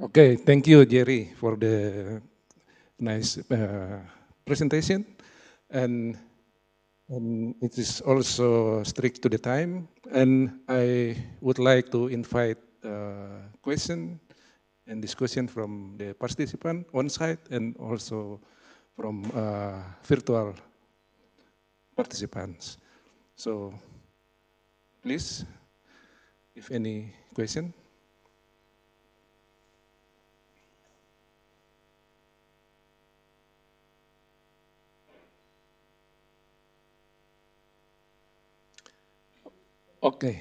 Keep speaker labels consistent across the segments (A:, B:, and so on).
A: Okay, thank you, Jerry, for the nice presentation. And, and it is also strict to the time. And I would like to invite question and discussion from the participant on site and also from virtual participants. So please, if any question. Okay.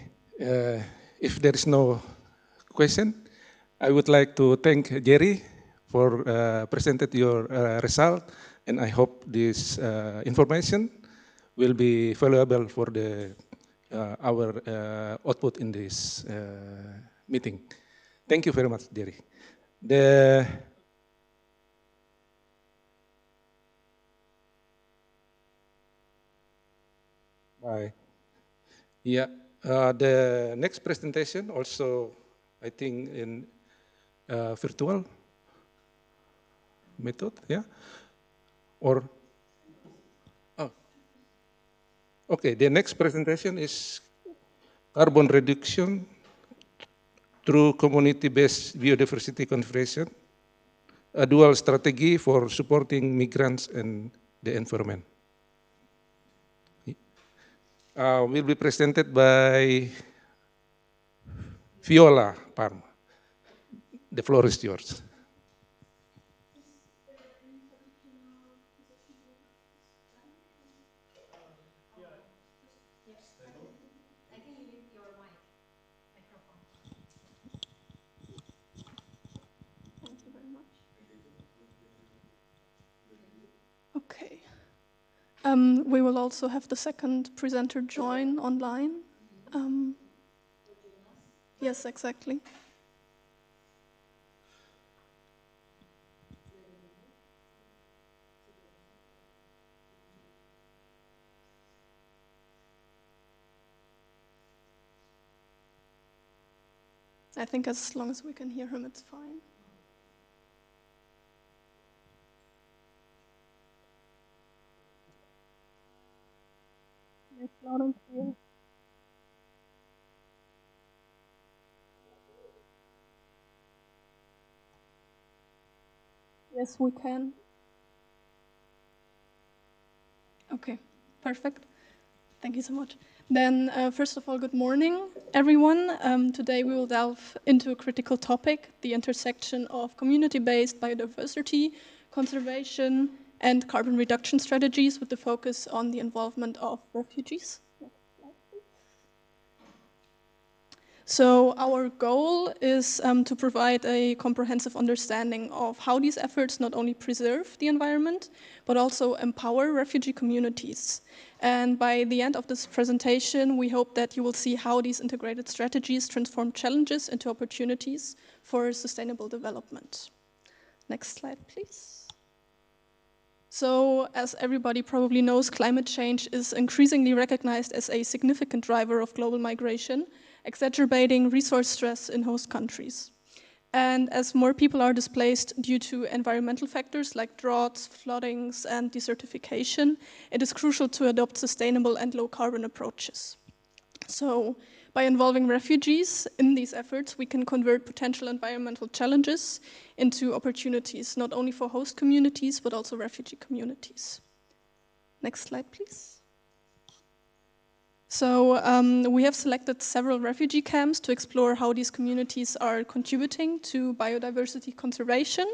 A: If there is no question, I would like to thank Jerry for presented your result, and I hope this information will be valuable for the our output in this meeting. Thank you very much, Jerry. The Bye. Yeah, the next presentation also, I think in virtual method, yeah, or oh, okay. The next presentation is carbon reduction through community-based biodiversity conservation, a dual strategy for supporting migrants and the environment. Will be presented by Viola Parma. The floor is yours.
B: Thank you very much. Okay. We will also have the second presenter join online. Um, yes, exactly. I think as long as we can hear him, it's fine. Yes, loud and clear. Yes, we can. Okay, perfect. Thank you so much. Then, first of all, good morning, everyone. Today we will delve into a critical topic, the intersection of community-based biodiversity, conservation, and carbon reduction strategies with the focus on the involvement of refugees. So our goal is to provide a comprehensive understanding of how these efforts not only preserve the environment, but also empower refugee communities. And by the end of this presentation, we hope that you will see how these integrated strategies transform challenges into opportunities for sustainable development. Next slide, please. So, as everybody probably knows, climate change is increasingly recognized as a significant driver of global migration, exacerbating resource stress in host countries. And as more people are displaced due to environmental factors like droughts, floodings, and desertification, it is crucial to adopt sustainable and low carbon approaches. So, by involving refugees in these efforts, we can convert potential environmental challenges into opportunities, not only for host communities, but also refugee communities. Next slide, please. So we have selected several refugee camps to explore how these communities are contributing to biodiversity conservation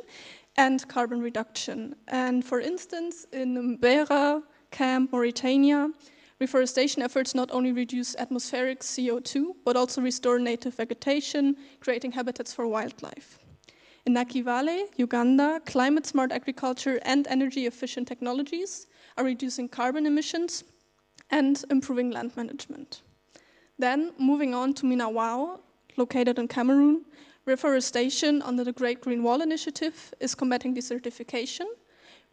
B: and carbon reduction. And for instance, in Beira camp, Mauritania, reforestation efforts not only reduce atmospheric CO2, but also restore native vegetation, creating habitats for wildlife. In Nakivale, Uganda, climate-smart agriculture and energy-efficient technologies are reducing carbon emissions and improving land management. Then, moving on to Minawao, located in Cameroon, reforestation under the Great Green Wall Initiative is combating desertification,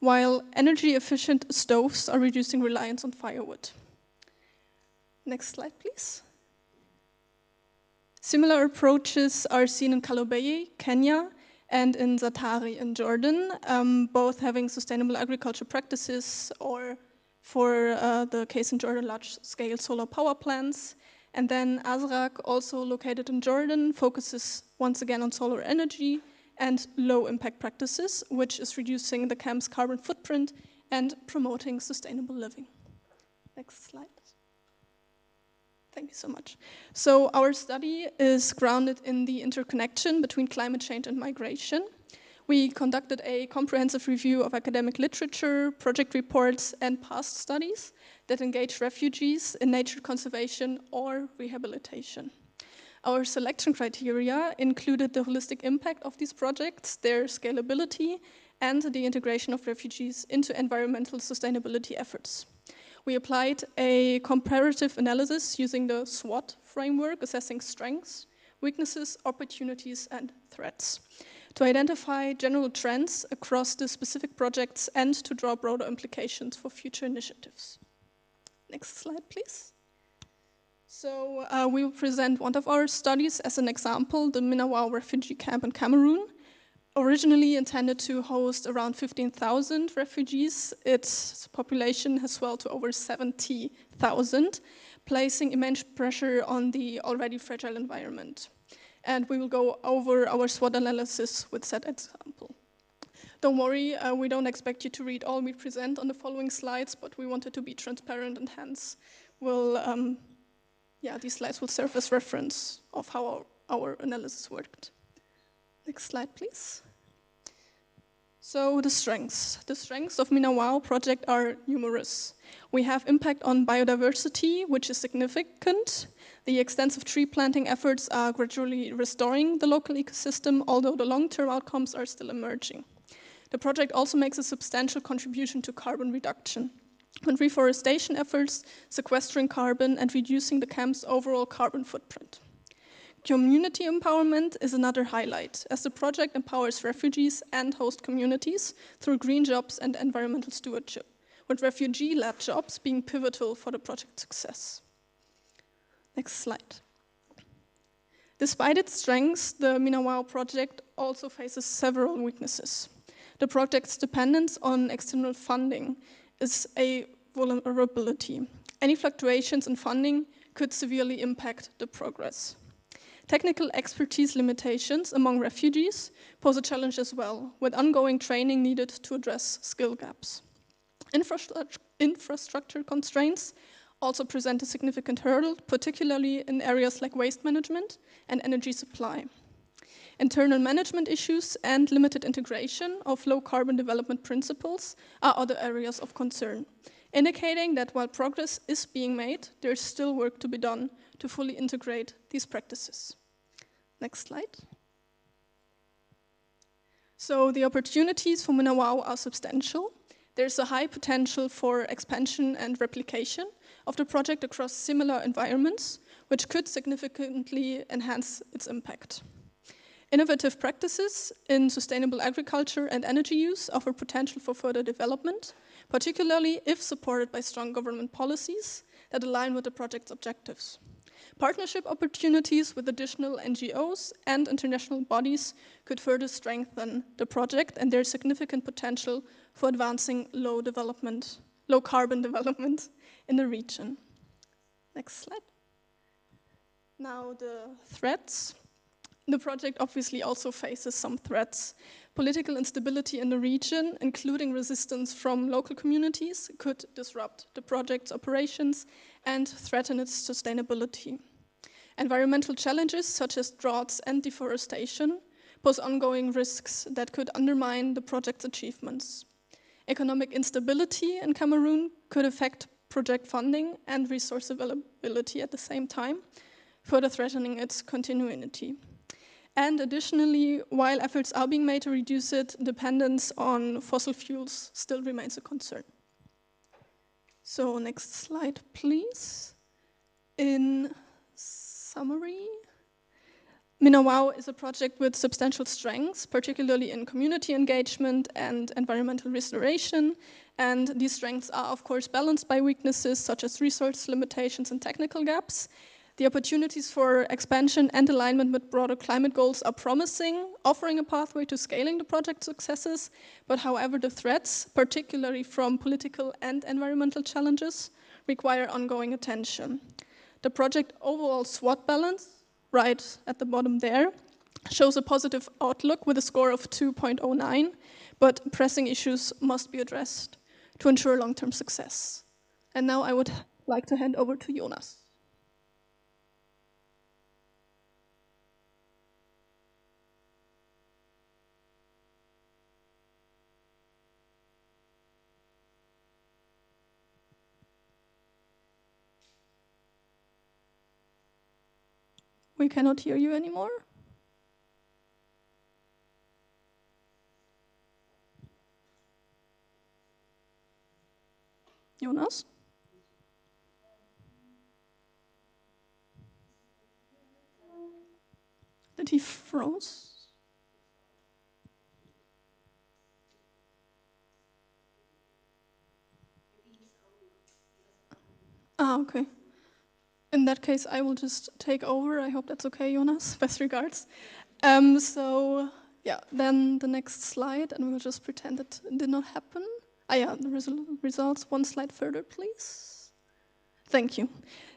B: while energy-efficient stoves are reducing reliance on firewood. Next slide, please. Similar approaches are seen in Kalobeye, Kenya, and in Zatari in Jordan, both having sustainable agriculture practices, or for the case in Jordan, large-scale solar power plants. And then Azraq, also located in Jordan, focuses once again on solar energy and low-impact practices, which is reducing the camp's carbon footprint and promoting sustainable living. Next slide. Thank you so much. So our study is grounded in the interconnection between climate change and migration. We conducted a comprehensive review of academic literature, project reports, and past studies that engage refugees in nature conservation or rehabilitation. Our selection criteria included the holistic impact of these projects, their scalability, and the integration of refugees into environmental sustainability efforts. We applied a comparative analysis using the SWOT framework, assessing strengths, weaknesses, opportunities, and threats, to identify general trends across the specific projects and to draw broader implications for future initiatives. Next slide, please. So we will present one of our studies as an example, the Minawao refugee camp in Cameroon. Originally intended to host around 15,000 refugees, its population has swelled to over 70,000, placing immense pressure on the already fragile environment. And we will go over our SWOT analysis with that example. Don't worry, we don't expect you to read all we present on the following slides, but we wanted to be transparent, and hence these slides will serve as reference of how our analysis worked. Next slide, please. So the strengths. The strengths of Minawao project are numerous. We have impact on biodiversity, which is significant. The extensive tree planting efforts are gradually restoring the local ecosystem, although the long-term outcomes are still emerging. The project also makes a substantial contribution to carbon reduction, and reforestation efforts, sequestering carbon and reducing the camp's overall carbon footprint. Community empowerment is another highlight, as the project empowers refugees and host communities through green jobs and environmental stewardship, with refugee-led jobs being pivotal for the project's success. Next slide. Despite its strengths, the Minawao project also faces several weaknesses. The project's dependence on external funding is a vulnerability. Any fluctuations in funding could severely impact the progress. Technical expertise limitations among refugees pose a challenge as well, with ongoing training needed to address skill gaps. Infrastructure constraints also present a significant hurdle, particularly in areas like waste management and energy supply. Internal management issues and limited integration of low-carbon development principles are other areas of concern, indicating that while progress is being made, there is still work to be done to fully integrate these practices. Next slide. So the opportunities for Minawao are substantial. There's a high potential for expansion and replication of the project across similar environments, which could significantly enhance its impact. Innovative practices in sustainable agriculture and energy use offer potential for further development, particularly if supported by strong government policies that align with the project's objectives. Partnership opportunities with additional NGOs and international bodies could further strengthen the project, and there's significant potential for advancing low carbon development in the region. Next slide. Now the threats. The project obviously also faces some threats. Political instability in the region, including resistance from local communities, could disrupt the project's operations and threaten its sustainability. Environmental challenges such as droughts and deforestation pose ongoing risks that could undermine the project's achievements. Economic instability in Cameroon could affect project funding and resource availability at the same time, further threatening its continuity. And additionally, while efforts are being made to reduce it, dependence on fossil fuels still remains a concern. So next slide, please. In summary, Minawao is a project with substantial strengths, particularly in community engagement and environmental restoration. And these strengths are, of course, balanced by weaknesses such as resource limitations and technical gaps. The opportunities for expansion and alignment with broader climate goals are promising, offering a pathway to scaling the project successes, but however the threats, particularly from political and environmental challenges, require ongoing attention. The project overall SWOT balance, right at the bottom there, shows a positive outlook with a score of 2.09, but pressing issues must be addressed to ensure long-term success. And now I would like to hand over to Jonas. We cannot hear you anymore. Jonas? Did he froze? Ah, okay. In that case, I will just take over. I hope that's okay, Jonas. Best regards. So, yeah, then the next slide, and we'll just pretend it did not happen. Ah, yeah, the results. One slide further, please. Thank you.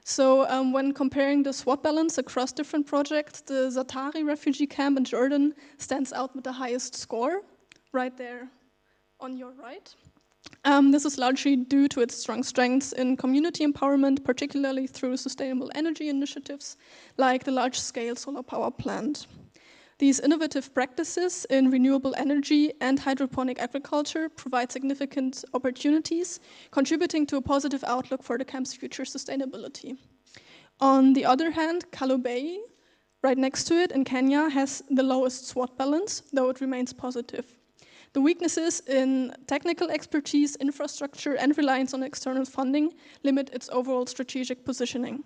B: So when comparing the SWOT balance across different projects, the Zatari refugee camp in Jordan stands out with the highest score, right there on your right. This is largely due to its strong strengths in community empowerment, particularly through sustainable energy initiatives like the large-scale solar power plant. These innovative practices in renewable energy and hydroponic agriculture provide significant opportunities, contributing to a positive outlook for the camp's future sustainability. On the other hand, Kalu Bay, right next to it in Kenya, has the lowest SWOT balance, though it remains positive. The weaknesses in technical expertise, infrastructure, and reliance on external funding limit its overall strategic positioning.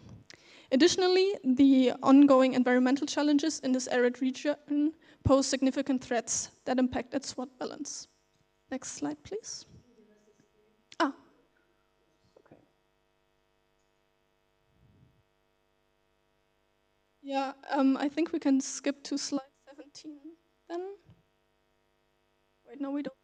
B: Additionally, the ongoing environmental challenges in this arid region pose significant threats that impact its SWOT balance. Next slide, please. Ah. Okay. Yeah, I think we can skip to slide 17 then. Wait, no, we don't.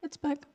B: It's back.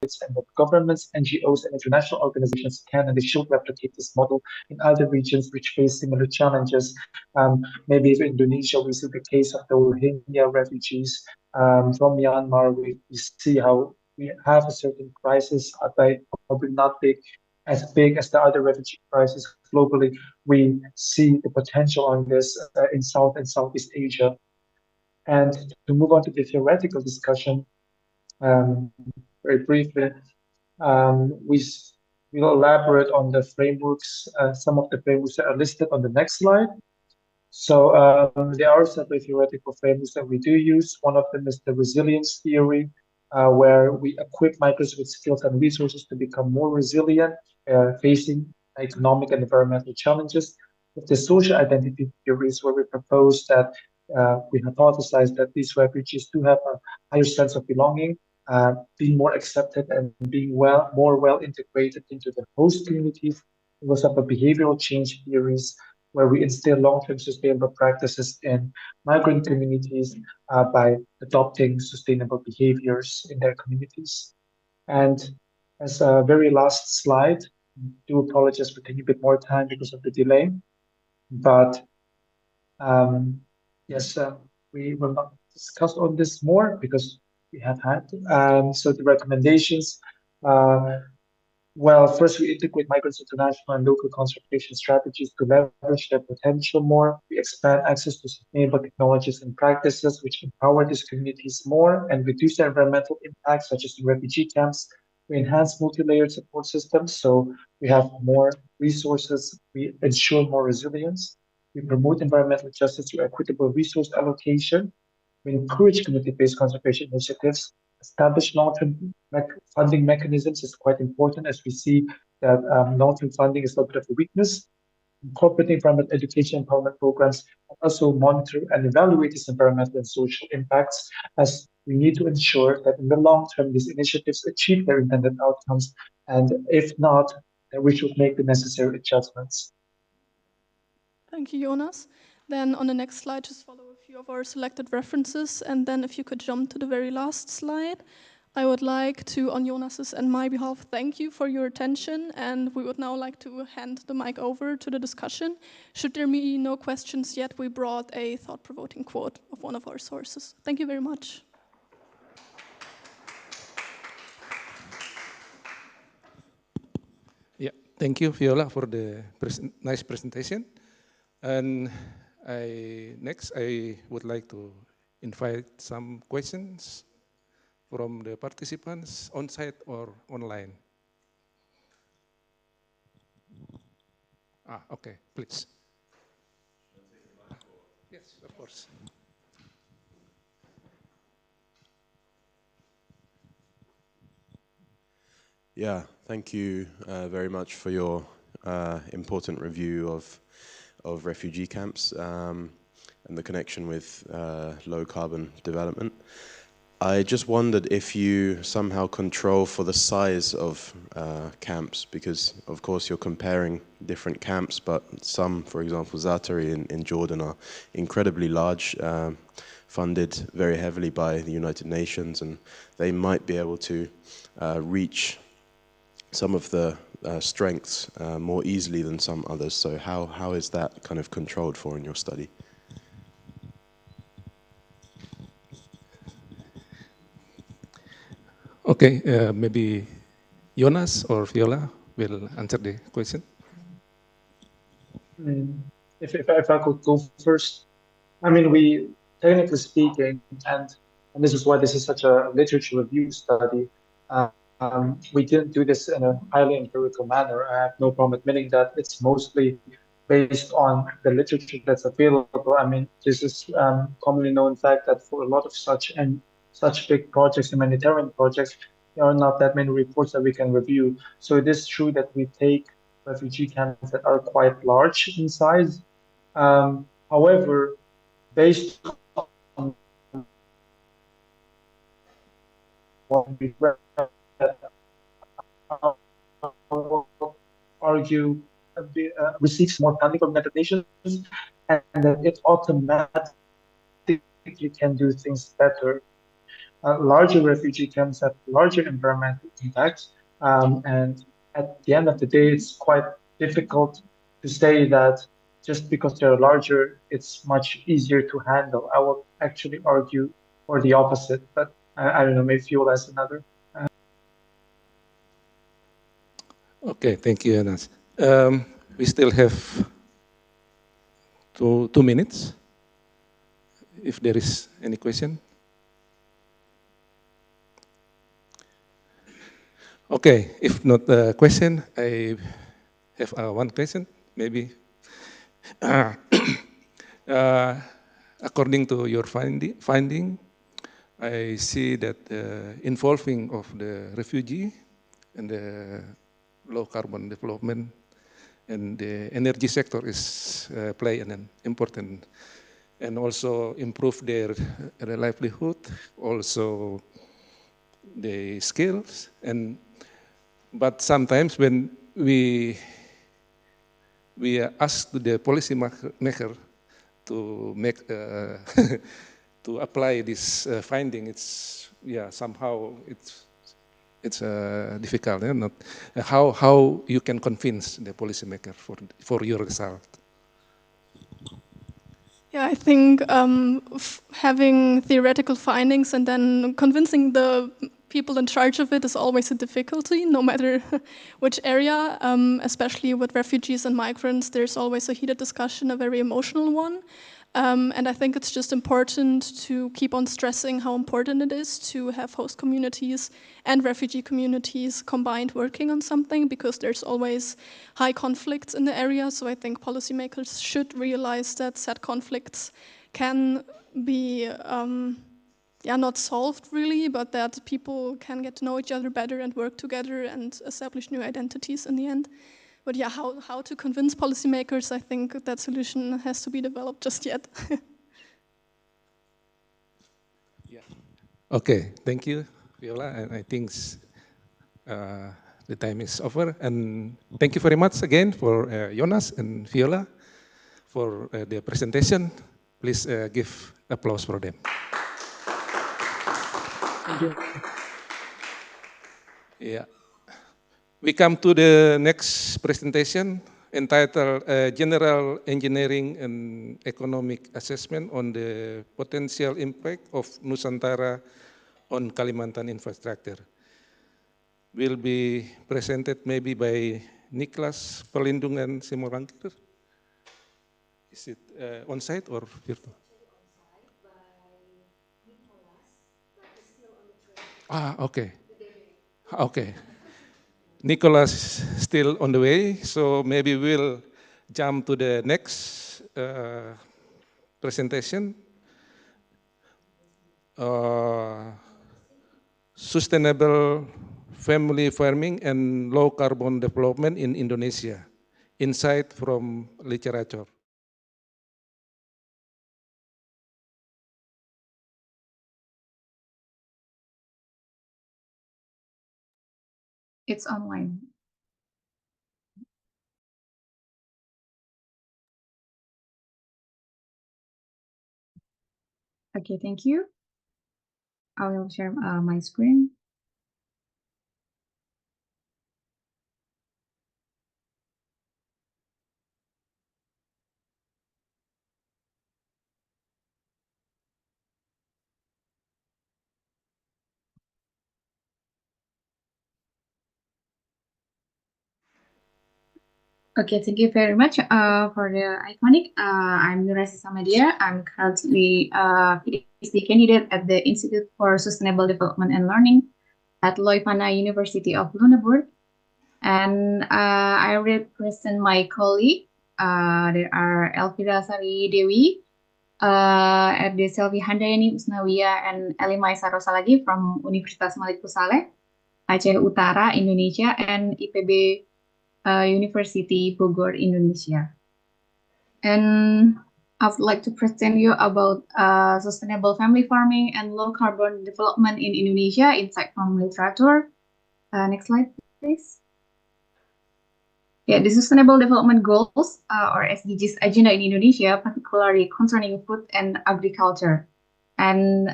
C: benefits, and that governments, NGOs, and international organizations can and they should replicate this model in other regions which face similar challenges. Maybe in Indonesia, we see the case of the Rohingya refugees from Myanmar. We see how we have a certain crisis, but probably not big as the other refugee crisis globally. We see the potential on this in South and Southeast Asia. And to move on to the theoretical discussion, very briefly, we'll elaborate on the frameworks, some of the frameworks that are listed on the next slide. So there are several theoretical frameworks that we do use. One of them is the resilience theory, where we equip migrants with skills and resources to become more resilient, facing economic and environmental challenges. With the social identity theories, where we propose that we hypothesize that these refugees do have a higher sense of belonging, being more accepted and being more well integrated into the host communities. We also have a behavioral change theories, where we instill long-term sustainable practices in migrant communities by adopting sustainable behaviors in their communities. And as a very last slide, I do apologize for taking a bit more time because of the delay, but yes, we will not discuss on this more because we have had. So the recommendations, well, first, we integrate migrants' international and local conservation strategies to leverage their potential more. We expand access to sustainable technologies and practices which empower these communities more and reduce their environmental impacts, such as in refugee camps. We enhance multi-layered support systems, so we have more resources. We ensure more resilience. We promote environmental justice through equitable resource allocation. We encourage community-based conservation initiatives. Establish long-term funding mechanisms is quite important, as we see that long-term funding is a little bit of a weakness. Incorporate environmental education empowerment programs, and also monitor and evaluate these environmental and social impacts, as we need to ensure that in the long term these initiatives achieve their intended outcomes, and if not, then we should make the necessary adjustments.
B: Thank you, Jonas. Then on the next slide, just follow a few of our selected references, and then if you could jump to the very last slide. I would like to, on Jonas's and my behalf, thank you for your attention, and we would now like to hand the mic over to the discussion. Should there be no questions yet, we brought a thought-provoking quote of one of our sources. Thank you very much.
A: Yeah, thank you, Viola, for the nice presentation. And next, I would like to invite some questions from the participants on-site or online. Okay, please. Yes, of course.
D: Yeah, thank you very much for your important review of refugee camps and the connection with low carbon development. I just wondered if you somehow control for the size of camps, because of course you're comparing different camps, but some, for example, Zaatari in Jordan are incredibly large, funded very heavily by the United Nations, and they might be able to reach some of the strengths more easily than some others. So how is that kind of controlled for in your study?
A: Okay, maybe Jonas or Viola will answer the question.
C: If I could go first, I mean, we, technically speaking, and this is why this is such a literature review study, we didn't do this in a highly empirical manner. I have no problem admitting that it's mostly based on the literature that's available. I mean, this is commonly known fact that for a lot of such big projects, humanitarian projects, there are not that many reports that we can review. So it is true that we take refugee camps that are quite large in size. However, based on what we read, argue receives more funding from United Nations, and that it automatically can do things better. larger refugee camps have larger environmental impacts. And at the end of the day, it's quite difficult to say that just because they're larger, it's much easier to handle. I will actually argue for the opposite, but I don't know, maybe Fuel has another.
A: Okay, thank you, Anas. We still have 2 minutes. If there is any question. Okay, if not a question, I have one question, maybe. According to your finding, I see that involving of the refugee and the low carbon development and the energy sector is play an important and also improve their livelihood, also the skills. But sometimes when we ask the policy maker to make to apply this finding, it's somehow it's difficult. Not how you can convince the policymaker for your result.
B: Yeah, I think having theoretical findings and then convincing the people in charge of it is always a difficulty, no matter which area, especially with refugees and migrants. There's always a heated discussion, a very emotional one. And I think it's just important to keep on stressing how important it is to have host communities and refugee communities combined working on something, because there's always high conflicts in the area. So I think policymakers should realize that said conflicts can be not solved really, but that people can get to know each other better and work together and establish new identities in the end. But yeah, how to convince policymakers, I think that solution has to be developed just yet.
A: Yeah. Okay, thank you, Viola. And I think the time is over. And thank you very much again for Jonas and Viola for their presentation. Please give applause for them.
C: Thank you.
A: Yeah. We come to the next presentation entitled General Engineering and Economic Assessment on the Potential Impact of Nusantara on Kalimantan Infrastructure. Will be presented maybe by Niklas Perlindungan Simorangkir. Is it on site or virtual? Okay. Okay. Nicholas is still on the way, so maybe we'll jump to the next presentation. Sustainable family farming and low carbon development in Indonesia. Insight from literature.
E: It's online. Okay, thank you. I will share my screen. Okay, thank you very much for the iconic. I'm Nurasi Samadia. I'm currently PhD candidate at the Institute for Sustainable Development and Learning at Loivana University of Lüneburg. And I represent my colleague. There are Elvira Sari Dewi, at the Selvi Handayani Usnawiya, and Elimai Sarosalagi from Universitas Malik Saleh, Aceh Utara, Indonesia, and IPB University Bogor, Indonesia. And I would like to present you about sustainable family farming and low carbon development in Indonesia, insight from literature. Next slide, please. Yeah, the Sustainable Development Goals, or SDGs agenda in Indonesia, particularly concerning food and agriculture. and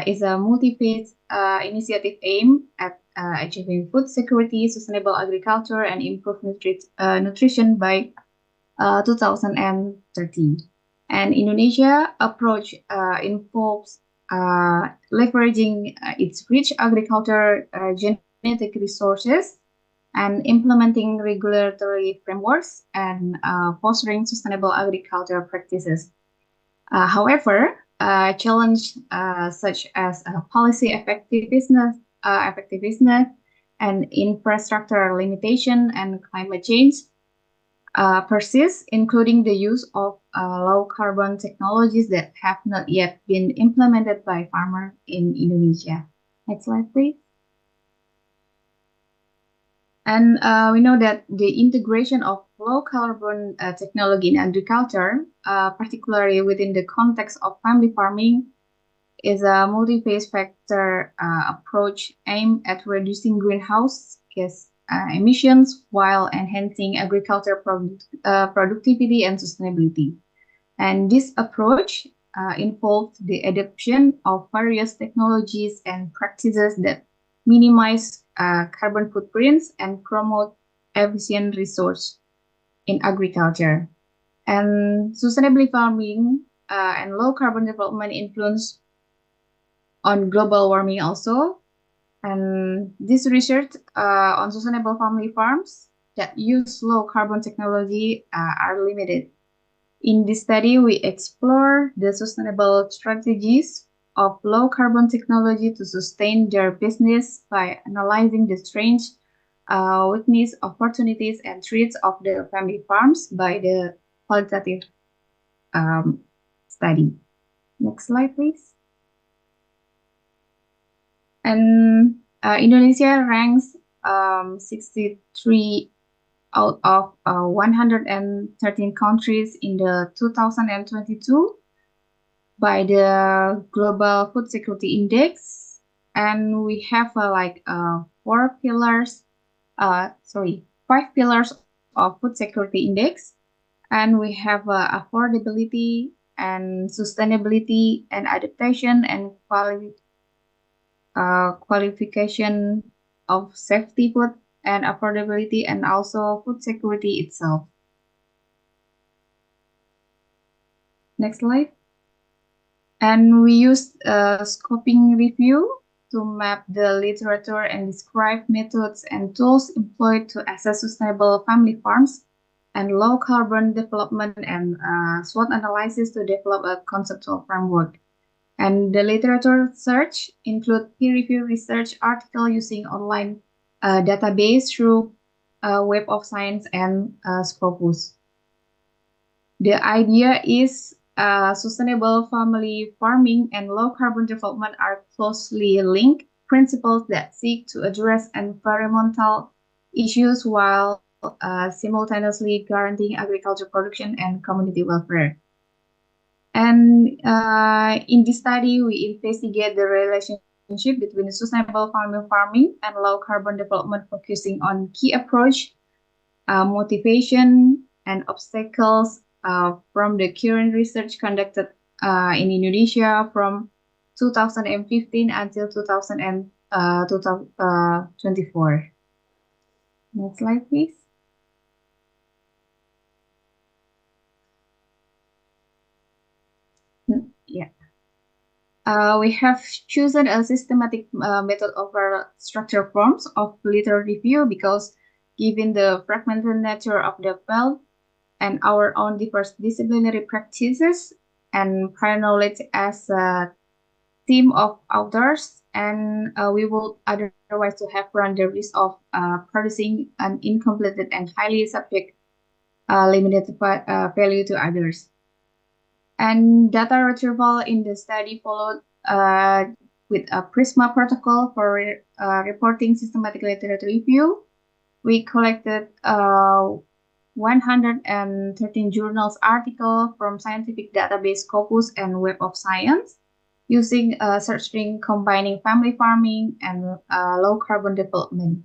E: is a multi-phase initiative aimed at achieving food security, sustainable agriculture, and improved nutrition by 2030. And Indonesia approach involves leveraging its rich agriculture genetic resources and implementing regulatory frameworks and fostering sustainable agriculture practices. However, challenges such as policy effectiveness, and infrastructure limitation and climate change persist, including the use of low carbon technologies that have not yet been implemented by farmers in Indonesia. Next slide, please. And we know that the integration of low carbon technology in agriculture, particularly within the context of family farming, is a multi-phase factor approach aimed at reducing greenhouse gas emissions while enhancing agriculture productivity and sustainability. And this approach involved the adoption of various technologies and practices that minimize carbon footprints and promote efficient resource in agriculture. And sustainable farming and low carbon development influence on global warming also. And this research on sustainable family farms that use low carbon technology are limited. In this study, we explore the sustainable strategies of low carbon technology to sustain their business by analyzing the strengths, weaknesses, opportunities, and threats of the family farms by the qualitative study. Next slide, please. And Indonesia ranks 63 out of 113 countries in the 2022 by the Global Food Security Index. And we have five pillars of food security index. And we have affordability and sustainability and adaptation and qualification of safety food and affordability and also food security itself. Next slide. And we used a scoping review to map the literature and describe methods and tools employed to assess sustainable family farms and low carbon development and SWOT analysis to develop a conceptual framework. And the literature search include peer-reviewed research article using online database through Web of Science and Scopus. The idea is sustainable family farming and low carbon development are closely linked principles that seek to address environmental issues while simultaneously guaranteeing agricultural production and community welfare. And in this study, we investigate the relationship between sustainable farming and low carbon development, focusing on key approach, motivation, and obstacles from the current research conducted in Indonesia from 2015 until 2024. Next slide, please. Yeah. We have chosen a systematic method over structured forms of literature review because given the fragmented nature of the field and our own diverse disciplinary practices and prior knowledge as a team of authors, and we would otherwise to have run the risk of producing an incomplete and highly subject limited value to others. And data retrieval in the study followed with a PRISMA protocol for reporting systematic literature review. We collected 113 journals articles from scientific database Scopus and Web of Science using a search string combining family farming and low carbon development.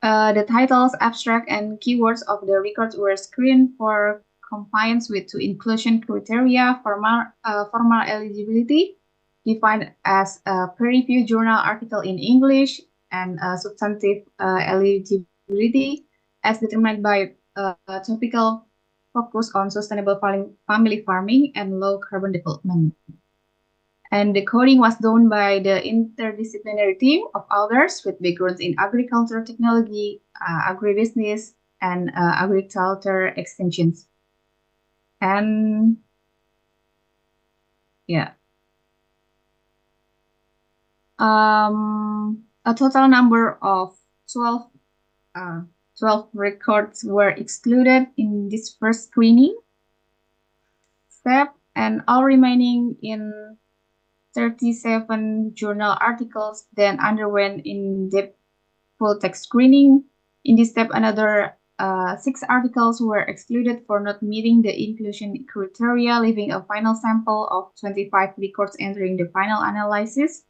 E: The titles, abstract, and keywords of the records were screened for compliance with two inclusion criteria: formal eligibility, defined as a peer-reviewed journal article in English, and substantive eligibility, as determined by topical focus on sustainable family farming and low carbon development. And the coding was done by the interdisciplinary team of authors with backgrounds in agriculture technology, agribusiness, and agriculture extensions. And yeah, a total number of 12 records were excluded in this first screening step, and all remaining in 37 journal articles then underwent in-depth full text screening. In this step, another 6 articles were excluded for not meeting the inclusion criteria, leaving a final sample of 25 records entering the final analysis.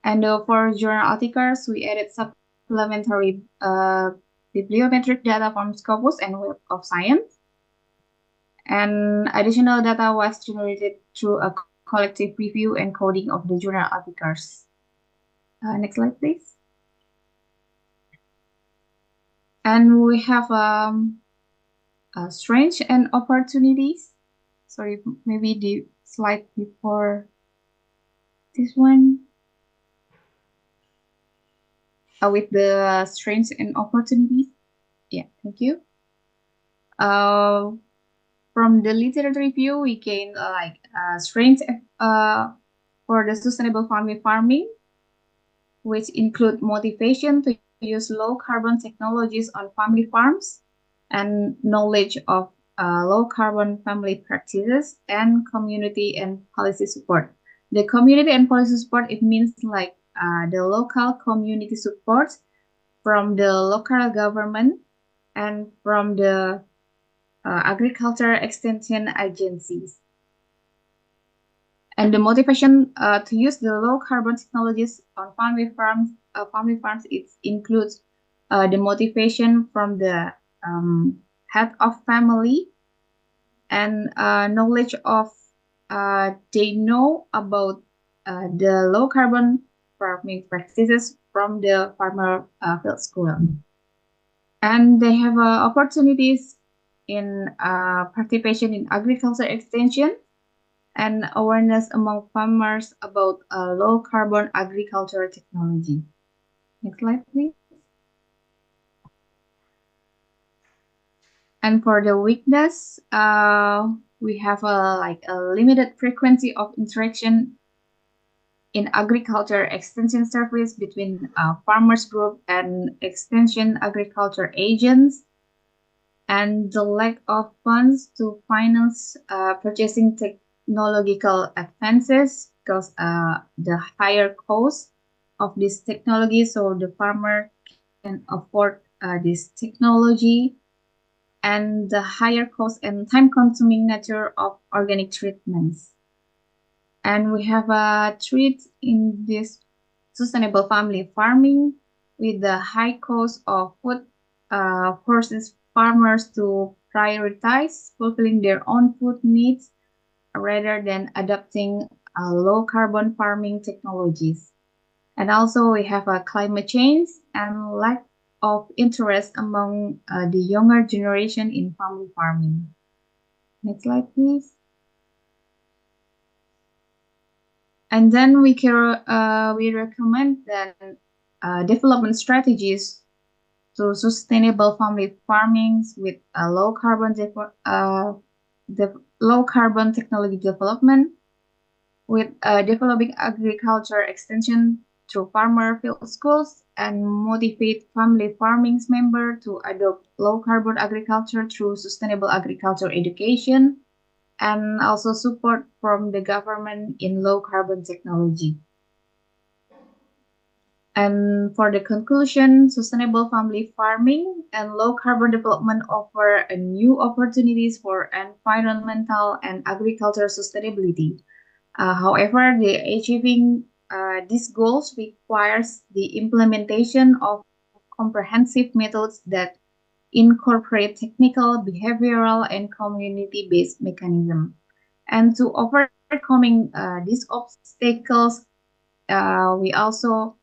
E: And for journal articles, we added supplementary bibliometric data from Scopus and Web of Science. And additional data was generated through a collective review and coding of the journal articles. Next slide, please. And we have strengths and opportunities. Sorry, maybe the slide before this one. With the strengths and opportunities. Yeah, thank you. From the literature review, we gained strengths for the sustainable family farming, which include motivation to use low carbon technologies on family farms, and knowledge of low carbon family practices, and community and policy support. The community and policy support, it means like the local community support from the local government and from the agriculture extension agencies. And the motivation to use the low carbon technologies on family farms, it includes the motivation from the head of family, and knowledge of they know about the low carbon farming practices from the farmer field school. And they have opportunities in participation in agriculture extension and awareness among farmers about low carbon agriculture technology. Next slide, please. And for the weakness, we have a limited frequency of interaction in agriculture extension service between farmers group and extension agriculture agents, and the lack of funds to finance purchasing technological advances, because the higher cost of this technology, so the farmer can afford this technology, and the higher cost and time-consuming nature of organic treatments. And we have a treat in this sustainable family farming with the high cost of food forces farmers to prioritize fulfilling their own food needs rather than adopting low carbon farming technologies. And also we have a climate change and lack of interest among the younger generation in family farming. Next slide, please. And then we recommend that development strategies to sustainable family farmings with low carbon technology development, with developing agriculture extension through farmer field schools, and motivate family farming members to adopt low carbon agriculture through sustainable agriculture education, and also support from the government in low carbon technology. And for the conclusion, sustainable family farming and low carbon development offer new opportunities for environmental and agricultural sustainability. However, achieving these goals requires the implementation of comprehensive methods that incorporate technical, behavioral, and community-based mechanism. And to overcoming these obstacles, we also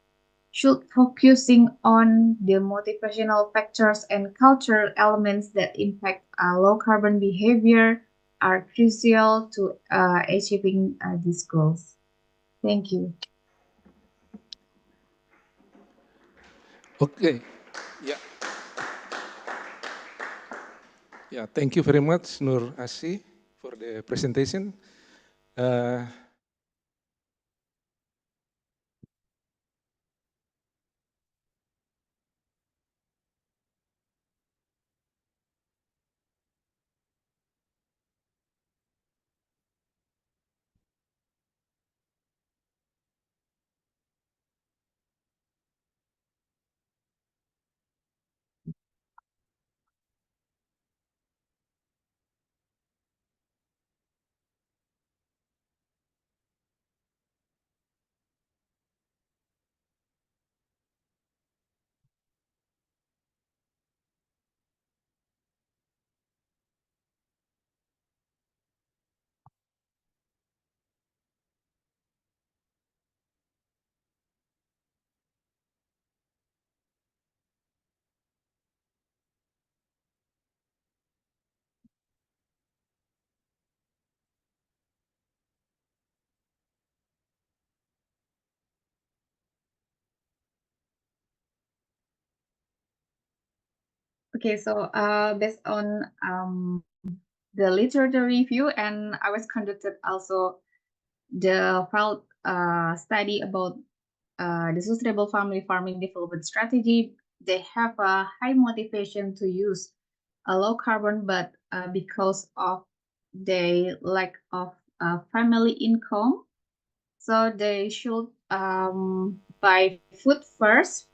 E: should focusing on the motivational factors and cultural elements that impact low carbon behavior are crucial to achieving these goals. Thank you.
A: Okay. Yeah. Yeah. Thank you very much, Nur Asi, for the presentation.
E: Okay, so based on the literature review, and I was conducted also the field study about the sustainable family farming development strategy. They have a high motivation to use a low carbon, but because of the lack of family income, so they should buy food first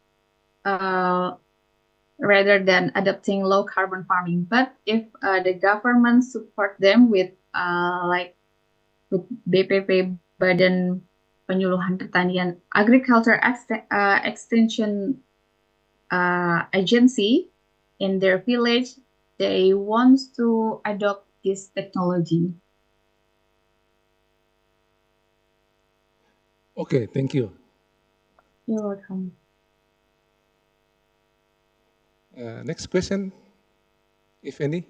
E: rather than adopting low carbon farming. But if the government support them with with BPP, Badan Penyuluhan Pertanian Agriculture Extension Agency in their village, they want to adopt this technology.
A: Okay, thank you.
E: You're welcome.
A: Next question, if any.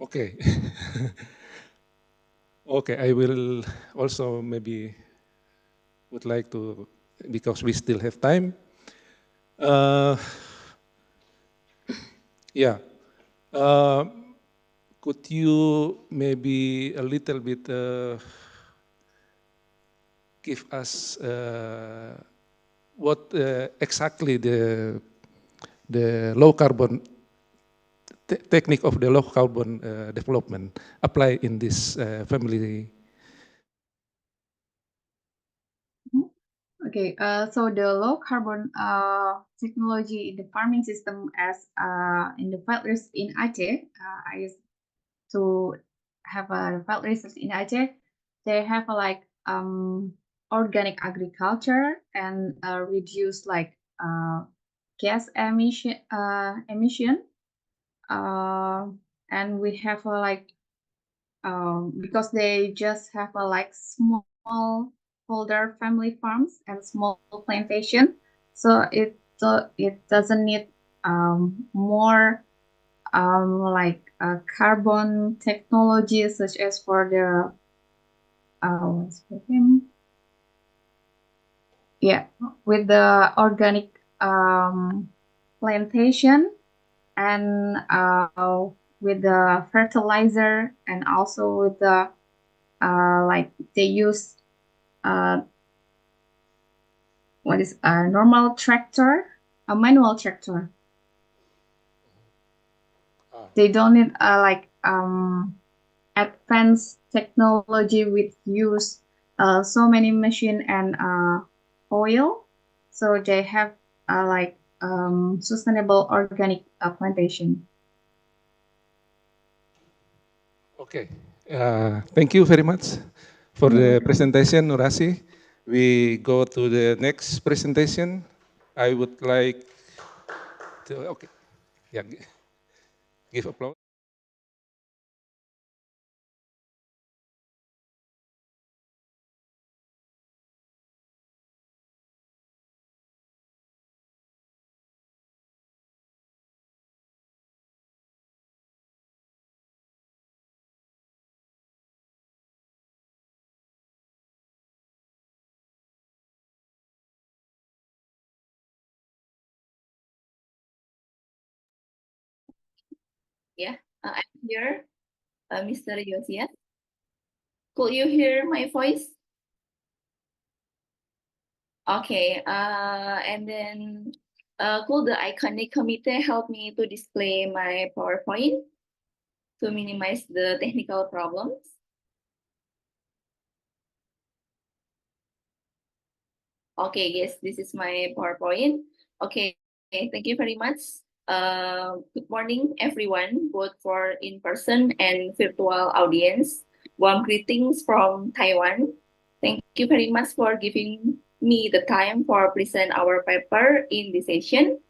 A: Okay. Okay, I will also maybe would like to, because we still have time. Yeah. Could you maybe a little bit give us what exactly the low carbon technique of the low carbon development apply in this family?
E: Okay, so the low carbon technology in the farming system as in the field research in Aceh, I used to have a field research in Aceh. They have like organic agriculture and reduce like gas emission. And we have like because they just have a like small holder family farms and small plantation, so it doesn't need more like carbon technology such as for the yeah, with the organic plantation and with the fertilizer, and also with the like they use what is a normal tractor, a manual tractor. They don't need like advanced technology with use so many machine and oil. So they have like sustainable organic plantation.
A: Okay, thank you very much for the presentation, Nurasi. we go to the next presentation, I would like to, okay, yeah, give applause.
F: Yeah, I'm here, Mr. Yosias. Could you hear my voice? Okay, and then could the iconic committee help me to display my PowerPoint to minimize the technical problems? Okay, yes, this is my PowerPoint. Okay, thank you very much. Good morning, everyone, both for in-person and virtual audience. Warm greetings from Taiwan. Thank you very much for giving me the time for present our paper in this session.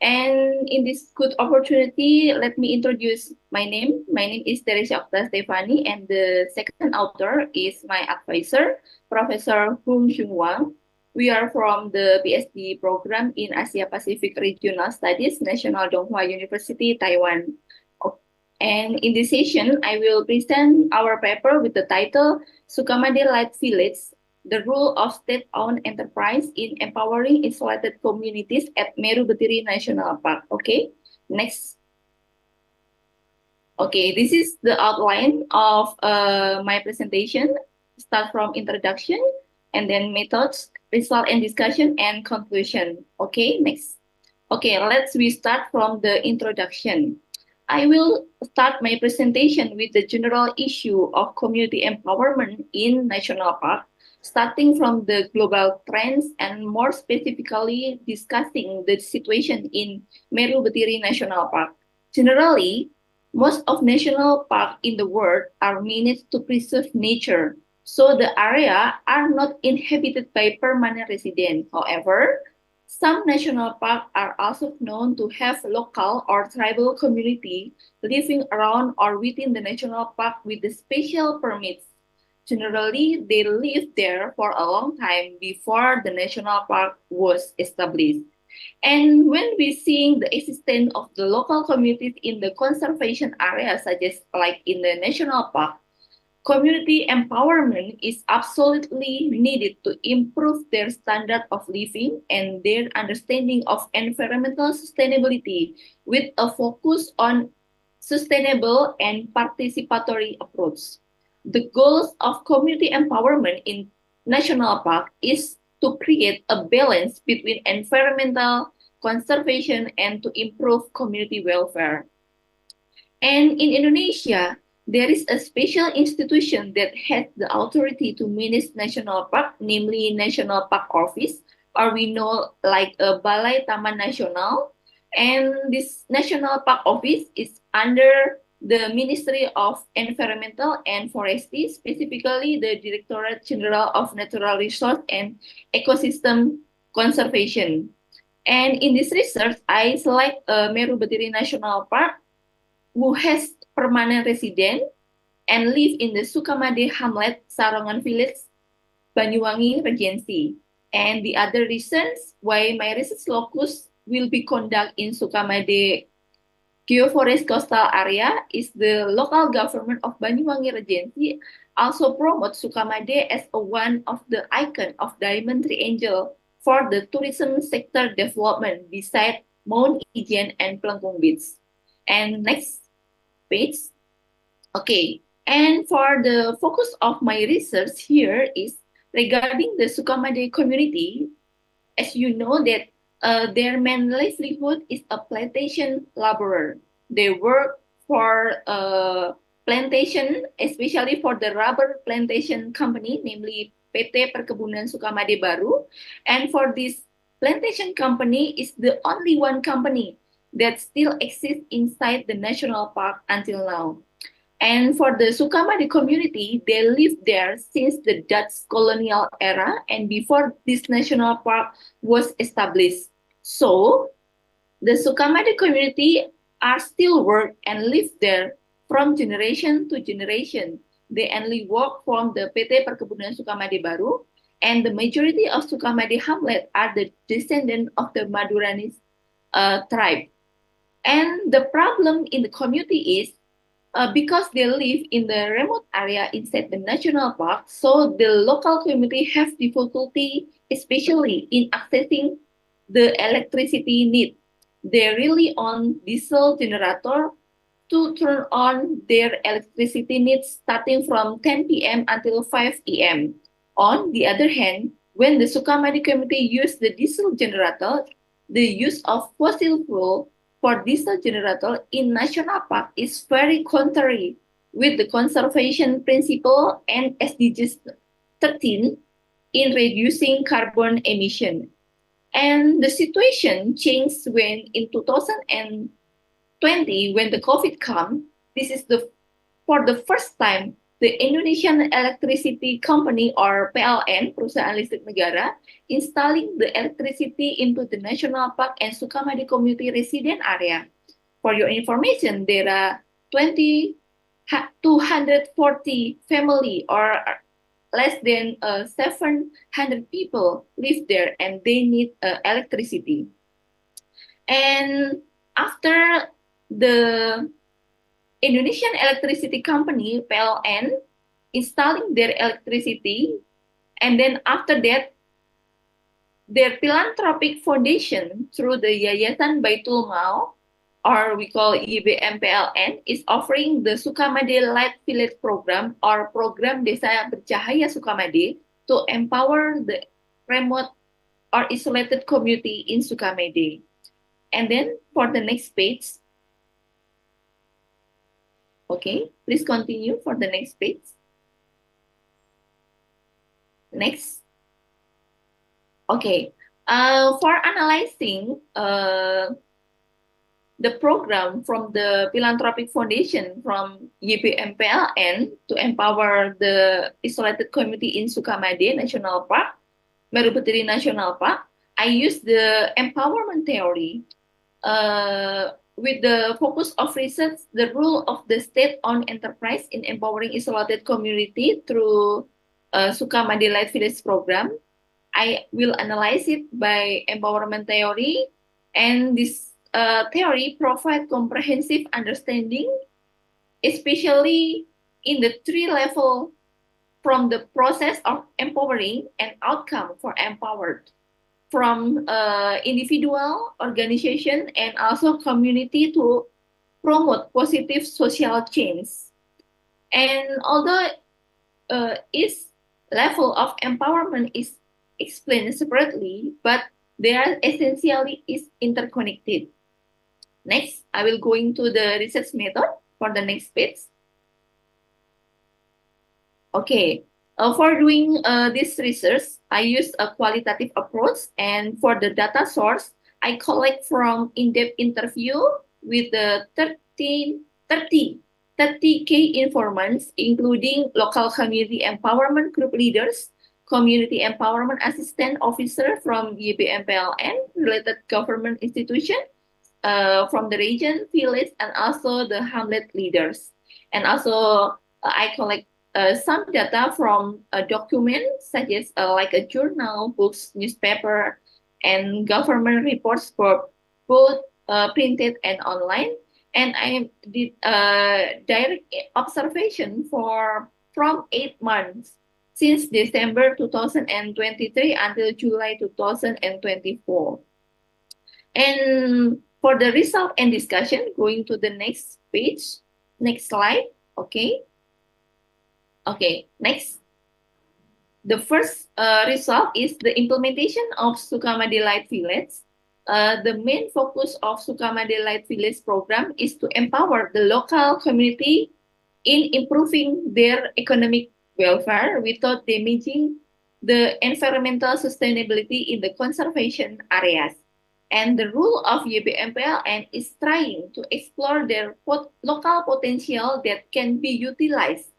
F: And in this good opportunity, let me introduce my name. My name is Teresa Okta Stefani, and the second author is my advisor, Professor Hung Shung Wang. We are from the PhD program in Asia Pacific Regional Studies, National Donghua University, Taiwan. And in this session, I will present our paper with the title Sukamade Light Village, the role of state-owned enterprise in empowering isolated communities at Meru Betiri National Park. Okay, next. Okay, this is the outline of my presentation. Start from introduction, and then methods, result and discussion, and conclusion. Okay, next. Okay, we start from the introduction. I will start my presentation with the general issue of community empowerment in national park, starting from the global trends and more specifically discussing the situation in Meru Betiri National Park. Generally, most of national parks in the world are meant to preserve nature, so the area are not inhabited by permanent residents. However, some national parks are also known to have local or tribal community living around or within the national park with the special permits. Generally, they lived there for a long time before the national park was established. And when we seeing the existence of the local communities in the conservation areas, such as like in the national park, community empowerment is absolutely needed to improve their standard of living and their understanding of environmental sustainability with a focus on sustainable and participatory approach. The goals of community empowerment in national park is to create a balance between environmental conservation and to improve community welfare. And in Indonesia, there is a special institution that has the authority to manage national park, namely National Park Office, or we know like a Balai Taman Nasional. And this National Park Office is under the Ministry of Environmental and Forestry, specifically the Directorate General of Natural Resource and Ecosystem Conservation. And in this research, I select Meru Betiri National Park who has permanent resident and live in the Sukamade Hamlet, Sarongan Village, Banyuwangi Regency. And the other reasons why my research locus will be conducted in Sukamade Geoforest Coastal Area is the local government of Banyuwangi Regency also promotes Sukamade as one of the icon of Diamond Triangle for the tourism sector development beside Mount Ijen and Plengkung Beach. And next page. Okay, and for the focus of my research here is regarding the Sukamade community. As you know that their main livelihood is a plantation laborer. They work for plantation, especially for the rubber plantation company, namely PT Perkebunan Sukamade Baru. And for this plantation company is the only one company that still exists inside the national park until now. And for the Sukamadi community, they lived there since the Dutch colonial era and before this national park was established. So the Sukamadi community are still work and live there from generation to generation. They only work from the PT Perkebunan Sukamadi Baru, and the majority of Sukamadi hamlet are the descendant of the Maduranis tribe. And the problem in the community is because they live in the remote area inside the national park, so the local community have difficulty, especially in accessing the electricity need. They rely on diesel generator to turn on their electricity needs starting from 10 p.m. until 5 a.m. On the other hand, when the Sukamadi community use the diesel generator, the use of fossil fuel for diesel generator in national park is very contrary with the conservation principle and SDGs 13 in reducing carbon emission. And the situation changed when in 2020, when the COVID come, this is for the first time, the Indonesian Electricity Company or PLN, Perusahaan Listrik Negara, installing the electricity into the national park and Sukamadi community resident area. For your information, there are 240 family or less than 700 people live there and they need electricity. And after the Indonesian Electricity Company, PLN, installing their electricity, and then after that, their philanthropic foundation through the Yayasan Baitul Mal, or we call YBM PLN, is offering the Sukamadi Light Village Program or Program Desa Bercahaya Sukamadi to empower the remote or isolated community in Sukamadi. And then for the next page, okay, please continue for the next page. Next. Okay, for analyzing the program from the philanthropic foundation from YBM PLN to empower the isolated community in Sukamadi National Park, Meru Betiri National Park, I use the empowerment theory with the focus of research, the role of the state-owned enterprise in empowering isolated community through Sukamadi Light Village program. I will analyze it by empowerment theory, and this theory provides comprehensive understanding, especially in the three levels from the process of empowering and outcome for empowered, from individual, organization, and also community to promote positive social change. And although each level of empowerment is explained separately, but they are essentially is interconnected. Next, I will go into the research method for the next page. Okay, for doing this research, I use a qualitative approach, and for the data source, I collect from in-depth interview with the 30 key informants, including local community empowerment group leaders, community empowerment assistant officer from YBM PLN, related government institution from the region, village, and also the hamlet leaders. And also I collect some data from a document such as like a journal, books, newspaper, and government reports for both printed and online. And I did direct observation from 8 months since December 2023 until July 2024. And for the result and discussion, going to the next page, next slide, okay. Okay, next. The first result is the implementation of Sukamadi Light Village. The main focus of Sukamadi Light Village program is to empower the local community in improving their economic welfare without damaging the environmental sustainability in the conservation areas. And the role of YBMPLN is trying to explore their local potential that can be utilized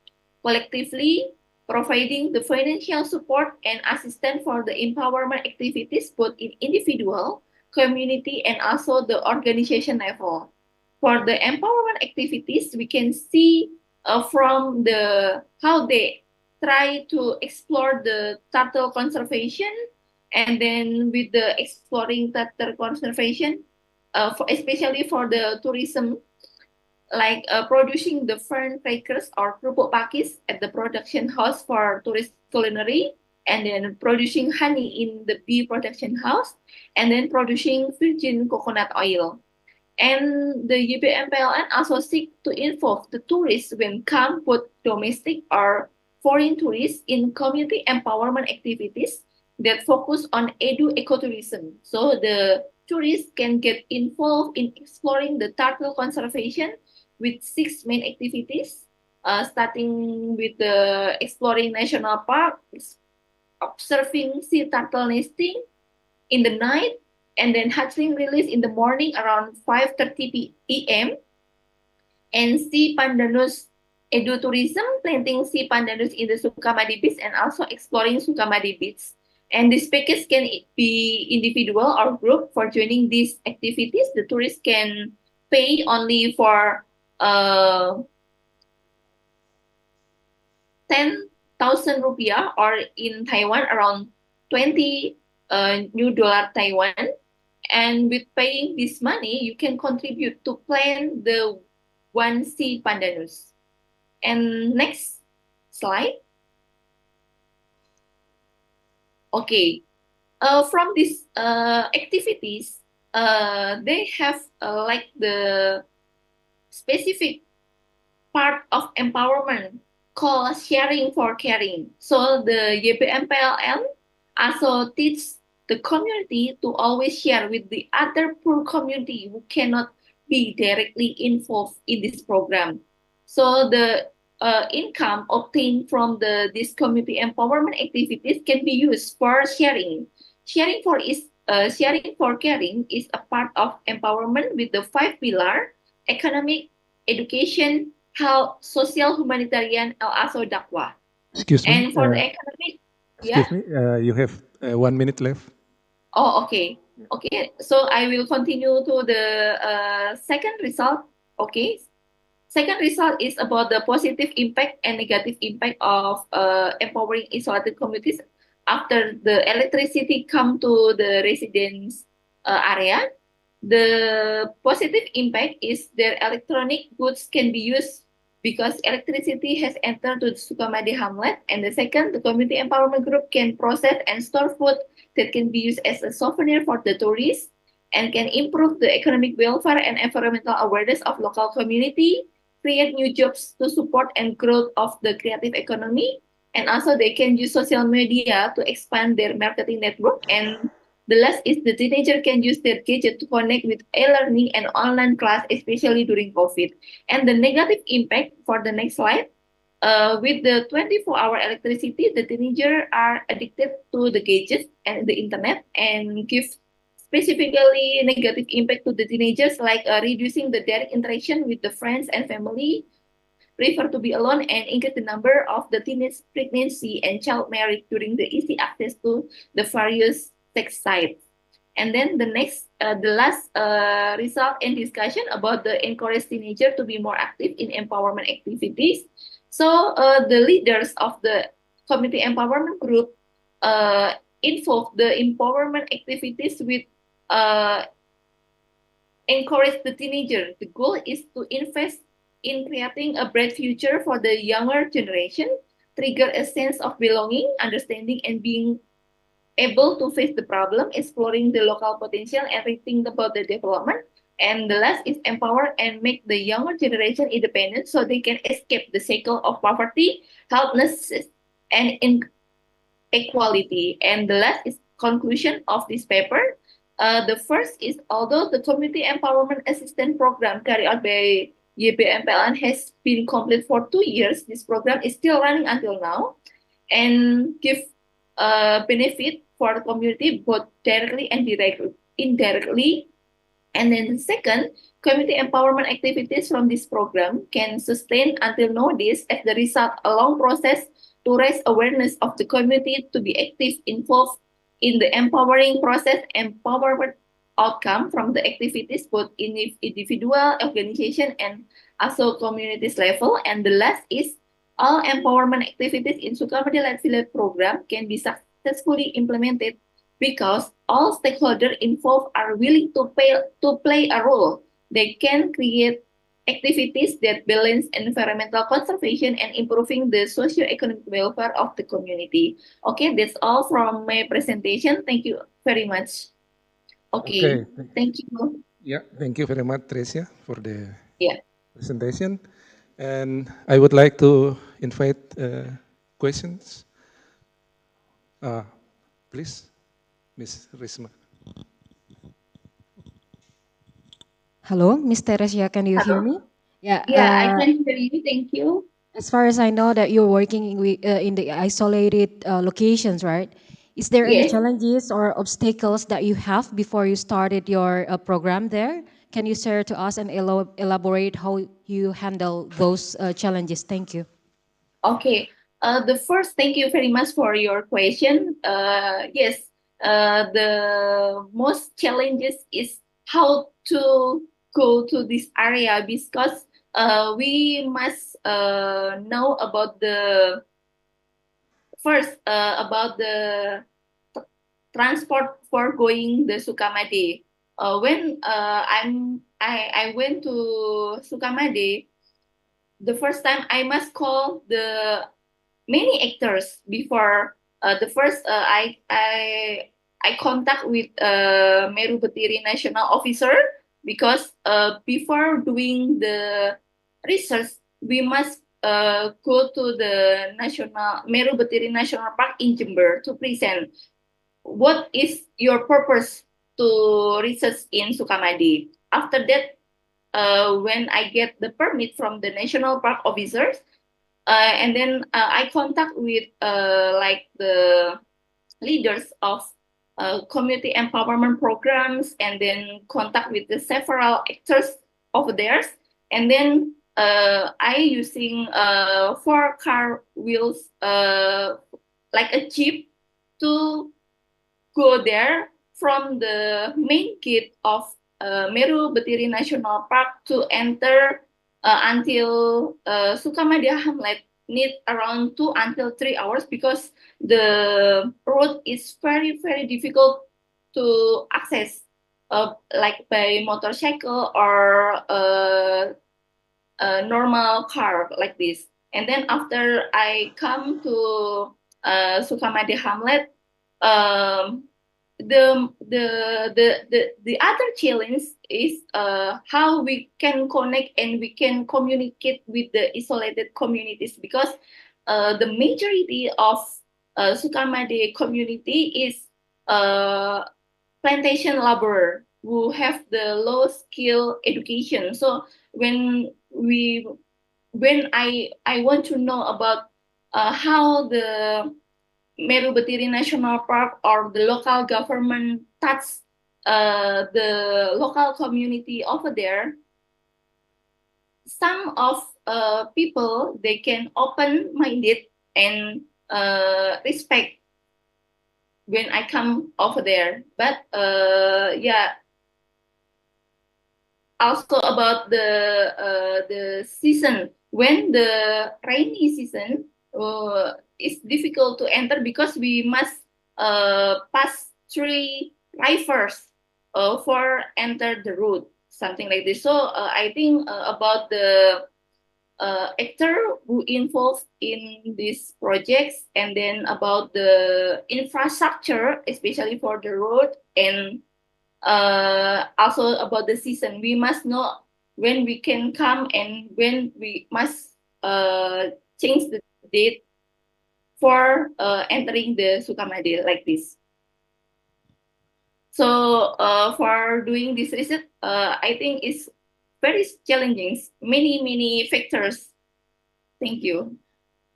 F: collectively, providing the financial support and assistance for the empowerment activities both in individual, community, and also the organization level. For the empowerment activities, we can see from how they try to explore the turtle conservation, and then with the exploring turtle conservation, especially for the tourism, like producing the fern crackers or kerupuk pakis at the production house for tourist culinary, and then producing honey in the bee production house, and then producing virgin coconut oil. And the YBMPLN also seek to involve the tourists when come, both domestic or foreign tourists, in community empowerment activities that focus on ecotourism. So the tourists can get involved in exploring the turtle conservation with 6 main activities, starting with the exploring national park, observing sea turtle nesting in the night, and then hatchling release in the morning around 5:30 p.m. and sea pandanus edutourism, planting sea pandanus in the Sukamadi Beach and also exploring Sukamadi Beach. And this package can be individual or group. For joining these activities, the tourists can pay only for 10,000 rupiah, or in Taiwan around 20 new dollar Taiwan. And with paying this money, you can contribute to plan the one sea pandanus. And next slide. Okay, from these activities, they have like the specific part of empowerment called sharing for caring. So the YBMPLN also teach the community to always share with the other poor community who cannot be directly involved in this program. So the income obtained from this community empowerment activities can be used for sharing. Sharing for caring is a part of empowerment with the 5 pillar: economic, education, health, social, humanitarian, and also dakwah.
A: Excuse me.
F: And for the economic,
A: excuse me. You have 1 minute left.
F: Oh, okay. Okay, so I will continue to the second result. Okay, second result is about the positive impact and negative impact of empowering isolated communities after the electricity come to the residence area. The positive impact is their electronic goods can be used because electricity has entered to the Sukamadi hamlet. And the second, the community empowerment group can process and store food that can be used as a souvenir for the tourists and can improve the economic welfare and environmental awareness of local community, create new jobs to support and growth of the creative economy. And also they can use social media to expand their marketing network. And the last is the teenager can use their gadget to connect with e-learning and online class, especially during COVID. And the negative impact for the next slide, with the 24-hour electricity, the teenagers are addicted to the gadgets and the internet, and give specifically negative impact to the teenagers, like reducing the direct interaction with the friends and family, prefer to be alone, and increase the number of the teenage pregnancy and child marriage during the easy access to the various sex sites. And then the last result and discussion about the encourage teenager to be more active in empowerment activities. So the leaders of the community empowerment group involve the empowerment activities with encourage the teenager. The goal is to invest in creating a bright future for the younger generation, trigger a sense of belonging, understanding, and being able to face the problem, exploring the local potential, and rethink about the development. And the last is empower and make the younger generation independent so they can escape the cycle of poverty, helplessness, and inequality. And the last is conclusion of this paper. The first is, although the community empowerment assistance program carried out by YBMPLN has been complete for 2 years, this program is still running until now and give benefit for the community both directly and indirectly. And then second, community empowerment activities from this program can sustain until nowadays as the result a long process to raise awareness of the community to be active involved in the empowering process, empowerment outcome from the activities both in individual, organization, and also communities level. And the last is all empowerment activities in Sukamadi Light Village program can be successfully implemented because all stakeholders involved are willing to play a role. They can create activities that balance environmental conservation and improving the socio-economic welfare of the community. Okay, that's all from my presentation. Thank you very much. Okay, thank you.
A: Yeah, thank you very much, Tricia, for the
F: Yeah.
A: presentation. And I would like to invite questions. Please, Ms. Risma.
G: Hello, Ms. Teresia, can you hear me?
F: Yeah, I can hear you. Thank you.
G: As far as I know that you're working in the isolated locations, right? Is there any
F: Yes.
G: challenges or obstacles that you have before you started your program there? Can you share to us and elaborate how you handle those challenges? Thank you.
F: Okay. The first, thank you very much for your question. Yes, the most challenges is how to go to this area because we must know about the first about the transport for going the Sukamadi. When I went to Sukamadi, the first time I must call the many actors before the first I contact with Meru Betiri National Officer because before doing the research we must go to the national Meru Betiri National Park in Jember to present what is your purpose to research in Sukamadi. After that, when I get the permit from the national park officers, and then I contact with like the leaders of community empowerment programs, and then contact with the several actors over there, and then I using 4-car wheels like a jeep to go there from the main gate of Meru Betiri National Park to enter until Sukamadi Hamlet need around 2 until 3 hours because the road is very, very difficult to access, like by motorcycle or a normal car like this. And then after I come to Sukamadi Hamlet, the other challenge is how we can connect and we can communicate with the isolated communities because the majority of Sukamadi community is plantation laborer who have the low skill education. So when I want to know about how the Meru Betiri National Park or the local government touch the local community over there, some of people they can open-minded and respect when I come over there. But yeah, also about the season, when the rainy season, it's difficult to enter because we must pass 3 rivers for enter the route, something like this. So I think about the actor who involved in these projects, and then about the infrastructure, especially for the road, and also about the season. We must know when we can come and when we must change the date for entering the Sukamadi like this. So for doing this research, I think it's very challenging, many factors. Thank you.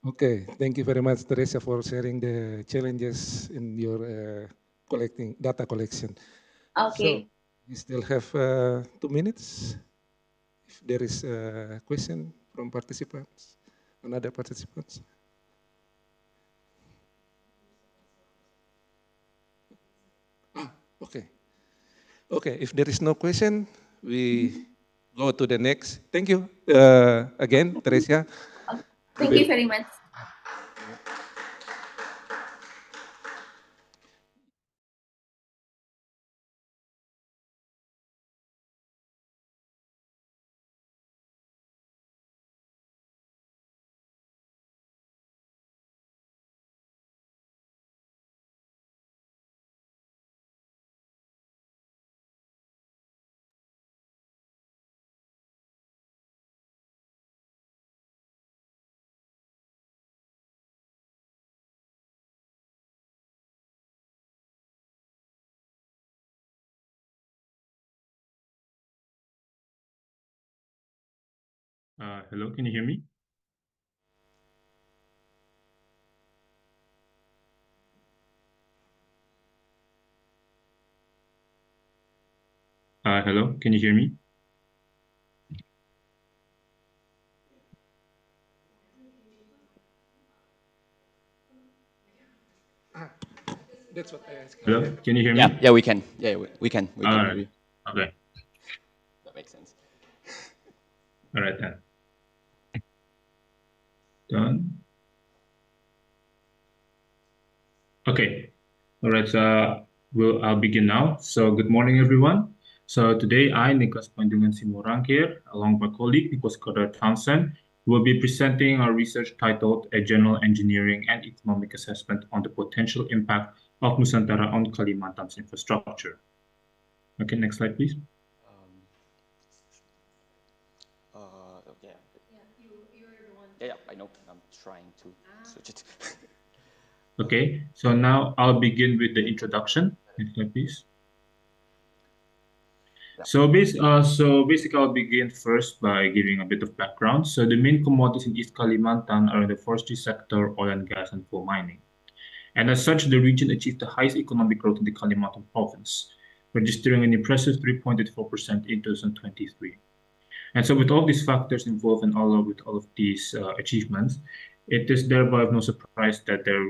A: Okay, thank you very much, Teresa, for sharing the challenges in your data collection.
F: Okay.
A: So we still have 2 minutes. If there is a question from participants, another participants. Okay. Okay, if there is no question, we go to the next. Thank you again, Teresia.
F: Thank you very much.
H: Hello, can you hear me? Hello, can you hear me?
A: That's what I asked.
H: Hello, can you hear me?
I: Yeah, we can. Yeah, we can. We can hear you.
H: Okay.
I: That makes sense.
H: All right then. Done. Okay. All right. I'll begin now. So good morning, everyone. So today I, Nicholas Pandungan Simorang here, along with my colleague Nicholas Koda Townsend, will be presenting our research titled A General Engineering and Economic Assessment on the Potential Impact of Nusantara on Kalimantan's Infrastructure. Okay, next slide, please.
I: Yeah, I know. I'm trying to switch it.
H: Okay, so now I'll begin with the introduction. Next slide, please. So basically, I'll begin first by giving a bit of background. So the main commodities in East Kalimantan are in the forestry sector, oil and gas, and coal mining. And as such, the region achieved the highest economic growth in the Kalimantan province, registering an impressive 3.84% in 2023. And so with all these factors involved and with all of these achievements, it is thereby of no surprise that there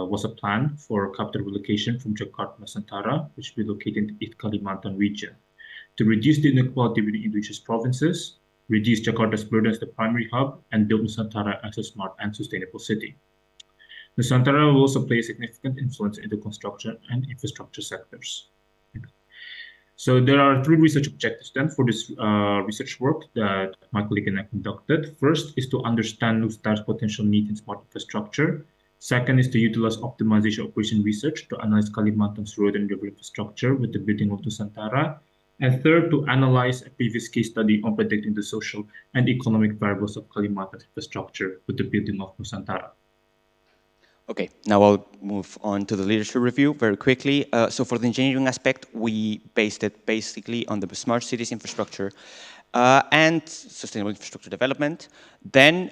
H: was a plan for capital relocation from Jakarta Nusantara, which will be located in the East Kalimantan region, to reduce the inequality between individual provinces, reduce Jakarta's burden as the primary hub, and build Nusantara as a smart and sustainable city. Nusantara will also play a significant influence in the construction and infrastructure sectors. So there are 3 research objectives then for this research work that my colleague and I conducted. First is to understand Nusantara's potential need in smart infrastructure. Second is to utilize optimization operation research to analyze Kalimantan's road and river infrastructure with the building of Nusantara. And third, to analyze a previous case study on predicting the social and economic variables of Kalimantan's infrastructure with the building of Nusantara.
I: Okay, now I'll move on to the literature review very quickly. So for the engineering aspect, we based it basically on the smart cities infrastructure and sustainable infrastructure development. Then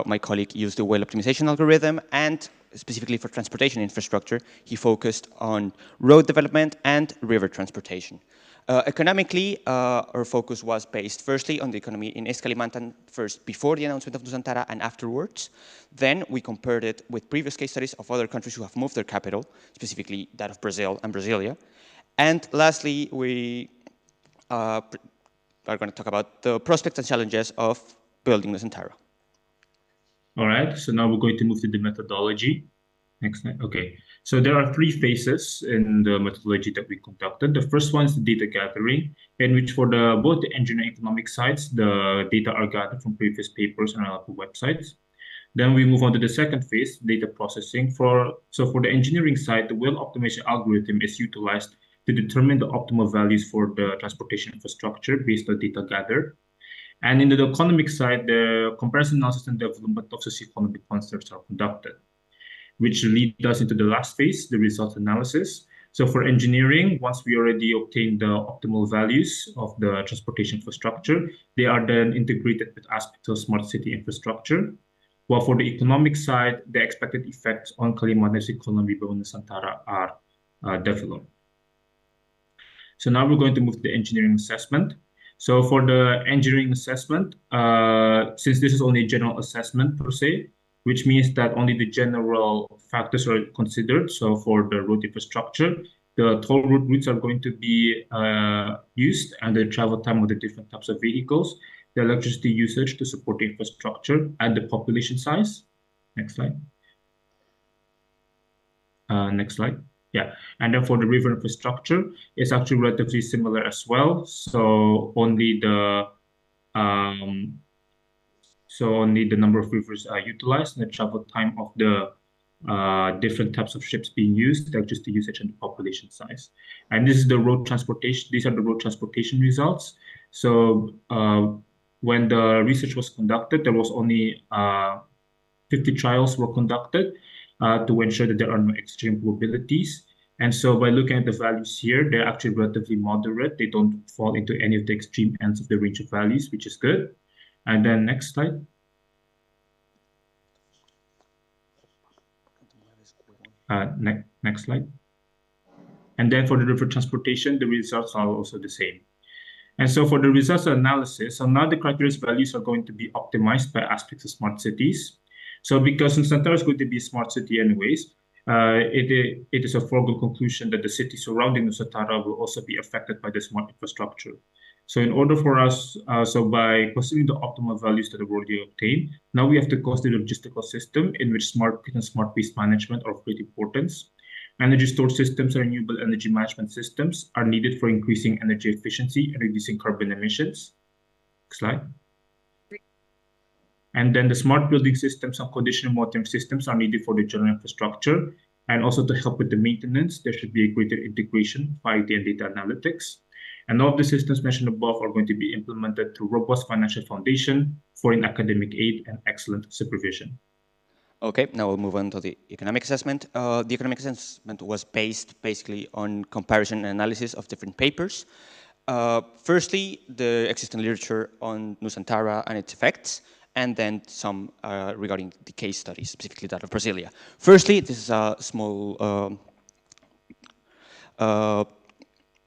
I: my colleague used the well optimization algorithm, and specifically for transportation infrastructure, he focused on road development and river transportation. Economically, our focus was based firstly on the economy in East Kalimantan, first before the announcement of Nusantara and afterwards. Then we compared it with previous case studies of other countries who have moved their capital, specifically that of Brazil and Brasilia. And lastly, we are going to talk about the prospects and challenges of building Nusantara.
H: All right, so now we're going to move to the methodology. Next slide. Okay, so there are 3 phases in the methodology that we conducted. The first one is the data gathering, in which for both the engineering and economic sides, the data are gathered from previous papers and relevant websites. Then we move on to the second phase, data processing. So for the engineering side, the well optimization algorithm is utilized to determine the optimal values for the transportation infrastructure based on data gathered. And in the economic side, the comparison analysis and development of socioeconomic concepts are conducted, which lead us into the last phase, the result analysis. So for engineering, once we already obtain the optimal values of the transportation infrastructure, they are then integrated with aspects of smart city infrastructure. While for the economic side, the expected effects on Kalimantan's economy by Nusantara are developed. So now we're going to move to the engineering assessment. So for the engineering assessment, since this is only a general assessment per se, which means that only the general factors are considered. So for the road infrastructure, the toll routes are going to be used, and the travel time of the different types of vehicles, the electricity usage to support the infrastructure, and the population size. Next slide. Next slide. Yeah, and then for the river infrastructure, it's actually relatively similar as well. So only the number of rivers are utilized and the travel time of the different types of ships being used, electricity usage, and the population size. And this is the road transportation. These are the road transportation results. So when the research was conducted, there was only 50 trials were conducted to ensure that there are no extreme probabilities. And so by looking at the values here, they're actually relatively moderate. They don't fall into any of the extreme ends of the range of values, which is good. And then next slide. Next slide. And then for the river transportation, the results are also the same. And so for the results analysis, so now the criteria values are going to be optimized by aspects of smart cities. So because Nusantara is going to be a smart city anyways, it is a foregone conclusion that the city surrounding Nusantara will also be affected by the smart infrastructure. So in order for us, so by considering the optimal values that are already obtained, now we have to consider the logistical system in which smart grid and smart waste management are of great importance. Energy storage systems and renewable energy management systems are needed for increasing energy efficiency and reducing carbon emissions. Next slide. And then the smart building systems and conditional monitoring systems are needed for the general infrastructure. And also to help with the maintenance, there should be a greater integration of IT and data analytics. And all of the systems mentioned above are going to be implemented through robust financial foundation, foreign academic aid, and excellent supervision.
I: Okay, now we'll move on to the economic assessment. The economic assessment was based basically on comparison and analysis of different papers. Firstly, the existing literature on Nusantara and its effects, and then some regarding the case studies, specifically that of Brasilia. Firstly, this is a small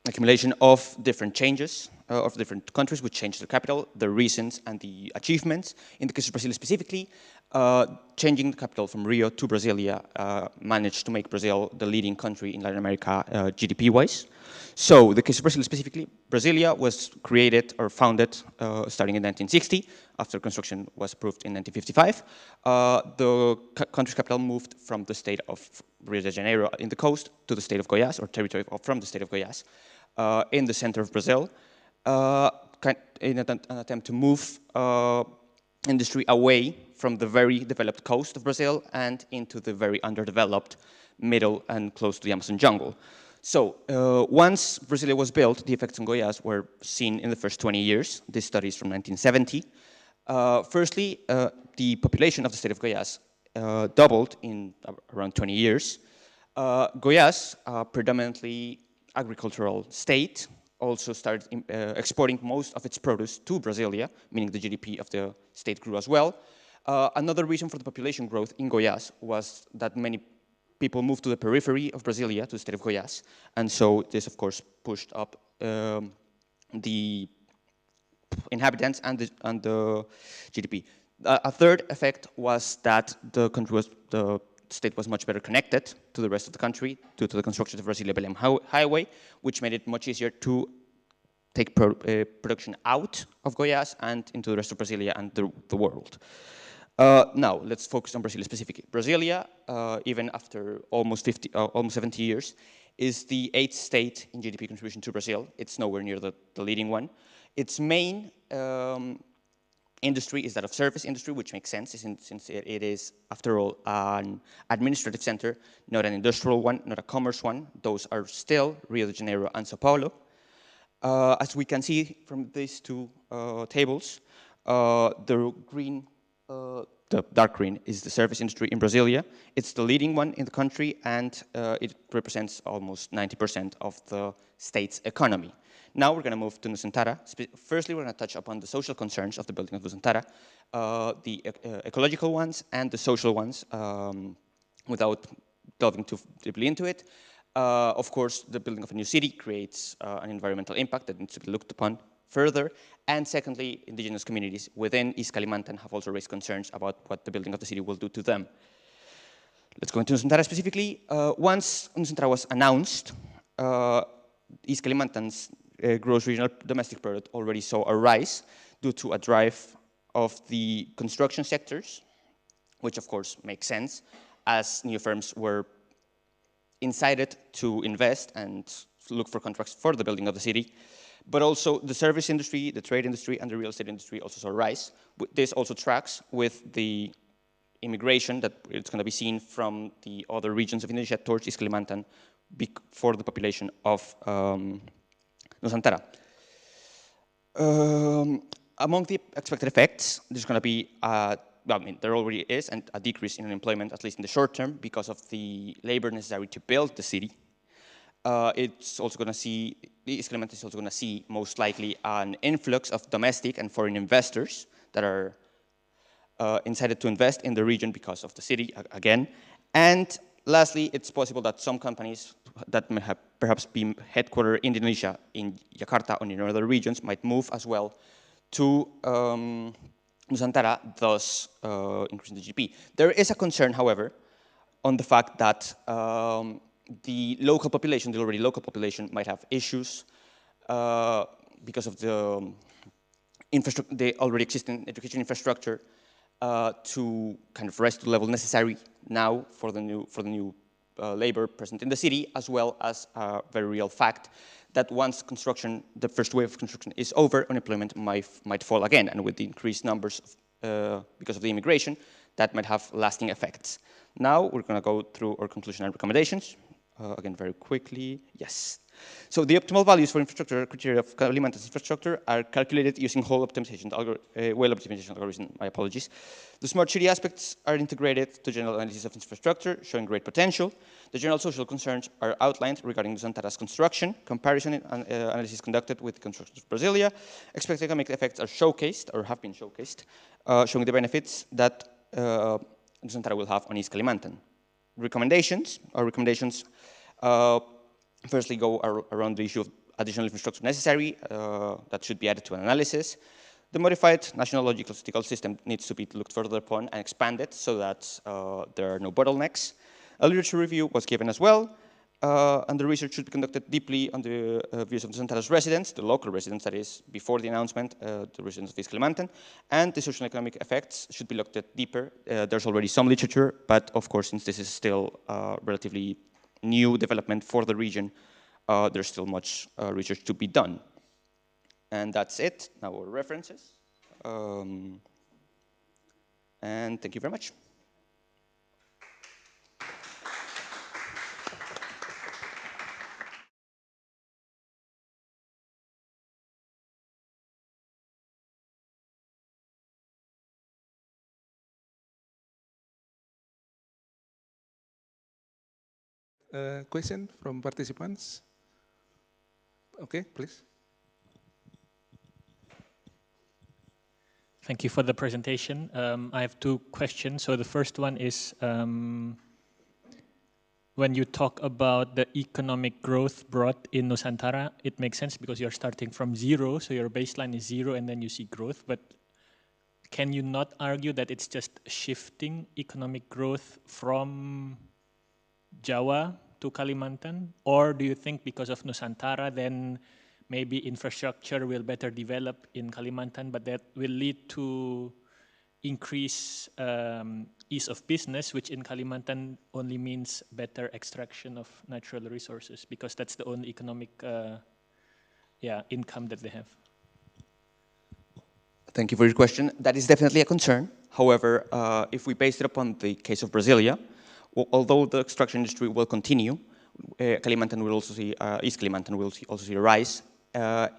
I: accumulation of different changes of different countries which changed the capital, the reasons and the achievements. In the case of Brazil specifically, changing the capital from Rio to Brasilia managed to make Brazil the leading country in Latin America GDP-wise. So the case of Brazil specifically, Brasilia was created or founded starting in 1960, after construction was approved in 1955. The country's capital moved from the state of Rio de Janeiro in the coast to the state of Goiás, or territory from the state of Goiás, in the center of Brazil, in an attempt to move industry away from the very developed coast of Brazil and into the very underdeveloped middle and close to the Amazon jungle. So once Brasilia was built, the effects on Goiás were seen in the first 20 years. This study is from 1970. Firstly, the population of the state of Goiás doubled in around 20 years. Goiás, a predominantly agricultural state, also started exporting most of its produce to Brasilia, meaning the GDP of the state grew as well. Another reason for the population growth in Goiás was that many people moved to the periphery of Brasilia, to the state of Goiás, and so this, of course, pushed up the inhabitants and the GDP. A third effect was that the state was much better connected to the rest of the country due to the construction of the Brasilia-Belém highway, which made it much easier to take production out of Goiás and into the rest of Brasilia and the world. Now, let's focus on Brasilia specifically. Brasilia, even after almost 70 years, is the 8th state in GDP contribution to Brazil. It's nowhere near the leading one. Its main industry is that of service industry, which makes sense since it is, after all, an administrative center, not an industrial one, not a commerce one. Those are still Rio de Janeiro and Sao Paulo. As we can see from these two tables, the dark green is the service industry in Brasilia. It's the leading one in the country, and it represents almost 90% of the state's economy. Now we're going to move to Nusantara. Firstly, we're going to touch upon the social concerns of the building of Nusantara, the ecological ones and the social ones, without delving too deeply into it. Of course, the building of a new city creates an environmental impact that needs to be looked upon further. And secondly, indigenous communities within East Kalimantan have also raised concerns about what the building of the city will do to them. Let's go into Nusantara specifically. Once Nusantara was announced, East Kalimantan's gross regional domestic product already saw a rise due to a drive of the construction sectors, which of course makes sense, as new firms were incited to invest and look for contracts for the building of the city. But also the service industry, the trade industry, and the real estate industry also saw a rise. This also tracks with the immigration that it's going to be seen from the other regions of Indonesia towards East Kalimantan for the population of Nusantara. Among the expected effects, there's going to be, well, I mean, there already is a decrease in unemployment, at least in the short term, because of the labor necessary to build the city. It's also going to see, East Kalimantan is also going to see most likely an influx of domestic and foreign investors that are incited to invest in the region because of the city again. And lastly, it's possible that some companies that may have perhaps been headquartered in Indonesia, in Jakarta or in other regions, might move as well to Nusantara, thus increasing the GDP. There is a concern, however, on the fact that the local population, the already local population, might have issues because of the already existing education infrastructure to kind of rise to the level necessary now for the new labor present in the city, as well as a very real fact that once construction, the first wave of construction is over, unemployment might fall again, and with the increased numbers because of the immigration, that might have lasting effects. Now we're going to go through our conclusion and recommendations. Again, very quickly. Yes. So the optimal values for infrastructure criteria of Kalimantan's infrastructure are calculated using whole optimization, whale optimization algorithm. My apologies. The smart city aspects are integrated to general analysis of infrastructure, showing great potential. The general social concerns are outlined regarding Nusantara's construction. Comparison and analysis conducted with construction of Brasilia. Expected economic effects are showcased or have been showcased, showing the benefits that Nusantara will have on East Kalimantan. Recommendations. Our recommendations firstly go around the issue of additional infrastructure necessary that should be added to an analysis. The modified national logical statistical system needs to be looked further upon and expanded so that there are no bottlenecks. A literature review was given as well, and the research should be conducted deeply on the views of Nusantara's residents, the local residents, that is, before the announcement, the residents of East Kalimantan, and the social and economic effects should be looked at deeper. There's already some literature, but of course, since this is still relatively new development for the region, there's still much research to be done. And that's it. Now our references. And thank you very much.
A: Question from participants? Okay, please.
J: Thank you for the presentation. I have two questions. So the first one is, when you talk about the economic growth brought in Nusantara, it makes sense because you're starting from zero, so your baseline is zero and then you see growth. But can you not argue that it's just shifting economic growth from Jawa to Kalimantan? Or do you think because of Nusantara, then maybe infrastructure will better develop in Kalimantan, but that will lead to increase ease of business, which in Kalimantan only means better extraction of natural resources, because that's the only economic income that they have?
I: Thank you for your question. That is definitely a concern. However, if we base it upon the case of Brasilia, although the extraction industry will continue, Kalimantan will also see, East Kalimantan will also see a rise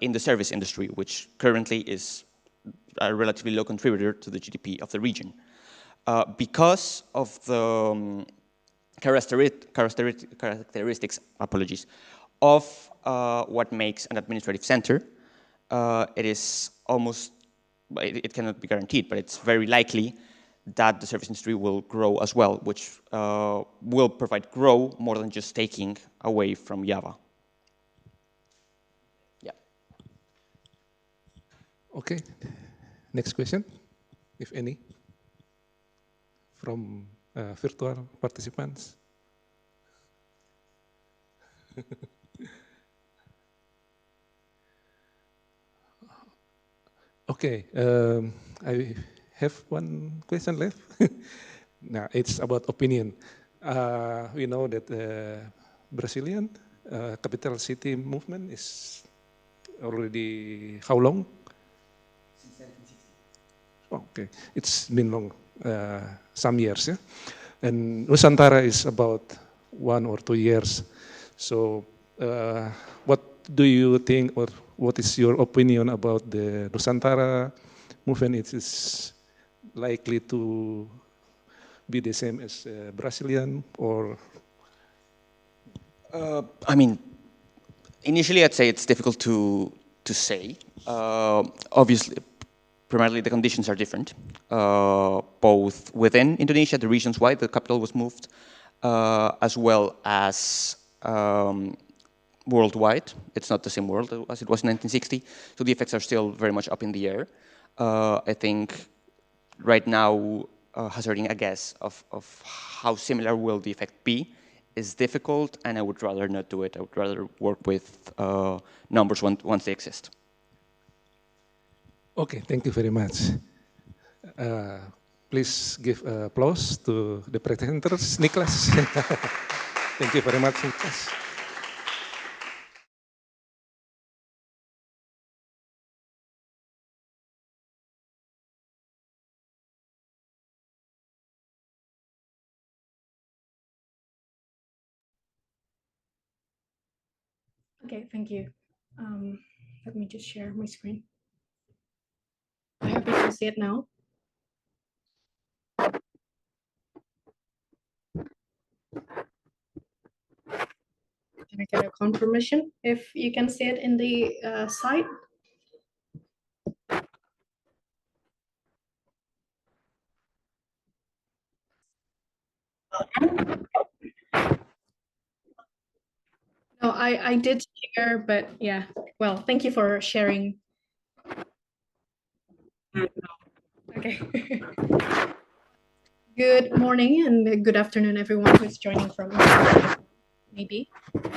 I: in the service industry, which currently is a relatively low contributor to the GDP of the region. Because of the characteristics, of what makes an administrative center, it is almost, it cannot be guaranteed, but it's very likely that the service industry will grow as well, which will provide growth more than just taking away from Java. Yeah.
A: Okay. Next question, if any, from virtual participants. Okay, I have one question left. Now, it's about opinion. We know that the Brazilian capital city movement is already how long?
I: Since 1960.
A: Oh, okay, it's been long, some years, yeah? And Nusantara is about 1 or 2 years. So what do you think, or what is your opinion about the Nusantara movement? It is likely to be the same as Brazilian, or?
I: I mean, initially I'd say it's difficult to say. Obviously, primarily the conditions are different, both within Indonesia, the reasons why the capital was moved, as well as worldwide. It's not the same world as it was in 1960, so the effects are still very much up in the air. I think right now, hazarding a guess of how similar will the effect be is difficult, and I would rather not do it. I would rather work with numbers once they exist.
A: Okay, thank you very much. Please give applause to the presenters, Nicholas. Thank you very much, Nicholas.
B: Okay, thank you. Let me just share my screen. I hope you can see it now. Can I get a confirmation if you can see it in the site? No, I did share, but yeah. Well, thank you for sharing. Okay. Good morning and good afternoon, everyone who's joining from maybe.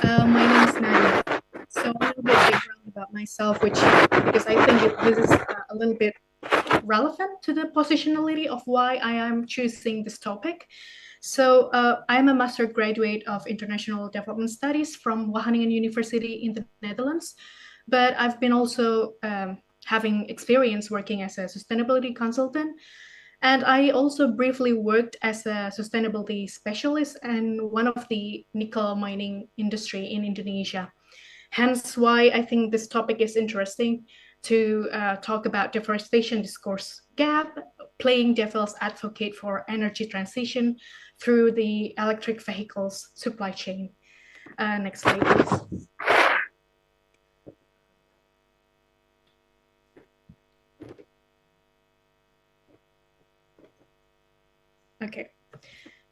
B: My name is Nadia. So a little bit background about myself, because I think this is a little bit relevant to the positionality of why I am choosing this topic. So I'm a master graduate of International Development Studies from Wageningen University in the Netherlands, but I've been also having experience working as a sustainability consultant. And I also briefly worked as a sustainability specialist in one of the nickel mining industry in Indonesia. Hence why I think this topic is interesting to talk about deforestation discourse gap, playing devil's advocate for energy transition through the electric vehicles supply chain. Next slide, please. Okay.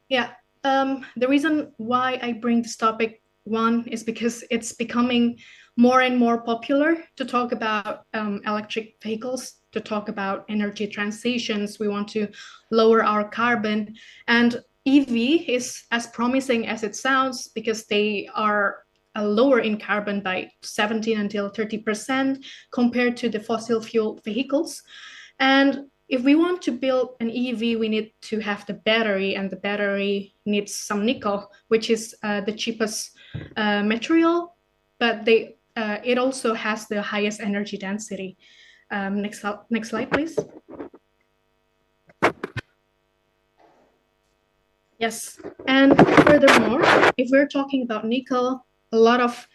B: Yeah. The reason why I bring this topic, one, is because it's becoming more and more popular to talk about electric vehicles, to talk about energy transitions. We want to lower our carbon. And EV is as promising as it sounds because they are lower in carbon by 17 until 30% compared to the fossil fuel vehicles. And if we want to build an EV, we need to have the battery, and the battery needs some nickel, which is the cheapest material, but it also has the highest energy density. Next slide, please. Yes, and furthermore, if we're talking about nickel, a lot of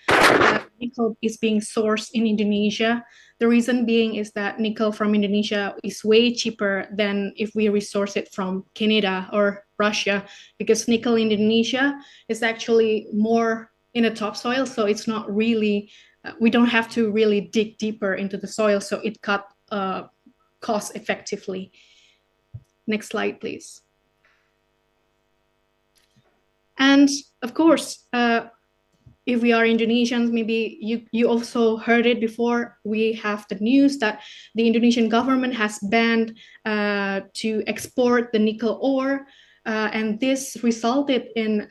B: nickel is being sourced in Indonesia. The reason being is that nickel from Indonesia is way cheaper than if we resource it from Canada or Russia, because nickel in Indonesia is actually more in a topsoil, so it's not really, we don't have to really dig deeper into the soil, so it cut cost effectively.
K: Next slide, please. And of course, if we are Indonesians, maybe you also heard it before, we have the news that the Indonesian government has banned to export the nickel ore, and this resulted in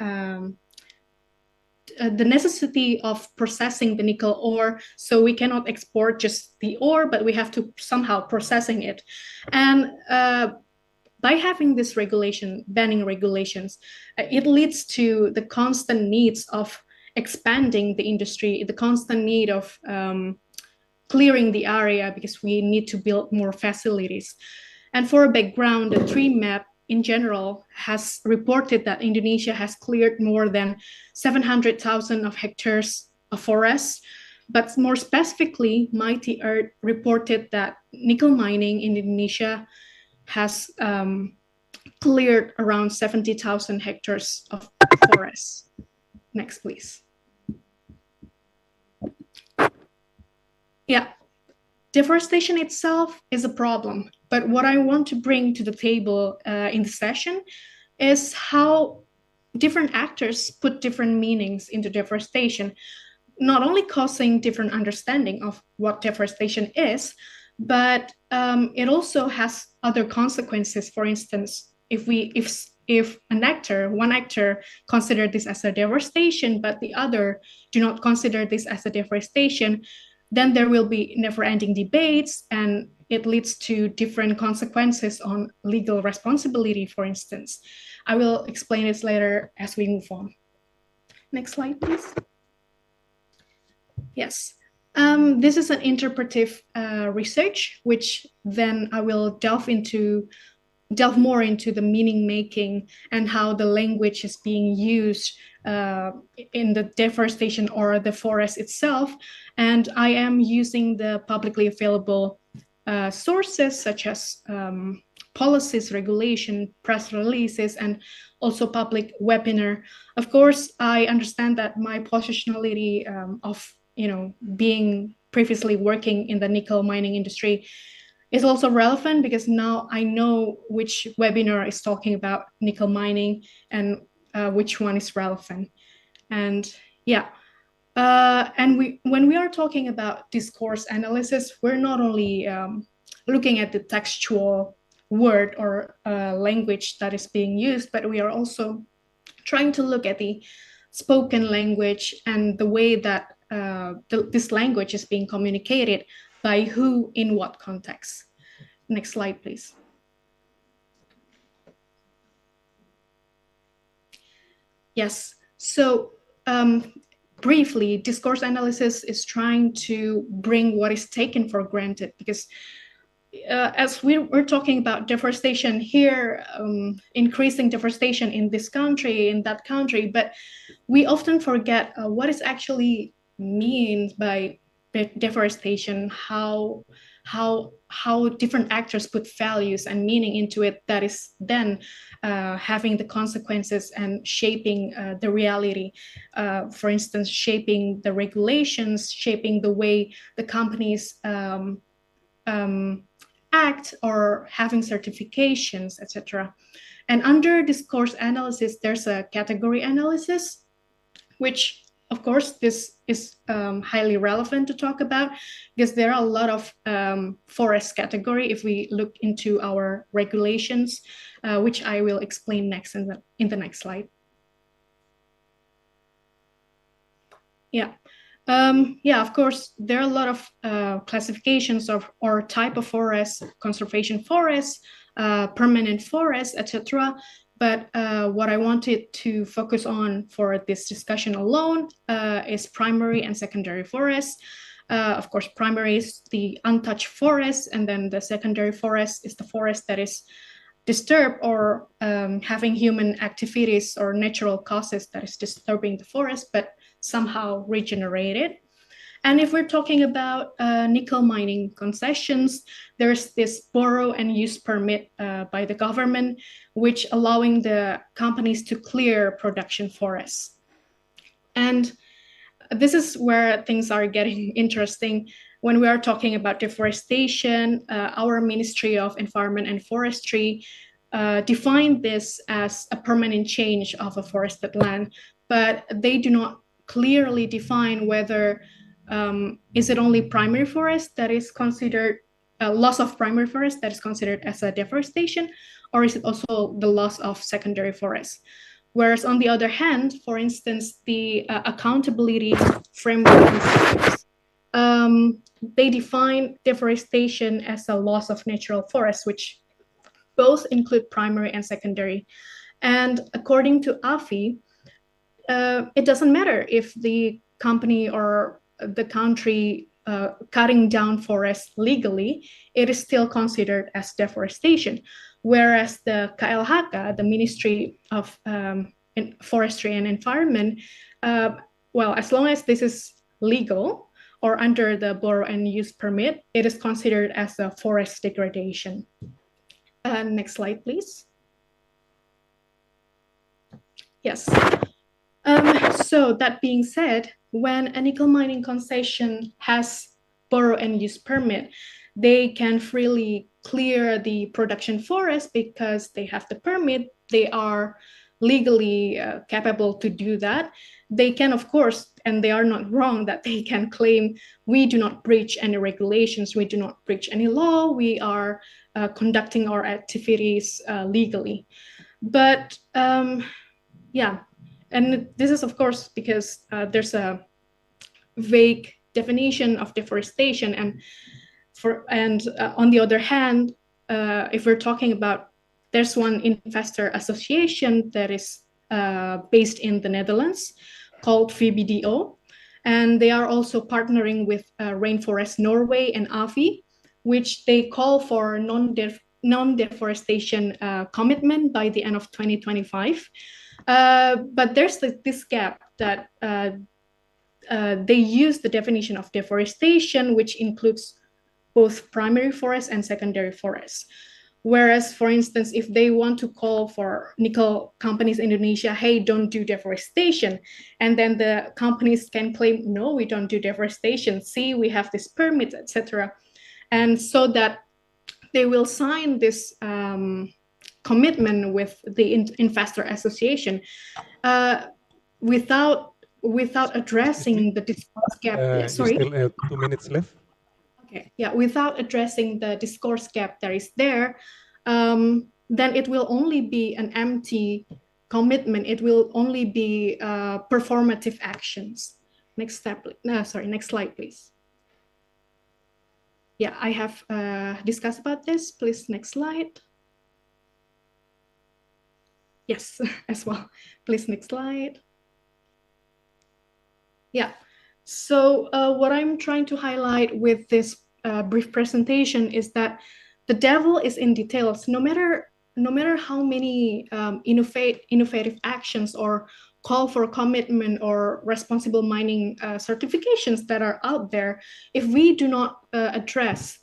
K: the necessity of processing the nickel ore. So we cannot export just the ore, but we have to somehow processing it. And by having this regulation, banning regulations, it leads to the constant needs of expanding the industry, the constant need of clearing the area because we need to build more facilities. And for a background, the tree map in general has reported that Indonesia has cleared more than 700,000 of hectares of forests. But more specifically, Mighty Earth reported that nickel mining in Indonesia has cleared around 70,000 hectares of forests. Next, please. Yeah, deforestation itself is a problem, but what I want to bring to the table in the session is how different actors put different meanings into deforestation, not only causing different understanding of what deforestation is, but it also has other consequences. For instance, if one actor consider this as a deforestation, but the other do not consider this as a deforestation, then there will be never-ending debates, and it leads to different consequences on legal responsibility, for instance. I will explain this later as we move on. Next slide, please. Yes. This is an interpretive research, which then I will delve more into the meaning making and how the language is being used in the deforestation or the forest itself. And I am using the publicly available sources such as policies, regulation, press releases, and also public webinar. Of course, I understand that my positionality of being previously working in the nickel mining industry is also relevant because now I know which webinar is talking about nickel mining and which one is relevant. And yeah, when we are talking about discourse analysis, we're not only looking at the textual word or language that is being used, but we are also trying to look at the spoken language and the way that this language is being communicated by who in what context. Next slide, please. Yes, so briefly, discourse analysis is trying to bring what is taken for granted because as we're talking about deforestation here, increasing deforestation in this country, in that country, but we often forget what is actually means by deforestation, how different actors put values and meaning into it that is then having the consequences and shaping the reality. For instance, shaping the regulations, shaping the way the companies act or having certifications, etc. And under discourse analysis, there's a category analysis, which of course, this is highly relevant to talk about because there are a lot of forest category if we look into our regulations, which I will explain next in the next slide. Yeah. Yeah, of course, there are a lot of classifications of or type of forests, conservation forests, permanent forests, etc. But what I wanted to focus on for this discussion alone is primary and secondary forests. Of course, primary is the untouched forest, and then the secondary forest is the forest that is disturbed or having human activities or natural causes that is disturbing the forest, but somehow regenerated. And if we're talking about nickel mining concessions, there's this borrow and use permit by the government, which allowing the companies to clear production forests. And this is where things are getting interesting. When we are talking about deforestation, our Ministry of Environment and Forestry define this as a permanent change of a forested land, but they do not clearly define whether is it only primary forest that is considered loss of primary forest that is considered as a deforestation, or is it also the loss of secondary forest? Whereas on the other hand, for instance, the accountability framework institutes, they define deforestation as a loss of natural forests, which both include primary and secondary. And according to AFI, it doesn't matter if the company or the country cutting down forests legally, it is still considered as deforestation. Whereas the KLHK, the Ministry of Forestry and Environment, well, as long as this is legal or under the borrow and use permit, it is considered as a forest degradation. Next slide, please. Yes. So that being said, when a nickel mining concession has borrow and use permit, they can freely clear the production forest because they have the permit. They are legally capable to do that. They can, of course, and they are not wrong that they can claim we do not breach any regulations, we do not breach any law, we are conducting our activities legally. But yeah, and this is, of course, because there's a vague definition of deforestation, and on the other hand, if we're talking about, there's one investor association that is based in the Netherlands called VBDO, and they are also partnering with Rainforest Norway and AFI, which they call for non-deforestation commitment by the end of 2025. But there's this gap that they use the definition of deforestation, which includes both primary forests and secondary forests. Whereas, for instance, if they want to call for nickel companies in Indonesia, hey, don't do deforestation, and then the companies can claim, no, we don't do deforestation, see, we have this permit, etc. And so that they will sign this commitment with the investor association without addressing the discourse gap. Sorry,
A: you still have 2 minutes left.
K: Okay, yeah, without addressing the discourse gap that is there, then it will only be an empty commitment. It will only be performative actions. Next step, sorry, next slide, please. Yeah, I have discussed about this. Please, next slide. Yes, as well. Please, next slide. Yeah. So what I'm trying to highlight with this brief presentation is that the devil is in details. No matter how many innovative actions or call for commitment or responsible mining certifications that are out there, if we do not address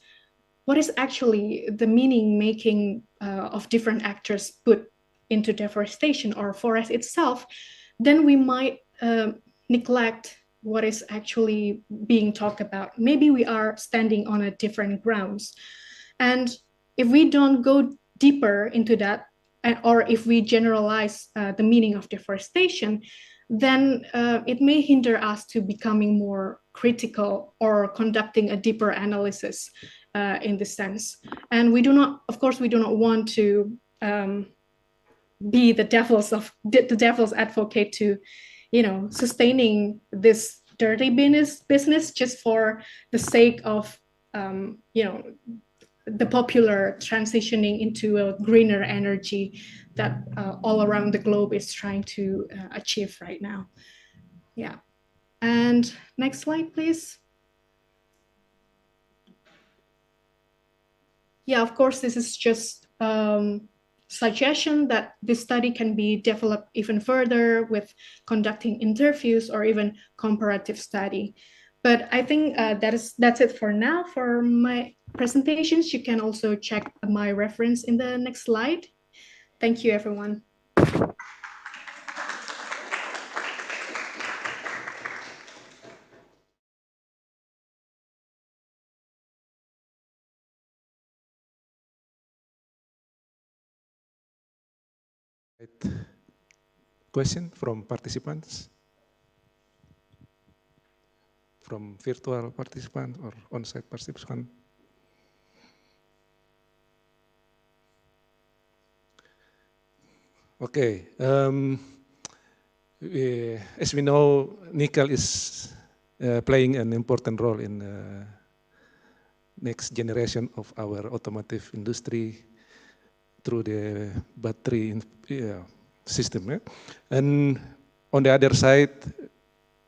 K: what is actually the meaning making of different actors put into deforestation or forest itself, then we might neglect what is actually being talked about. Maybe we are standing on a different grounds. And if we don't go deeper into that, or if we generalize the meaning of deforestation, then it may hinder us to becoming more critical or conducting a deeper analysis in this sense. And we do not, of course, we do not want to be the devil's advocate to, you know, sustaining this dirty business just for the sake of, you know, the popular transitioning into a greener energy that all around the globe is trying to achieve right now. Yeah. And next slide, please. Yeah, of course, this is just suggestion that this study can be developed even further with conducting interviews or even comparative study. But I think that's it for now for my presentations. You can also check my reference in the next slide. Thank you, everyone.
A: Question from participants? From virtual participant or on-site participant? Okay. As we know, nickel is playing an important role in the next generation of our automotive industry through the battery system. And on the other side,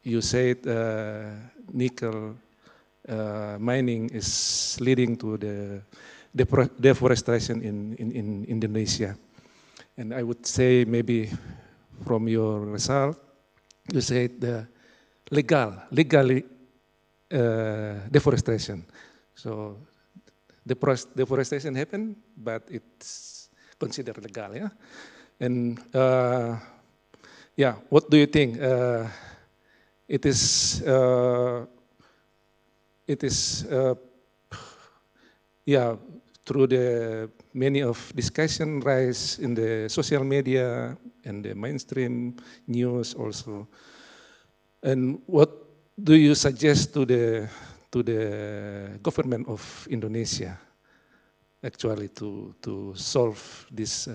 A: you said nickel mining is leading to the deforestation in Indonesia. And I would say maybe from your result, you said the legally deforestation. So deforestation happened, but it's considered legal, yeah? And yeah, what do you think? It is yeah, through the many of discussion rise in the social media and the mainstream news also. And what do you suggest to the government of Indonesia actually to solve these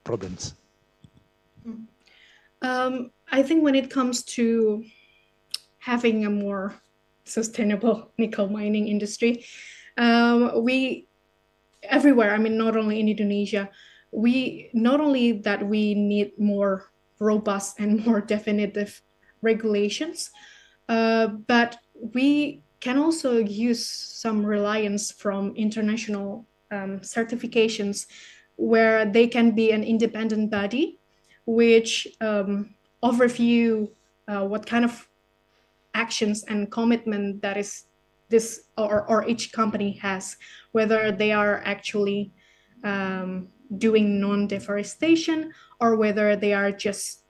A: problems?
K: I think when it comes to having a more sustainable nickel mining industry, we everywhere, I mean, not only in Indonesia, not only that we need more robust and more definitive regulations, but we can also use some reliance from international certifications where they can be an independent body which overview what kind of actions and commitment that is this or each company has, whether they are actually doing non-deforestation or whether they are just,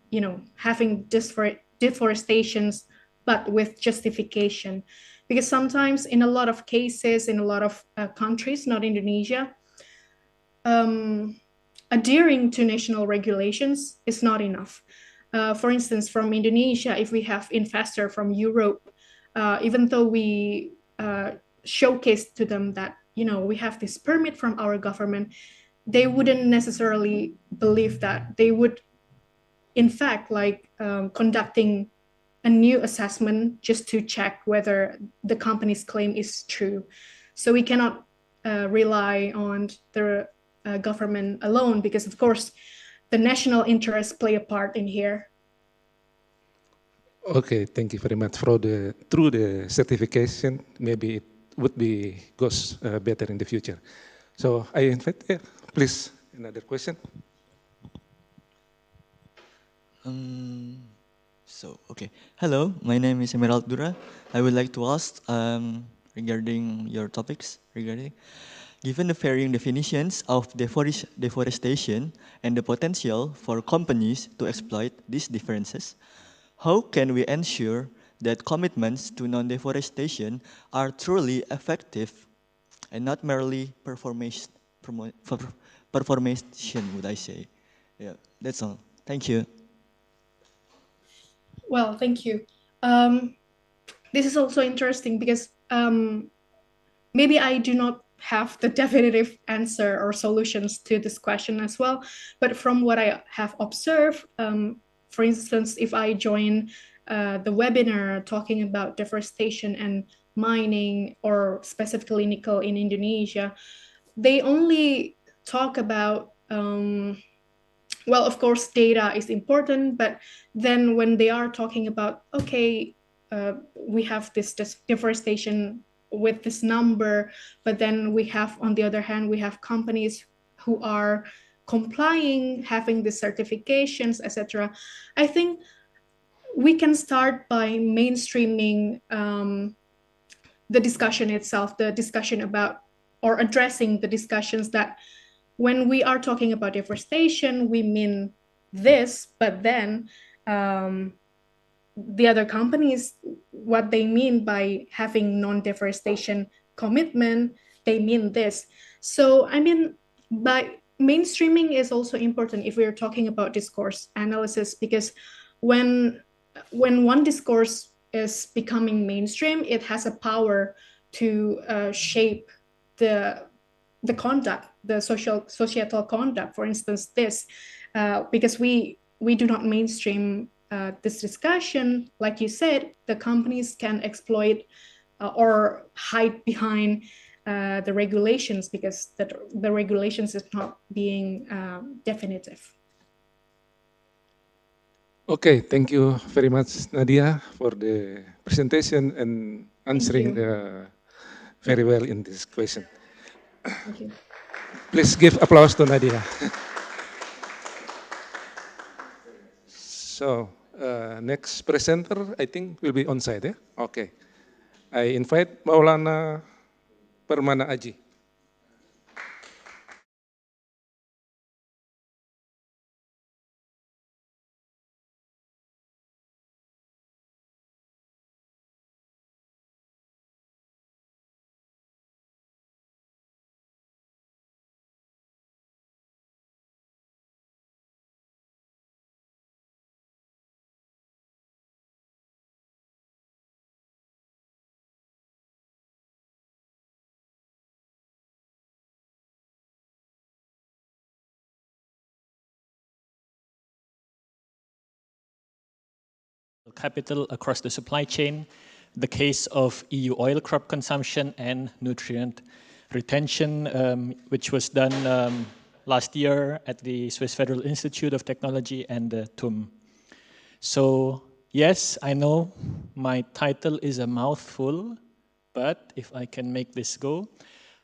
K: you know, having deforestations but with justification. Because sometimes in a lot of cases, in a lot of countries, not Indonesia, adhering to national regulations is not enough. For instance, from Indonesia, if we have investor from Europe, even though we showcase to them that, you know, we have this permit from our government, they wouldn't necessarily believe that. They would, in fact, like conducting a new assessment just to check whether the company's claim is true. So we cannot rely on the government alone, because of course the national interests play a part in here.
A: Okay, thank you very much. Through the certification, maybe it would be goes better in the future. So I invite, please, another question.
L: Okay. Hello, my name is Emerald Dura. I would like to ask regarding your topics, given the varying definitions of deforestation and the potential for companies to exploit these differences, how can we ensure that commitments to non-deforestation are truly effective and not merely performation, would I say? Yeah, that's all. Thank you.
K: Well, thank you. This is also interesting because maybe I do not have the definitive answer or solutions to this question as well. But from what I have observed, for instance, if I join the webinar talking about deforestation and mining, or specifically nickel in Indonesia, they only talk about well, of course, data is important, but then when they are talking about, okay, we have this deforestation with this number, but then we have, on the other hand, we have companies who are complying, having the certifications, etc. I think we can start by mainstreaming the discussion itself, the discussion about, or addressing the discussions that when we are talking about deforestation, we mean this, but then the other companies, what they mean by having non-deforestation commitment, they mean this. So, I mean, by mainstreaming is also important if we're talking about discourse analysis, because when one discourse is becoming mainstream, it has a power to shape the conduct, the societal conduct. For instance, because we do not mainstream this discussion, like you said, the companies can exploit or hide behind the regulations, because the regulations is not being definitive.
A: Okay, thank you very much, Nadia, for the presentation and answering very well in this question.
K: Thank you.
A: Please give applause to Nadia. So, next presenter, I think, will be on site, yeah? Okay. I invite Maulana Permana Aji.
J: Capital across the supply chain, the case of EU oil crop consumption and nutrient retention, which was done last year at the Swiss Federal Institute of Technology and the TUM. So yes, I know my title is a mouthful, but if I can make this go,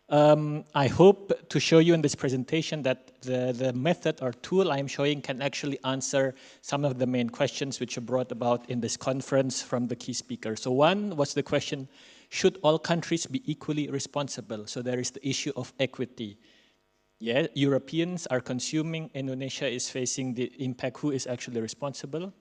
J: I hope to show you in this presentation that the method or tool I'm showing can actually answer some of the main questions which are brought about in this conference from the key speakers. So one was the question, should all countries be equally responsible? So there is the issue of equity. Yeah, Europeans are consuming, Indonesia is facing the impact, who is actually responsible?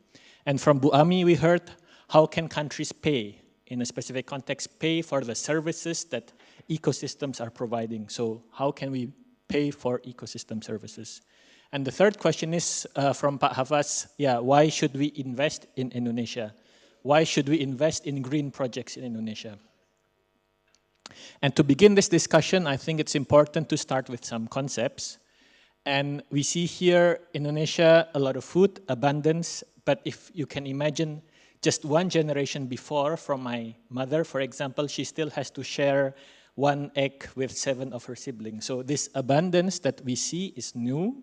J: And from Bu Ami, we heard, how can countries pay, in a specific context, pay for the services that ecosystems are providing? So how can we pay for ecosystem services? And the third question is from Pak Hafaz, yeah, why should we invest in Indonesia? Why should we invest in green projects in Indonesia? And to begin this discussion, I think it's important to start with some concepts. And we see here, Indonesia, a lot of food, abundance, but if you can imagine just one generation before, from my mother, for example, she still has to share one egg with 7 of her siblings. So this abundance that we see is new,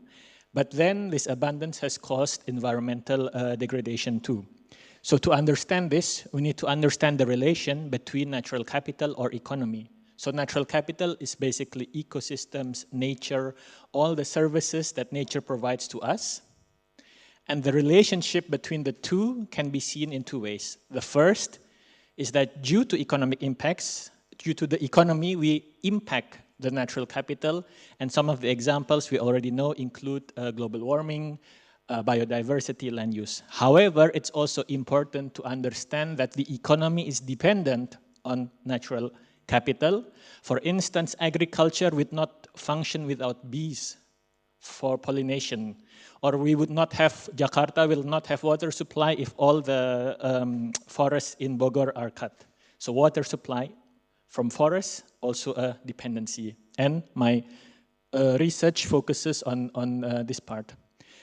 J: but then this abundance has caused environmental degradation too. So to understand this, we need to understand the relation between natural capital or economy. So natural capital is basically ecosystems, nature, all the services that nature provides to us. And the relationship between the two can be seen in two ways. The first is that due to economic impacts, due to the economy, we impact the natural capital. And some of the examples we already know include global warming, biodiversity, land use. However, it's also important to understand that the economy is dependent on natural capital. For instance, agriculture would not function without bees for pollination, or we would not have, Jakarta will not have water supply if all the forests in Bogor are cut. So water supply from forests, also a dependency. And my research focuses on this part.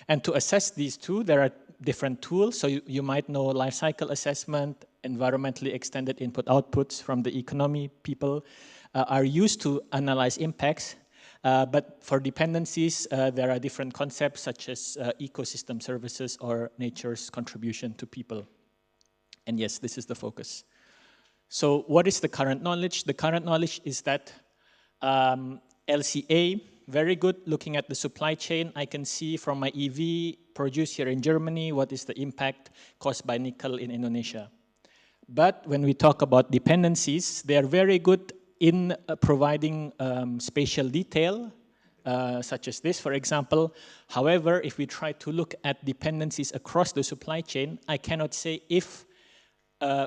J: And to assess these two, there are different tools. So you might know life cycle assessment, environmentally extended input-outputs from the economy. People are used to analyze impacts. But for dependencies, there are different concepts such as ecosystem services or nature's contribution to people. And yes, this is the focus. So what is the current knowledge? The current knowledge is that LCA, very good, looking at the supply chain. I can see from my EV produced here in Germany, what is the impact caused by nickel in Indonesia. But when we talk about dependencies, they are very good in providing spatial detail, such as this, for example. However, if we try to look at dependencies across the supply chain, I cannot say if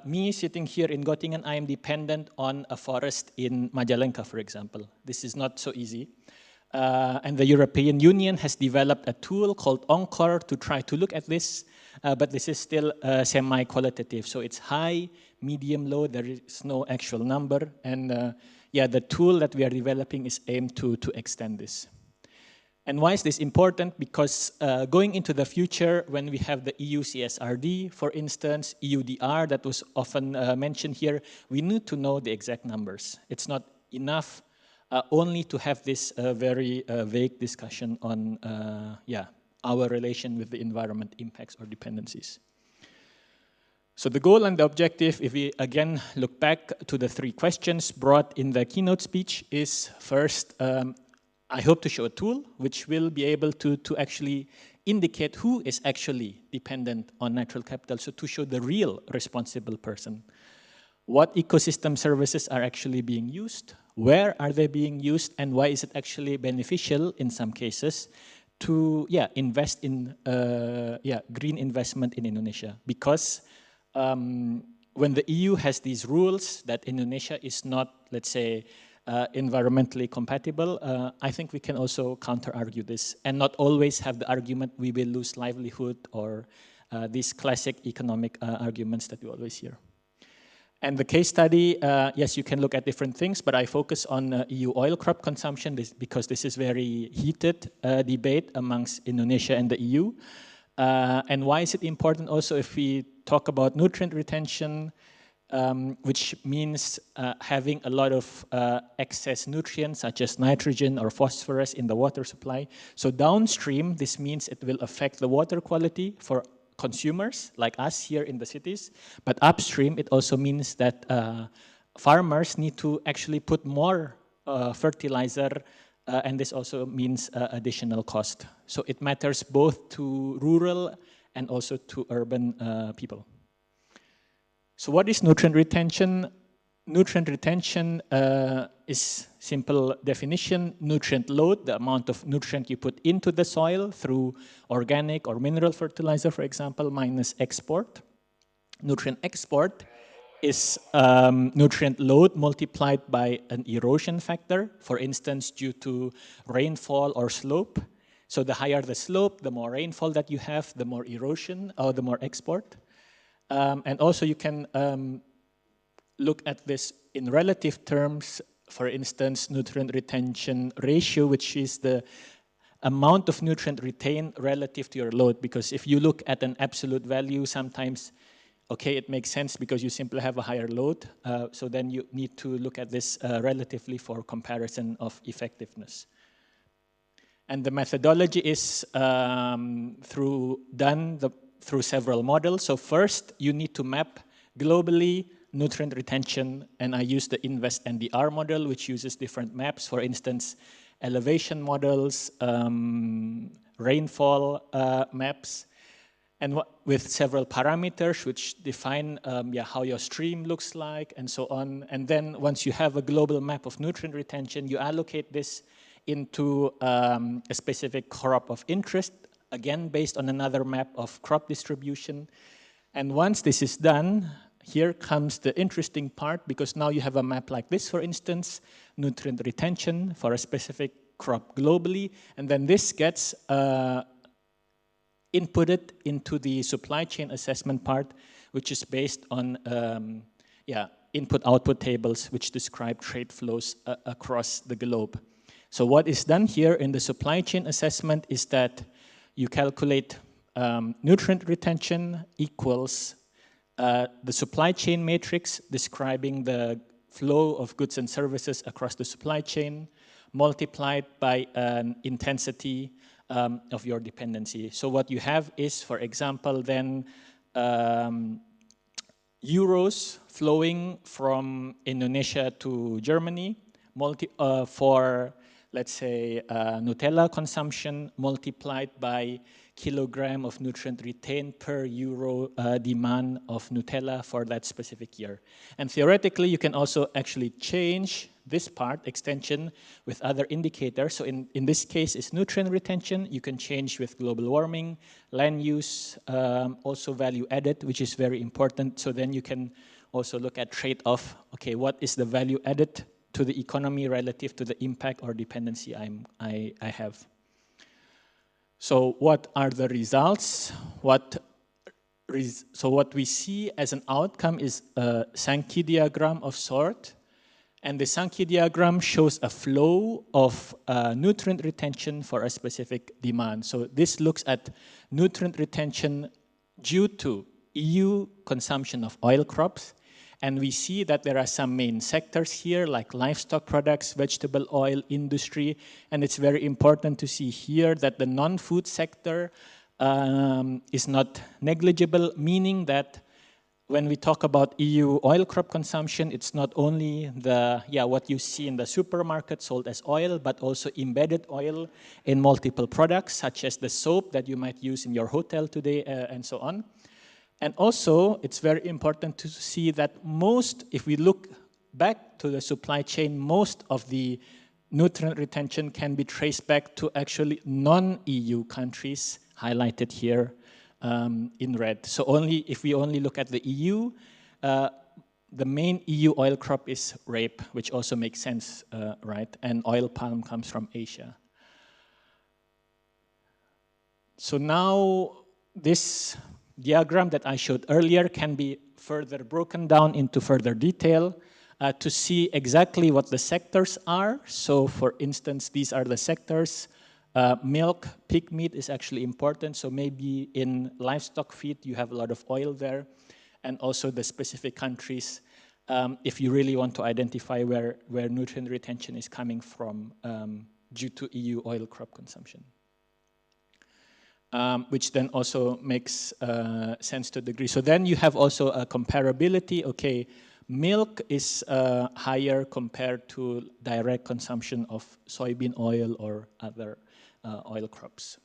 J: me sitting here in Göttingen, I am dependent on a forest in Majalengka, for example. This is not so easy. And the European Union has developed a tool called Encore to try to look at this, but this is still semi-qualitative. So it's high, medium, low, there is no actual number. And yeah, the tool that we are developing is aimed to extend this. And why is this important? Because going into the future, when we have the EU CSRD, for instance, EUDR that was often mentioned here, we need to know the exact numbers. It's not enough only to have this very vague discussion on our relation with the environment impacts or dependencies. So the goal and the objective, if we again look back to the 3 questions brought in the keynote speech, is first, I hope to show a tool which will be able to actually indicate who is actually dependent on natural capital, so to show the real responsible person. What ecosystem services are actually being used, where are they being used, and why is it actually beneficial in some cases to invest in green investment in Indonesia. Because when the EU has these rules that Indonesia is not, let's say, environmentally compatible, I think we can also counter-argue this and not always have the argument we will lose livelihood or these classic economic arguments that we always hear. And the case study, yes, you can look at different things, but I focus on EU oil crop consumption because this is very heated debate amongst Indonesia and the EU. And why is it important also if we talk about nutrient retention, which means having a lot of excess nutrients such as nitrogen or phosphorus in the water supply. So downstream, this means it will affect the water quality for consumers like us here in the cities, but upstream it also means that farmers need to actually put more fertilizer, and this also means additional cost. So it matters both to rural and also to urban people. So what is nutrient retention? Nutrient retention is simple definition, nutrient load, the amount of nutrient you put into the soil through organic or mineral fertilizer, for example, minus export. Nutrient export is nutrient load multiplied by an erosion factor, for instance, due to rainfall or slope. So the higher the slope, the more rainfall that you have, the more erosion or the more export. And also you can look at this in relative terms, for instance, nutrient retention ratio, which is the amount of nutrient retained relative to your load. Because if you look at an absolute value, sometimes, okay, it makes sense because you simply have a higher load. So then you need to look at this relatively for comparison of effectiveness. And the methodology is through several models. So first, you need to map globally nutrient retention, and I use the INVEST NDR model, which uses different maps, for instance, elevation models, rainfall maps, and with several parameters which define how your stream looks like and so on. And then once you have a global map of nutrient retention, you allocate this into a specific crop of interest, again based on another map of crop distribution. And once this is done, here comes the interesting part, because now you have a map like this, for instance, nutrient retention for a specific crop globally, and then this gets inputted into the supply chain assessment part, which is based on input-output tables which describe trade flows across the globe. So what is done here in the supply chain assessment is that you calculate nutrient retention equals the supply chain matrix describing the flow of goods and services across the supply chain multiplied by an intensity of your dependency. So what you have is, for example, then euros flowing from Indonesia to Germany for, let's say, Nutella consumption multiplied by kilogram of nutrient retained per euro demand of Nutella for that specific year. And theoretically, you can also actually change this part, extension, with other indicators. So in this case, is nutrient retention. You can change with global warming, land use, also value added, which is very important. So then you can also look at trade-off. Okay, what is the value added to the economy relative to the impact or dependency I have. So what are the results? So what we see as an outcome is a Sankey diagram of sort. And the Sankey diagram shows a flow of nutrient retention for a specific demand. So this looks at nutrient retention due to EU consumption of oil crops. And we see that there are some main sectors here, like livestock products, vegetable oil, industry. And it's very important to see here that the non-food sector is not negligible, meaning that when we talk about EU oil crop consumption, it's not only what you see in the supermarket sold as oil, but also embedded oil in multiple products, such as the soap that you might use in your hotel today, and so on. And also, it's very important to see that if we look back to the supply chain, most of the nutrient retention can be traced back to actually non-EU countries, highlighted here in red. So if we only look at the EU, the main EU oil crop is rape, which also makes sense, right? And oil palm comes from Asia. So now this diagram that I showed earlier can be further broken down into further detail to see exactly what the sectors are. So for instance, these are the sectors. Milk, pig meat is actually important. So maybe in livestock feed, you have a lot of oil there. And also the specific countries, if you really want to identify where nutrient retention is coming from due to EU oil crop consumption. Which then also makes sense to a degree. So then you have also a comparability. Okay, milk is higher compared to direct consumption of soybean oil or other oil crops.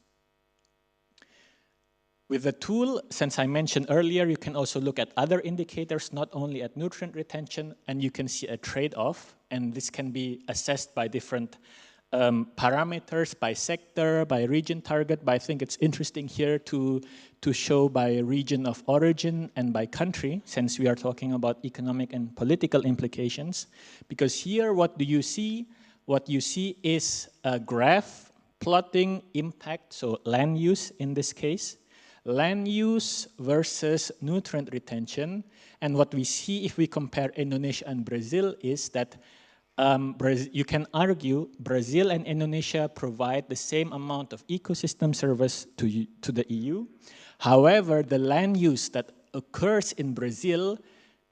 J: With the tool, since I mentioned earlier, you can also look at other indicators, not only at nutrient retention, and you can see a trade-off, and this can be assessed by different parameters, by sector, by region target, but I think it's interesting here to show by region of origin and by country, since we are talking about economic and political implications. Because here, what do you see? What you see is a graph plotting impact, so land use in this case, land use versus nutrient retention. And what we see if we compare Indonesia and Brazil is that you can argue Brazil and Indonesia provide the same amount of ecosystem service to the EU. However, the land use that occurs in Brazil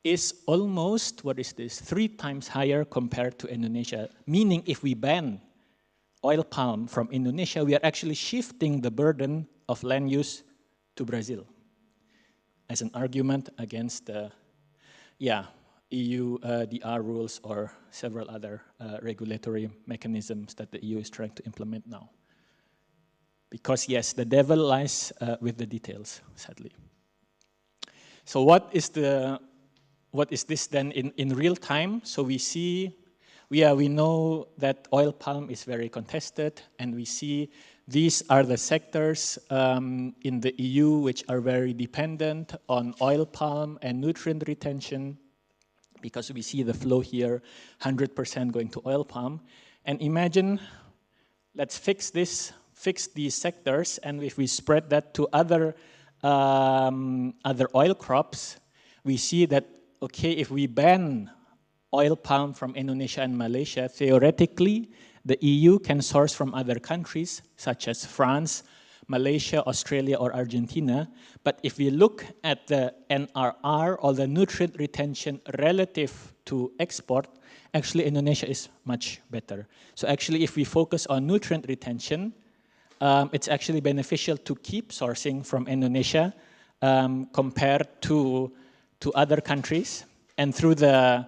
J: is almost, 3 times higher compared to Indonesia. Meaning if we ban oil palm from Indonesia, we are actually shifting the burden of land use to Brazil as an argument against the EU DR rules or several other regulatory mechanisms that the EU is trying to implement now. Because yes, the devil lies with the details, sadly. So what is this then in real time? So we see, we know that oil palm is very contested, and we see these are the sectors in the EU which are very dependent on oil palm and nutrient retention, because we see the flow here, 100% going to oil palm. And imagine, let's fix these sectors, and if we spread that to other oil crops, we see that, okay, if we ban oil palm from Indonesia and Malaysia, theoretically, the EU can source from other countries, such as France, Malaysia, Australia, or Argentina. But if we look at the NRR, or the nutrient retention relative to export, actually Indonesia is much better. So actually, if we focus on nutrient retention, it's actually beneficial to keep sourcing from Indonesia compared to other countries. And through the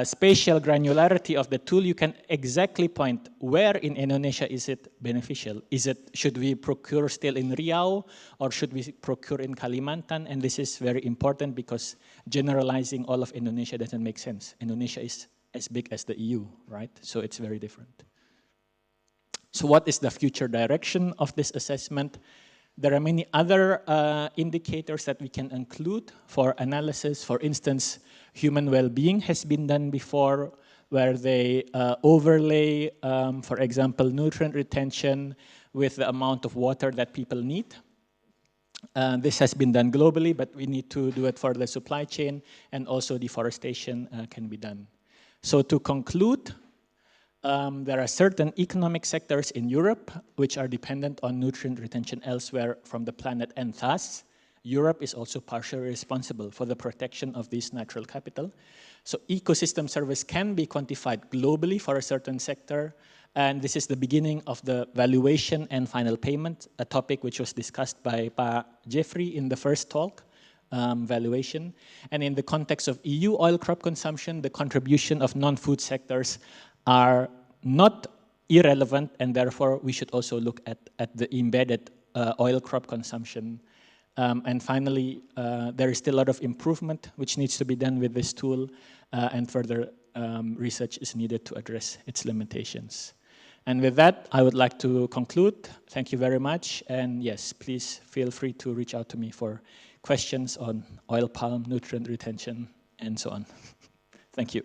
J: spatial granularity of the tool, you can exactly point where in Indonesia is it beneficial. Should we procure still in Riau, or should we procure in Kalimantan? And this is very important because generalizing all of Indonesia doesn't make sense. Indonesia is as big as the EU, right? So it's very different. So what is the future direction of this assessment? There are many other indicators that we can include for analysis. For instance, human well-being has been done before. where they overlay, for example, nutrient retention with the amount of water that people need. This has been done globally, but we need to do it for the supply chain, and also deforestation can be done. So to conclude, there are certain economic sectors in Europe which are dependent on nutrient retention elsewhere from the planet, and thus Europe is also partially responsible for the protection of this natural capital. So ecosystem service can be quantified globally for a certain sector, and this is the beginning of the valuation and final payment, a topic which was discussed by Pa Jeffrey in the first talk, valuation. And in the context of EU oil crop consumption, the contribution of non-food sectors are not irrelevant, and therefore we should also look at the embedded oil crop consumption. And finally, there is still a lot of improvement which needs to be done with this tool, and further research is needed to address its limitations. And with that, I would like to conclude. Thank you very much. And yes, please feel free to reach out to me for questions on oil palm, nutrient retention, and so on. Thank you.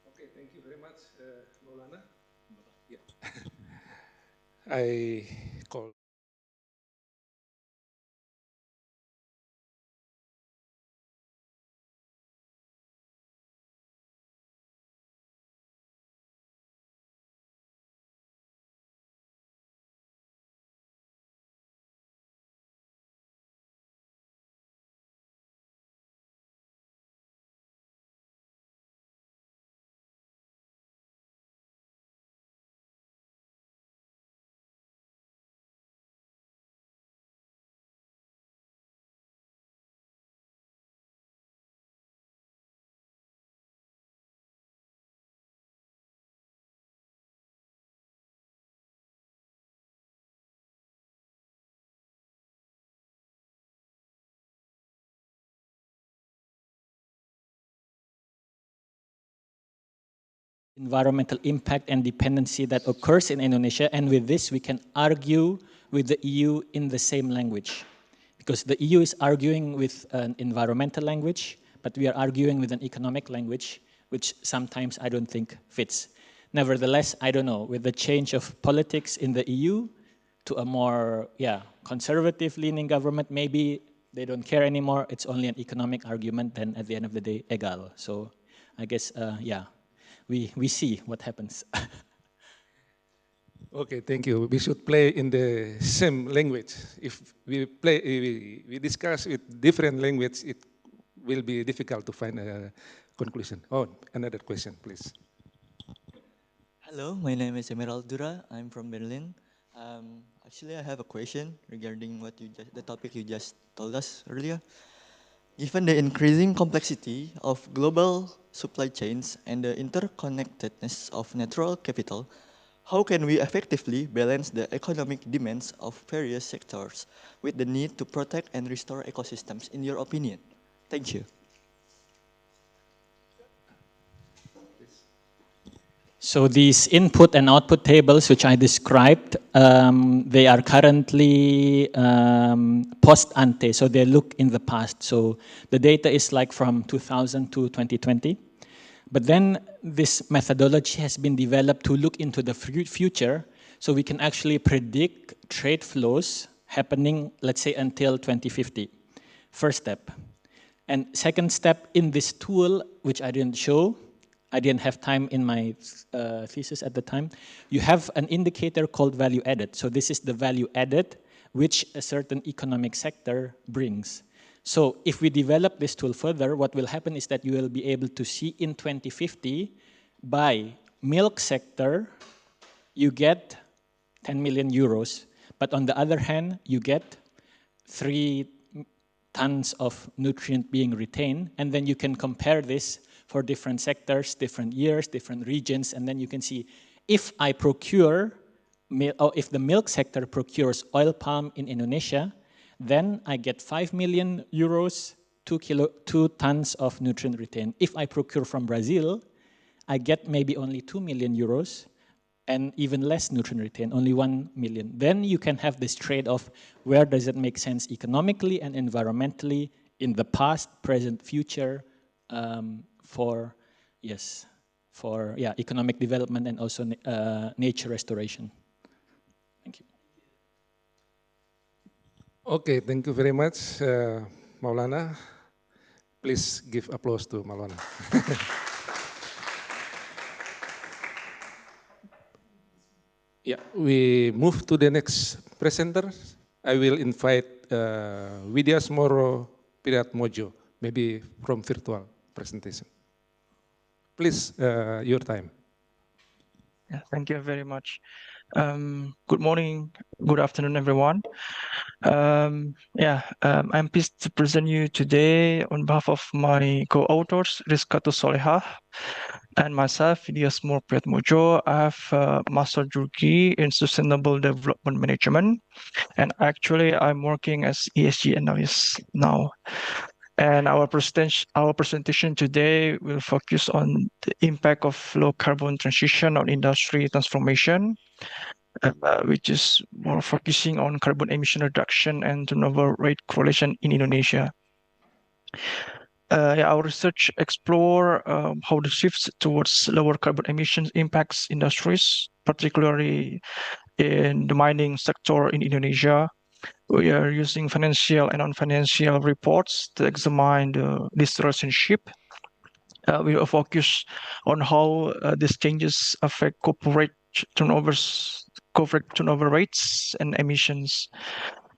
A: Okay, thank you very much, Maulana. Yeah. I call.
J: Environmental impact and dependency that occurs in Indonesia, and with this we can argue with the EU in the same language. Because the EU is arguing with an environmental language, but we are arguing with an economic language, which sometimes I don't think fits. Nevertheless, I don't know, with the change of politics in the EU to a more conservative-leaning government, maybe they don't care anymore, it's only an economic argument, then at the end of the day, egal. So I guess, we see what happens.
A: Okay, thank you. We should play in the same language. If we discuss with different language, it will be difficult to find a conclusion. Oh, another question, please.
L: Hello, my name is Emerald Dura. I'm from Berlin. Actually, I have a question regarding the topic you just told us earlier. Given the increasing complexity of global supply chains and the interconnectedness of natural capital, how can we effectively balance the economic demands of various sectors with the need to protect and restore ecosystems, in your opinion? Thank you.
J: So these input and output tables, which I described, they are currently post-ante, so they look in the past. So the data is like from 2000 to 2020. But then this methodology has been developed to look into the future, so we can actually predict trade flows happening, let's say, until 2050. First step. And second step in this tool, which I didn't show, I didn't have time in my thesis at the time, you have an indicator called value added. So this is the value added which a certain economic sector brings. So if we develop this tool further, what will happen is that you will be able to see in 2050, by milk sector, you get 10 million euros, but on the other hand, you get 3 tons of nutrient being retained, and then you can compare this for different sectors, different years, different regions, and then you can see if I procure, or if the milk sector procures oil palm in Indonesia, then I get 5 million euros, 2 tons of nutrient retained. If I procure from Brazil, I get maybe only 2 million euros, and even less nutrient retained, only 1 million. Then you can have this trade-off, where does it make sense economically and environmentally in the past, present, future, for economic development and also nature restoration. Thank you.
A: Okay, thank you very much, Maulana. Please give applause to Maulana. Yeah, we move to the next presenter. I will invite Widya Smoro Piratmojo, maybe from virtual presentation. Please, your time.
M: Yeah, thank you very much. Good morning, good afternoon, everyone. I'm pleased to present you today on behalf of my co-authors, Rizkato Solehah, and myself, Ilyas Morpet Mojo. I have a master degree in sustainable development management, and actually I'm working as ESG analyst now. And our presentation today will focus on the impact of low carbon transition on industry transformation, which is more focusing on carbon emission reduction and turnover rate correlation in Indonesia. Our research explore how the shifts towards lower carbon emissions impacts industries, particularly in the mining sector in Indonesia. We are using financial and non-financial reports to examine this relationship. We will focus on how these changes affect corporate turnover rates and emissions.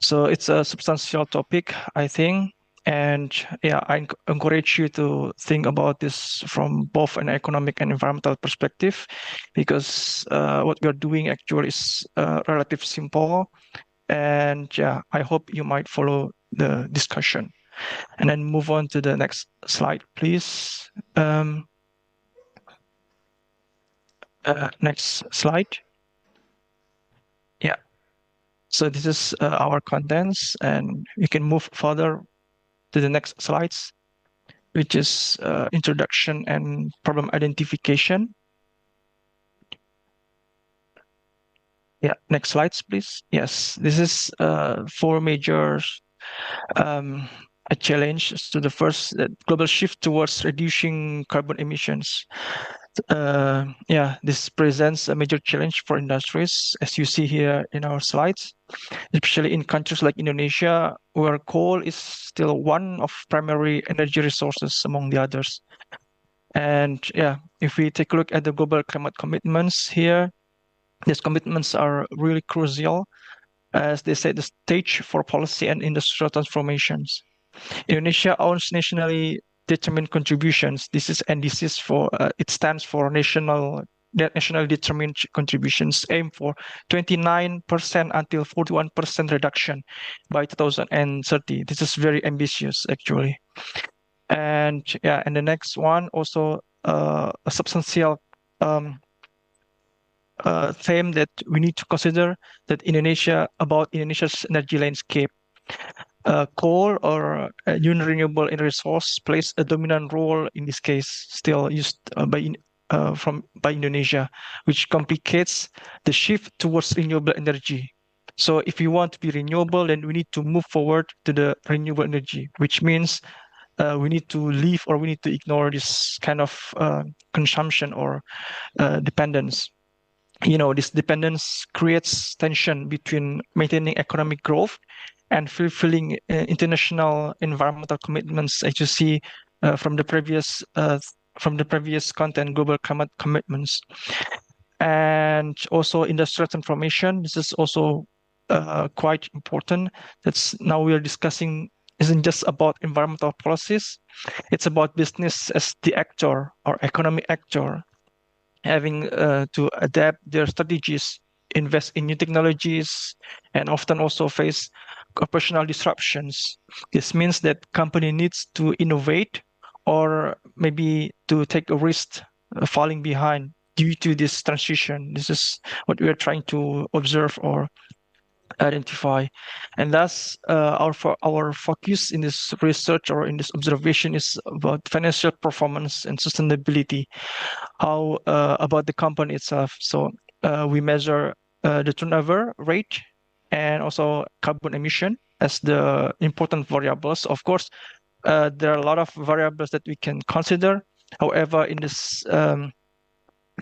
M: So it's a substantial topic, I think. And I encourage you to think about this from both an economic and environmental perspective, because what we are doing actually is relatively simple. And I hope you might follow the discussion. And then move on to the next slide, please. Next slide. Yeah. So this is our contents, and we can move further to the next slides, which is introduction and problem identification. Yeah, next slides, please. Yes, this is four major a challenge. So the first, global shift towards reducing carbon emissions. This presents a major challenge for industries, as you see here in our slides, especially in countries like Indonesia, where coal is still one of primary energy resources among the others. And if we take a look at the global climate commitments here, these commitments are really crucial as they set the stage for policy and industrial transformations. Indonesia owns nationally determined contributions. This is NDCs for it stands for nationally determined contributions, aim for 29% until 41% reduction by 2030. This is very ambitious, actually. And and the next one also a substantial theme that we need to consider about Indonesia's energy landscape. Coal or non-renewable energy resource plays a dominant role in this case, still used by Indonesia, which complicates the shift towards renewable energy. So if we want to be renewable, then we need to move forward to the renewable energy, which means we need to leave or we need to ignore this kind of consumption or dependence. This dependence creates tension between maintaining economic growth and fulfilling international environmental commitments, as you see from the previous content, global climate commitments. And also industrial transformation. This is also quite important. That's now we are discussing isn't just about environmental policies. It's about business as the actor or economic actor, having to adapt their strategies, invest in new technologies, and often also face operational disruptions. This means that company needs to innovate or maybe to take a risk falling behind due to this transition. This is what we are trying to observe or identify. And thus our focus in this research or in this observation is about financial performance and sustainability. How about the company itself? So we measure the turnover rate, and also carbon emission as the important variables. Of course, there are a lot of variables that we can consider. However, in this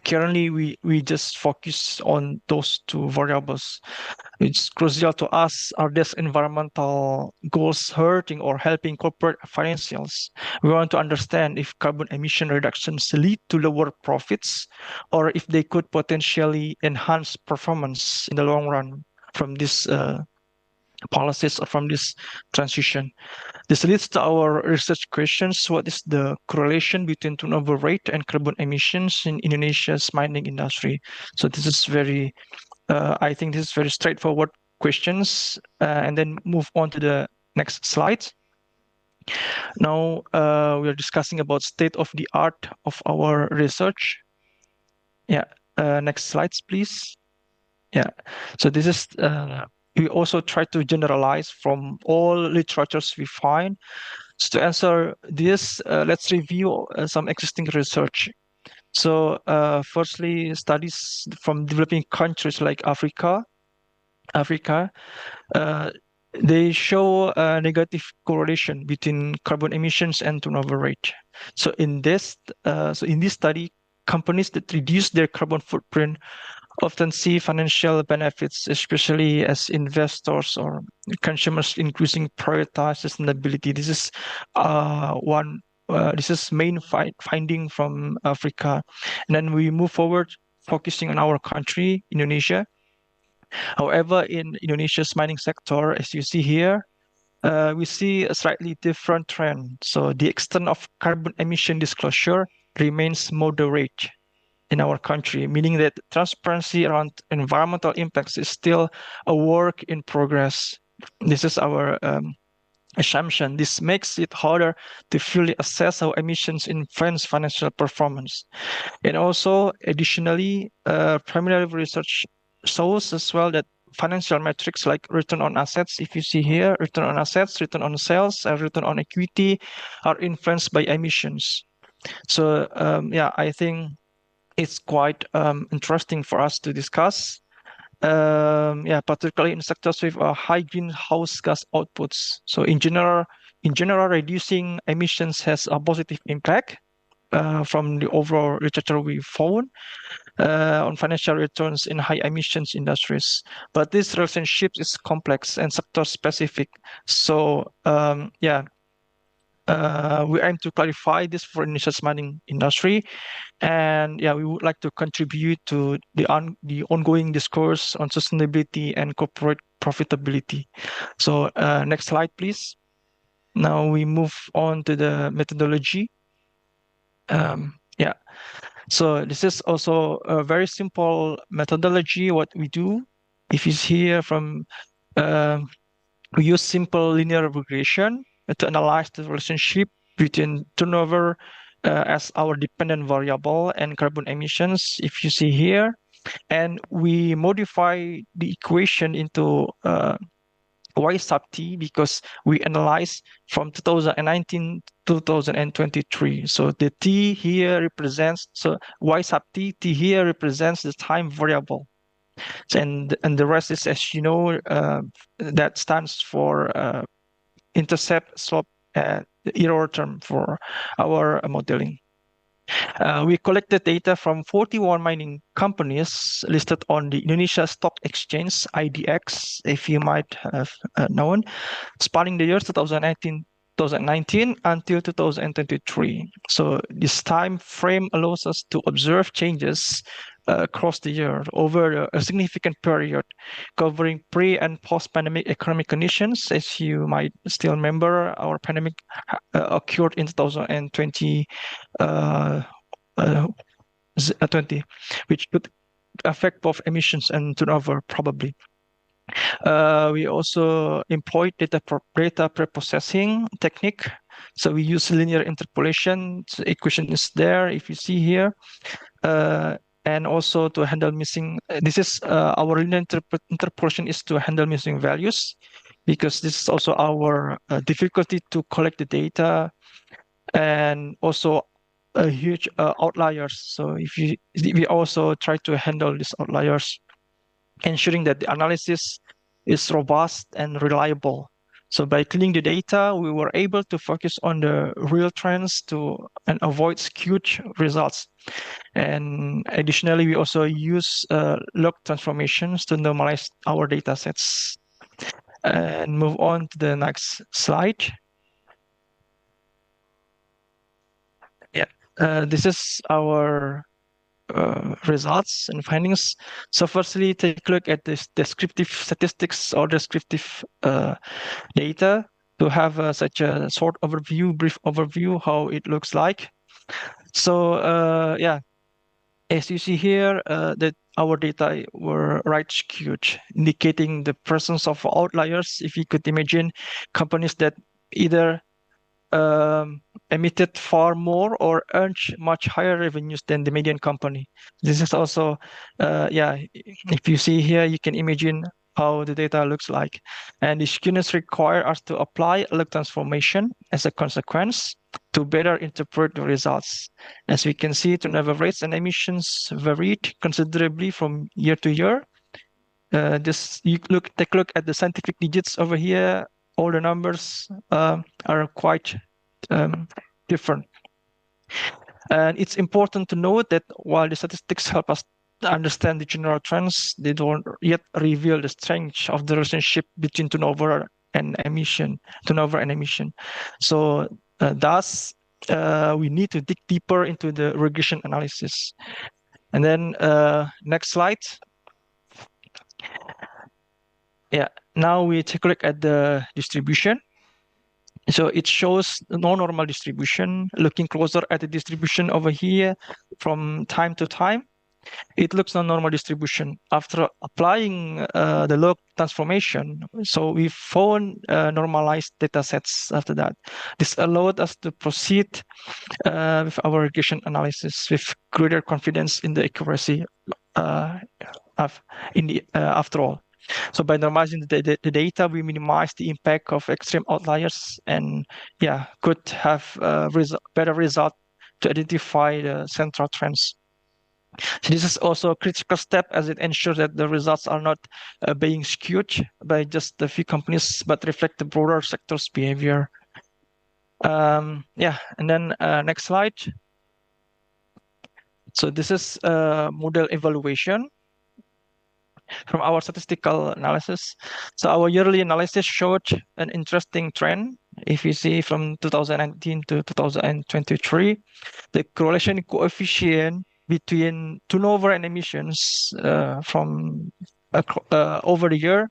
M: currently we just focus on those two variables. It's crucial to us, are these environmental goals hurting or helping corporate financials? We want to understand if carbon emission reductions lead to lower profits or if they could potentially enhance performance in the long run from this policies or from this transition. This leads to our research questions. What is the correlation between turnover rate and carbon emissions in Indonesia's mining industry? So this is very, I think this is very straightforward questions. And then move on to the next slide. Now we are discussing about state of the art of our research. Yeah, next slides, please. Yeah, so this is, we also try to generalize from all literatures we find. So to answer this, let's review some existing research. So firstly, studies from developing countries like Africa, they show a negative correlation between carbon emissions and turnover rate. So in this study, companies that reduce their carbon footprint often see financial benefits, especially as investors or consumers increasing prioritize sustainability. This is this is main finding from Africa. And then we move forward focusing on our country, Indonesia. However, in Indonesia's mining sector, as you see here, we see a slightly different trend. So the extent of carbon emission disclosure remains moderate in our country, meaning that transparency around environmental impacts is still a work in progress. This is our assumption. This makes it harder to fully assess how emissions influence financial performance. And also, additionally, preliminary research shows as well that financial metrics like return on assets, if you see here, return on assets, return on sales, and return on equity are influenced by emissions. So yeah, I think it's quite interesting for us to discuss. Yeah, particularly in sectors with high greenhouse gas outputs. So in general, reducing emissions has a positive impact from the overall literature we found on financial returns in high emissions industries. But this relationship is complex and sector specific. So yeah, we aim to clarify this for Indonesia's mining industry. And yeah, we would like to contribute to the ongoing discourse on sustainability and corporate profitability. So next slide, please. Now we move on to the methodology. Yeah, so this is also a very simple methodology, what we do. If you see here from, we use simple linear regression to analyze the relationship between turnover as our dependent variable and carbon emissions, if you see here. And we modify the equation into y sub t because we analyze from 2019 to 2023. So the t here represents, so y sub t here represents the time variable. And the rest is, as you know, that stands for intercept, slope, error term for our modeling. We collected data from 41 mining companies listed on the Indonesia Stock Exchange, IDX, if you might have known, spanning the years 2019 until 2023. So this time frame allows us to observe changes across the year over a significant period, covering pre- and post-pandemic economic conditions. As you might still remember, our pandemic occurred in 2020, which could affect both emissions and turnover probably. We also employed data preprocessing technique. So we use linear interpolation. So the equation is there, if you see here. And also to handle missing, this is our linear interpolation is to handle missing values, because this is also our difficulty to collect the data, and also a huge outliers. So we also try to handle these outliers, ensuring that the analysis is robust and reliable. So by cleaning the data, we were able to focus on the real trends and avoid skewed results. And additionally, we also use log transformations to normalize our data sets. And move on to the next slide. Yeah, this is our results and findings. So firstly, take a look at this descriptive statistics or descriptive data to have such a short overview, brief overview, how it looks like. So yeah, as you see here, that our data were right skewed, indicating the presence of outliers. If you could imagine companies that either emitted far more or earned much higher revenues than the median company. This is also, yeah, if you see here, you can imagine how the data looks like. And the skewness require us to apply log transformation as a consequence to better interpret the results. As we can see, turnover rates and emissions varied considerably from year to year. Take a look at the scientific digits over here. All the numbers are quite different. And it's important to note that while the statistics help us understand the general trends, they don't yet reveal the strength of the relationship between turnover and emission. So thus, we need to dig deeper into the regression analysis. And then next slide. Yeah, now we take a look at the distribution. So it shows the non-normal distribution. Looking closer at the distribution over here from time to time, it looks non-normal distribution. After applying the log transformation, so we found normalized data sets after that. This allowed us to proceed with our regression analysis with greater confidence in the accuracy after all. So by normalizing the data, we minimize the impact of extreme outliers and yeah, could have better result to identify the central trends. So this is also a critical step as it ensures that the results are not being skewed by just a few companies, but reflect the broader sector's behavior. Yeah, and then next slide. So this is model evaluation from our statistical analysis. So our yearly analysis showed an interesting trend. If you see from 2019 to 2023, the correlation coefficient between turnover and emissions from over the year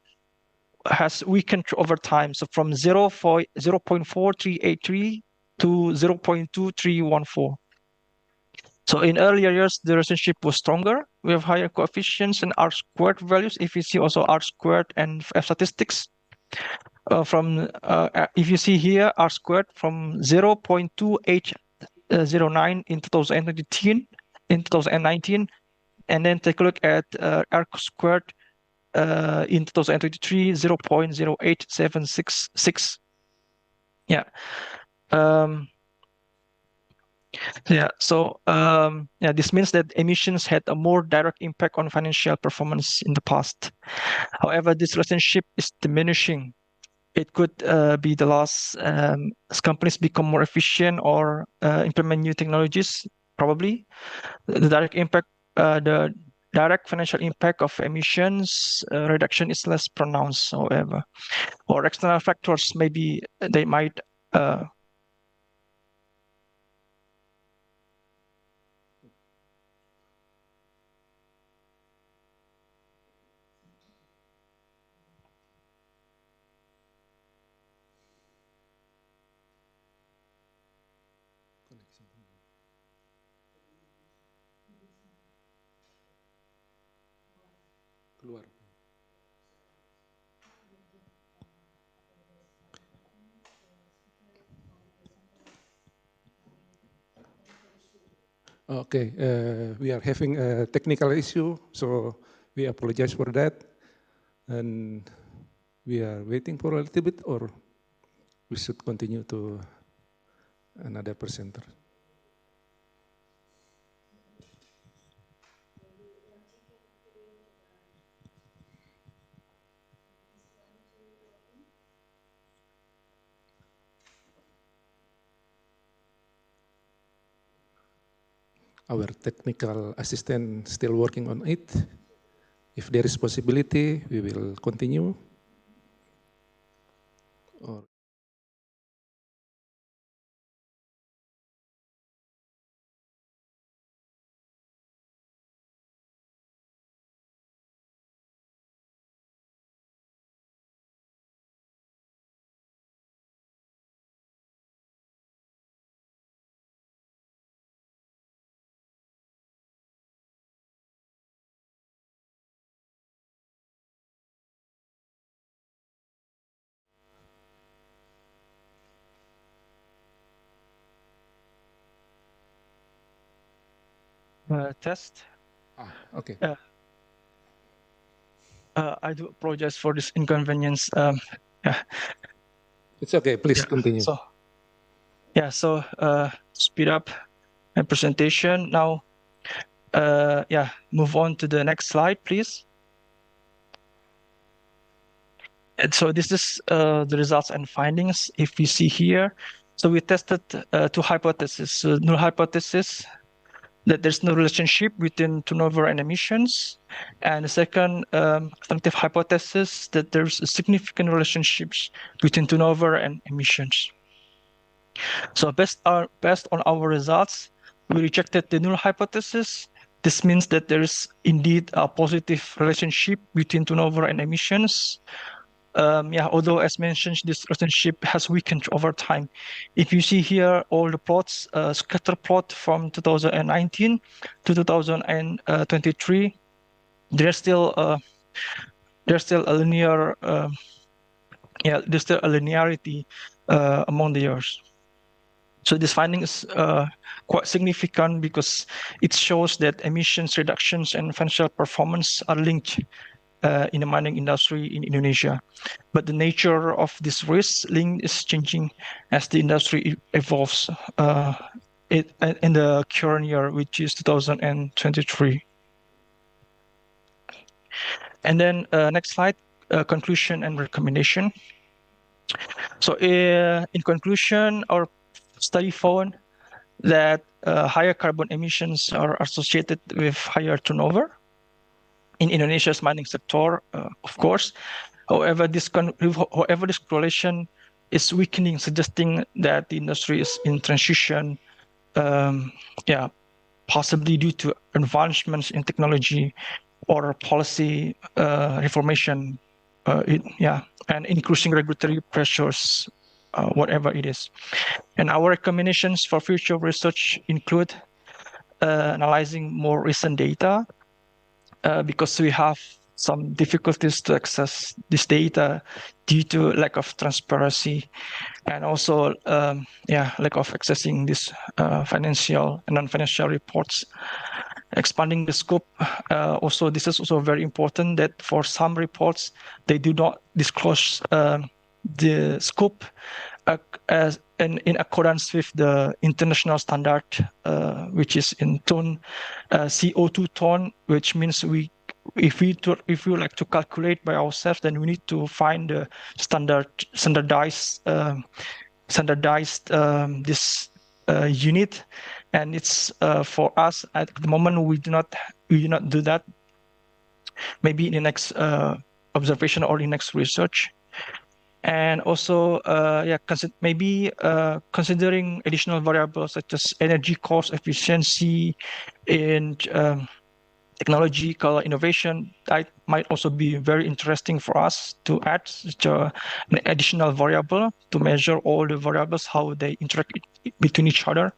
M: has weakened over time. So from 0.4383 to 0.2314. So in earlier years, the relationship was stronger. We have higher coefficients and R squared values. If you see also R squared and F statistics, if you see here R squared from 0.2809 in 2019, and then take a look at R squared in 2023, 0.08766. Yeah. Yeah, so yeah, this means that emissions had a more direct impact on financial performance in the past. However, this relationship is diminishing. It could be the loss as companies become more efficient or implement new technologies, probably. The direct financial impact of emissions reduction is less pronounced, however. Or external factors, maybe they might
A: keluar. Okay, we are having a technical issue, so we apologize for that. And we are waiting for a little bit, or we should continue to another presenter. our technical assistant still working on it. If there is possibility, we will continue. Or
M: Test.
A: okay.
M: I do apologize for this inconvenience. Yeah.
A: It's okay. Please continue.
M: So speed up my presentation now. Move on to the next slide, please. And so this is the results and findings. If we see here, so we tested two hypotheses. So null hypothesis, that there's no relationship between turnover and emissions. And the second alternative hypothesis, that there's a significant relationships between turnover and emissions. So based on our results, we rejected the null hypothesis. This means that there is indeed a positive relationship between turnover and emissions. Although as mentioned, this relationship has weakened over time. If you see here all the plots, scatter plot from 2019 to 2023, there's still a linear, there's still a linearity among the years. So this finding is quite significant because it shows that emissions reductions and financial performance are linked in the mining industry in Indonesia. But the nature of this risk link is changing as the industry evolves in the current year, which is 2023. And then next slide, conclusion and recommendation. So in conclusion, our study found that higher carbon emissions are associated with higher turnover in Indonesia's mining sector, of course. However, this correlation is weakening, suggesting that the industry is in transition, possibly due to advancements in technology or policy reformation, and increasing regulatory pressures, whatever it is. And our recommendations for future research include analyzing more recent data, because we have some difficulties to access this data due to lack of transparency, and also lack of accessing these financial and non-financial reports. Expanding the scope, also this is also very important that for some reports they do not disclose the scope in accordance with the international standard, which is in ton CO2 ton, which means if we like to calculate by ourselves, then we need to find the standardized this unit, and it's for us at the moment we do not do that. Maybe in the next observation or in next research. And also, considering additional variables such as energy cost, efficiency, and technological innovation, that might also be very interesting for us to add such an additional variable to measure all the variables, how they interact between each other.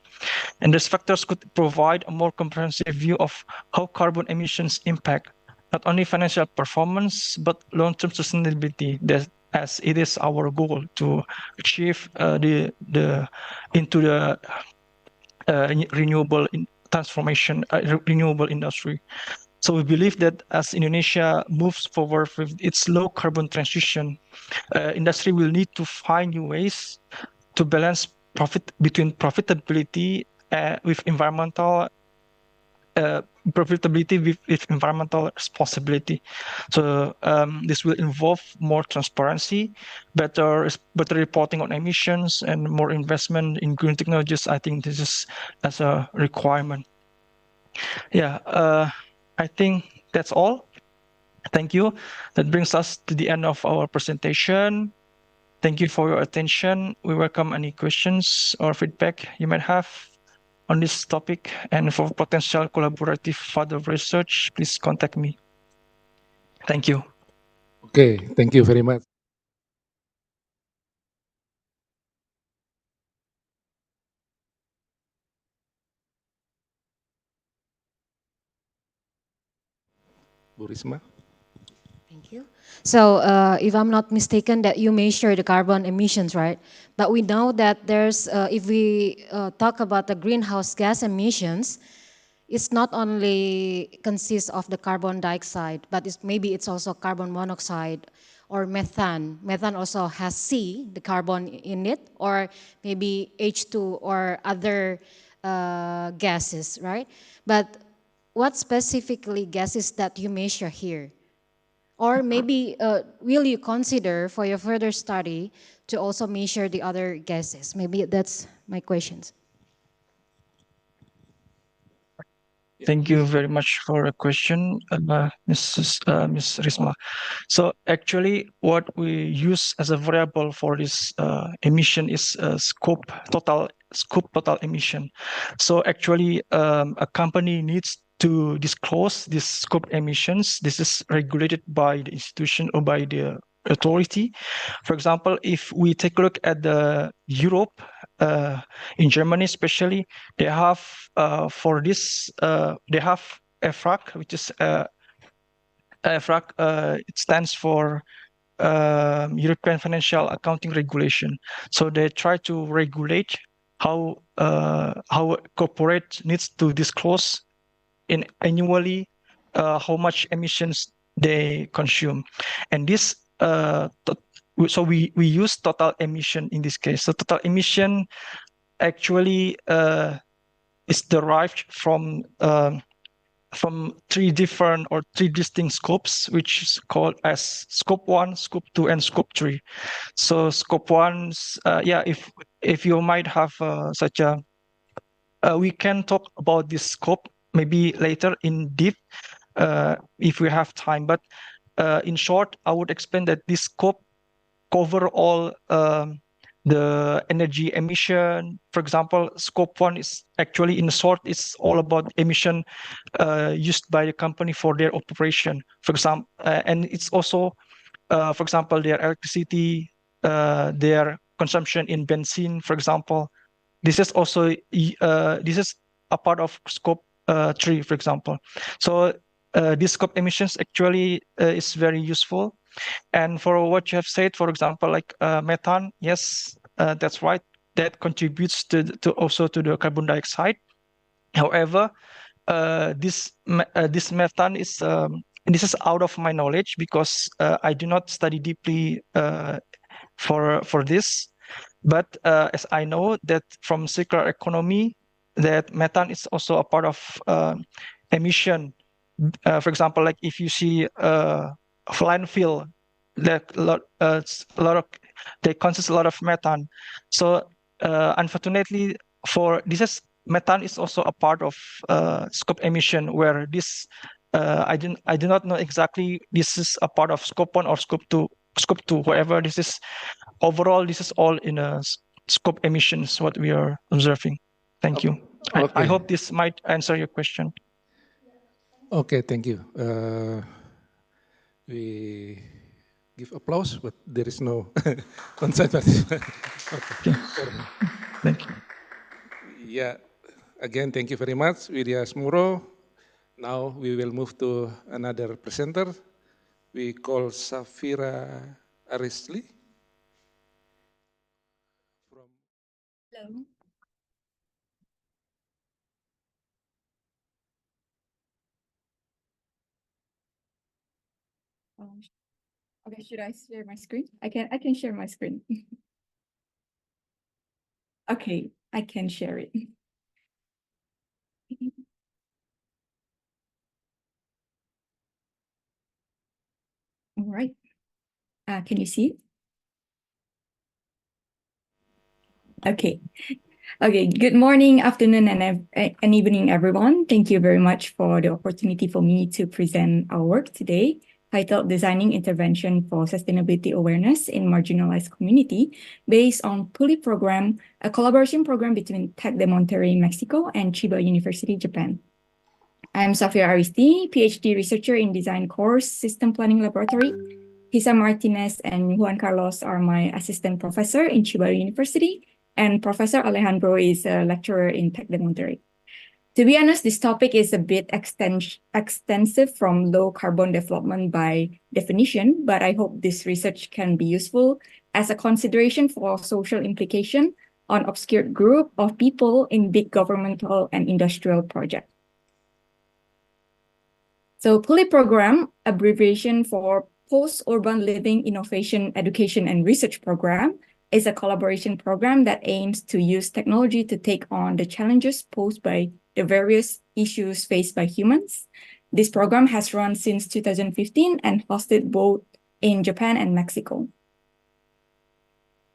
M: And these factors could provide a more comprehensive view of how carbon emissions impact not only financial performance, but long-term sustainability, as it is our goal to achieve into the renewable transformation, renewable industry. So we believe that as Indonesia moves forward with its low carbon transition, industry will need to find new ways to balance between profitability with environmental environmental responsibility. So this will involve more transparency, better reporting on emissions, and more investment in green technologies. I think this is as a requirement. Yeah, I think that's all. Thank you. That brings us to the end of our presentation. Thank you for your attention. We welcome any questions or feedback you might have on this topic. And for potential collaborative further research, please contact me. Thank you.
A: Okay, thank you very much. Bu Risma.
G: Thank you. So if I'm not mistaken that you measure the carbon emissions, right? But we know that there's, if we talk about the greenhouse gas emissions, it's not only consists of the carbon dioxide, but maybe it's also carbon monoxide or methane. Methane also has C, the carbon in it, or maybe H2 or other gases, right? But what specifically gases that you measure here? Or maybe will you consider for your further study to also measure the other gases? Maybe that's my questions.
M: Thank you very much for a question, Ms. Risma. So actually, what we use as a variable for this emission is total emission. So actually, a company needs to disclose this scope emissions. This is regulated by the institution or by the authority. For example, if we take a look at the Europe, in Germany especially, they have for this they have EFRAG, which is EFRAG. It stands for European Financial Accounting Regulation. So they try to regulate how a corporate needs to disclose in annually how much emissions they consume, and this so we use total emission in this case. So total emission actually is derived from three different or three distinct scopes, which is called as scope 1, scope 2, and scope 3. So scope 1, yeah, if you might have such a, we can talk about this scope maybe later in deep if we have time. But in short, I would explain that this scope cover all the energy emission. For example, scope 1 is actually, in short, it's all about emission used by the company for their operation. For example, and it's also, for example, their electricity, their consumption in benzene, for example. This is also this is a part of scope 3, for example. So this scope emissions actually is very useful. And for what you have said, for example, like methane, yes, that's right. That contributes to also to the carbon dioxide. However, this methane is this is out of my knowledge because I do not study deeply for this. But as I know that from circular economy, that methane is also a part of emission. For example, like if you see landfill, that a lot of they consist a lot of methane. So unfortunately, for this is methane is also a part of scope emission, where this I do not know exactly this is a part of scope 1 or scope 2, whatever this is. Overall, this is all in a scope emissions what we are observing. Thank you.
A: Okay.
M: I hope this might answer your question.
A: Okay, thank you. We give applause, but there is no consent. Okay.
M: Thank you.
A: Yeah, again, thank you very much, Widya Smuro. Now we will move to another presenter. We call Safira Arisli.
N: Hello. Okay, should I share my screen? I can share my screen. Okay, I can share it. All right. Can you see it? Okay. Okay, good morning, afternoon, and evening, everyone. Thank you very much for the opportunity for me to present our work today, titled Designing Intervention for Sustainability Awareness in Marginalized Community, based on PULI program, a collaboration program between Tec de Monterrey, Mexico, and Chiba University, Japan. I'm Safia Aristi, PhD researcher in Design Course System Planning Laboratory. Hisa Martinez and Juan Carlos are my assistant professor in Chiba University, and Professor Alejandro is a lecturer in Tec de Monterrey. To be honest, this topic is a bit extensive from low carbon development by definition, but I hope this research can be useful as a consideration for social implication on obscure group of people in big governmental and industrial projects. So PULI program, abbreviation for Post-Urban Living Innovation Education and Research Program, is a collaboration program that aims to use technology to take on the challenges posed by the various issues faced by humans. This program has run since 2015 and hosted both in Japan and Mexico.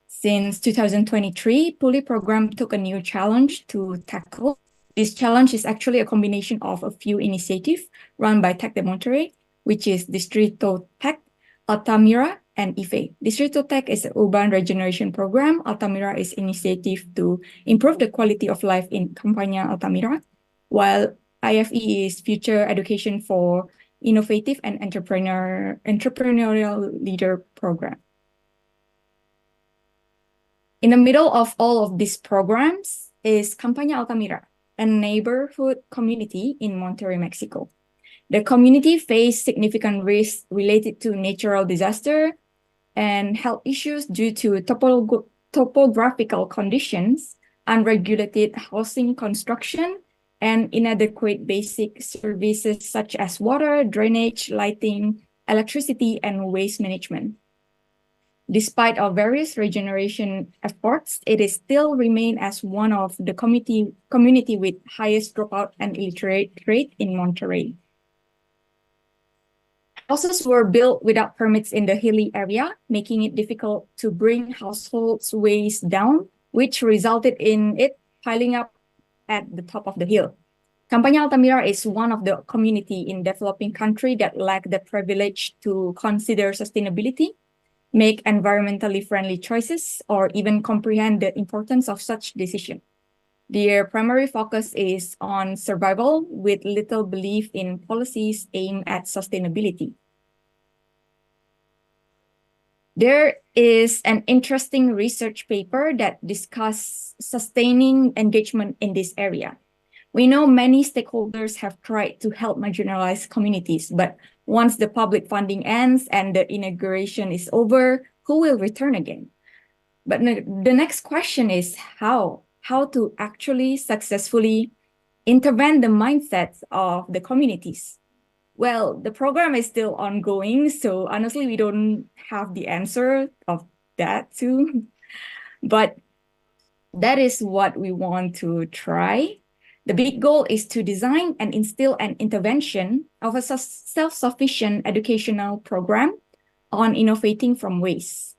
N: Since 2023, PULI program took a new challenge to tackle. This challenge is actually a combination of a few initiatives run by Tec de Monterrey, which is Distrito Tec, Altamira, and IFE. Distrito Tec is an urban regeneration program. Altamira is initiative to improve the quality of life in Campanya Altamira, while IFE is future education for innovative and entrepreneurial leader program. In the middle of all of these programs is Campanya Altamira, a neighborhood community in Monterrey, Mexico. The community faced significant risks related to natural disaster and health issues due to topographical conditions, unregulated housing construction, and inadequate basic services such as water, drainage, lighting, electricity, and waste management. Despite our various regeneration efforts, it is still remain as one of the community with highest dropout and illiterate rate in Monterrey. Houses were built without permits in the hilly area, making it difficult to bring households' waste down, which resulted in it piling up at the top of the hill. Campanya Altamira is one of the community in developing country that lack the privilege to consider sustainability, make environmentally friendly choices, or even comprehend the importance of such decision. Their primary focus is on survival with little belief in policies aimed at sustainability. There is an interesting research paper that discusses sustaining engagement in this area. We know many stakeholders have tried to help marginalized communities, but once the public funding ends and the inauguration is over, who will return again? But the next question is how to actually successfully intervene the mindsets of the communities. Well, the program is still ongoing, so honestly, we don't have the answer of that too. But that is what we want to try. The big goal is to design and instill an intervention of a self-sufficient educational program on innovating from waste.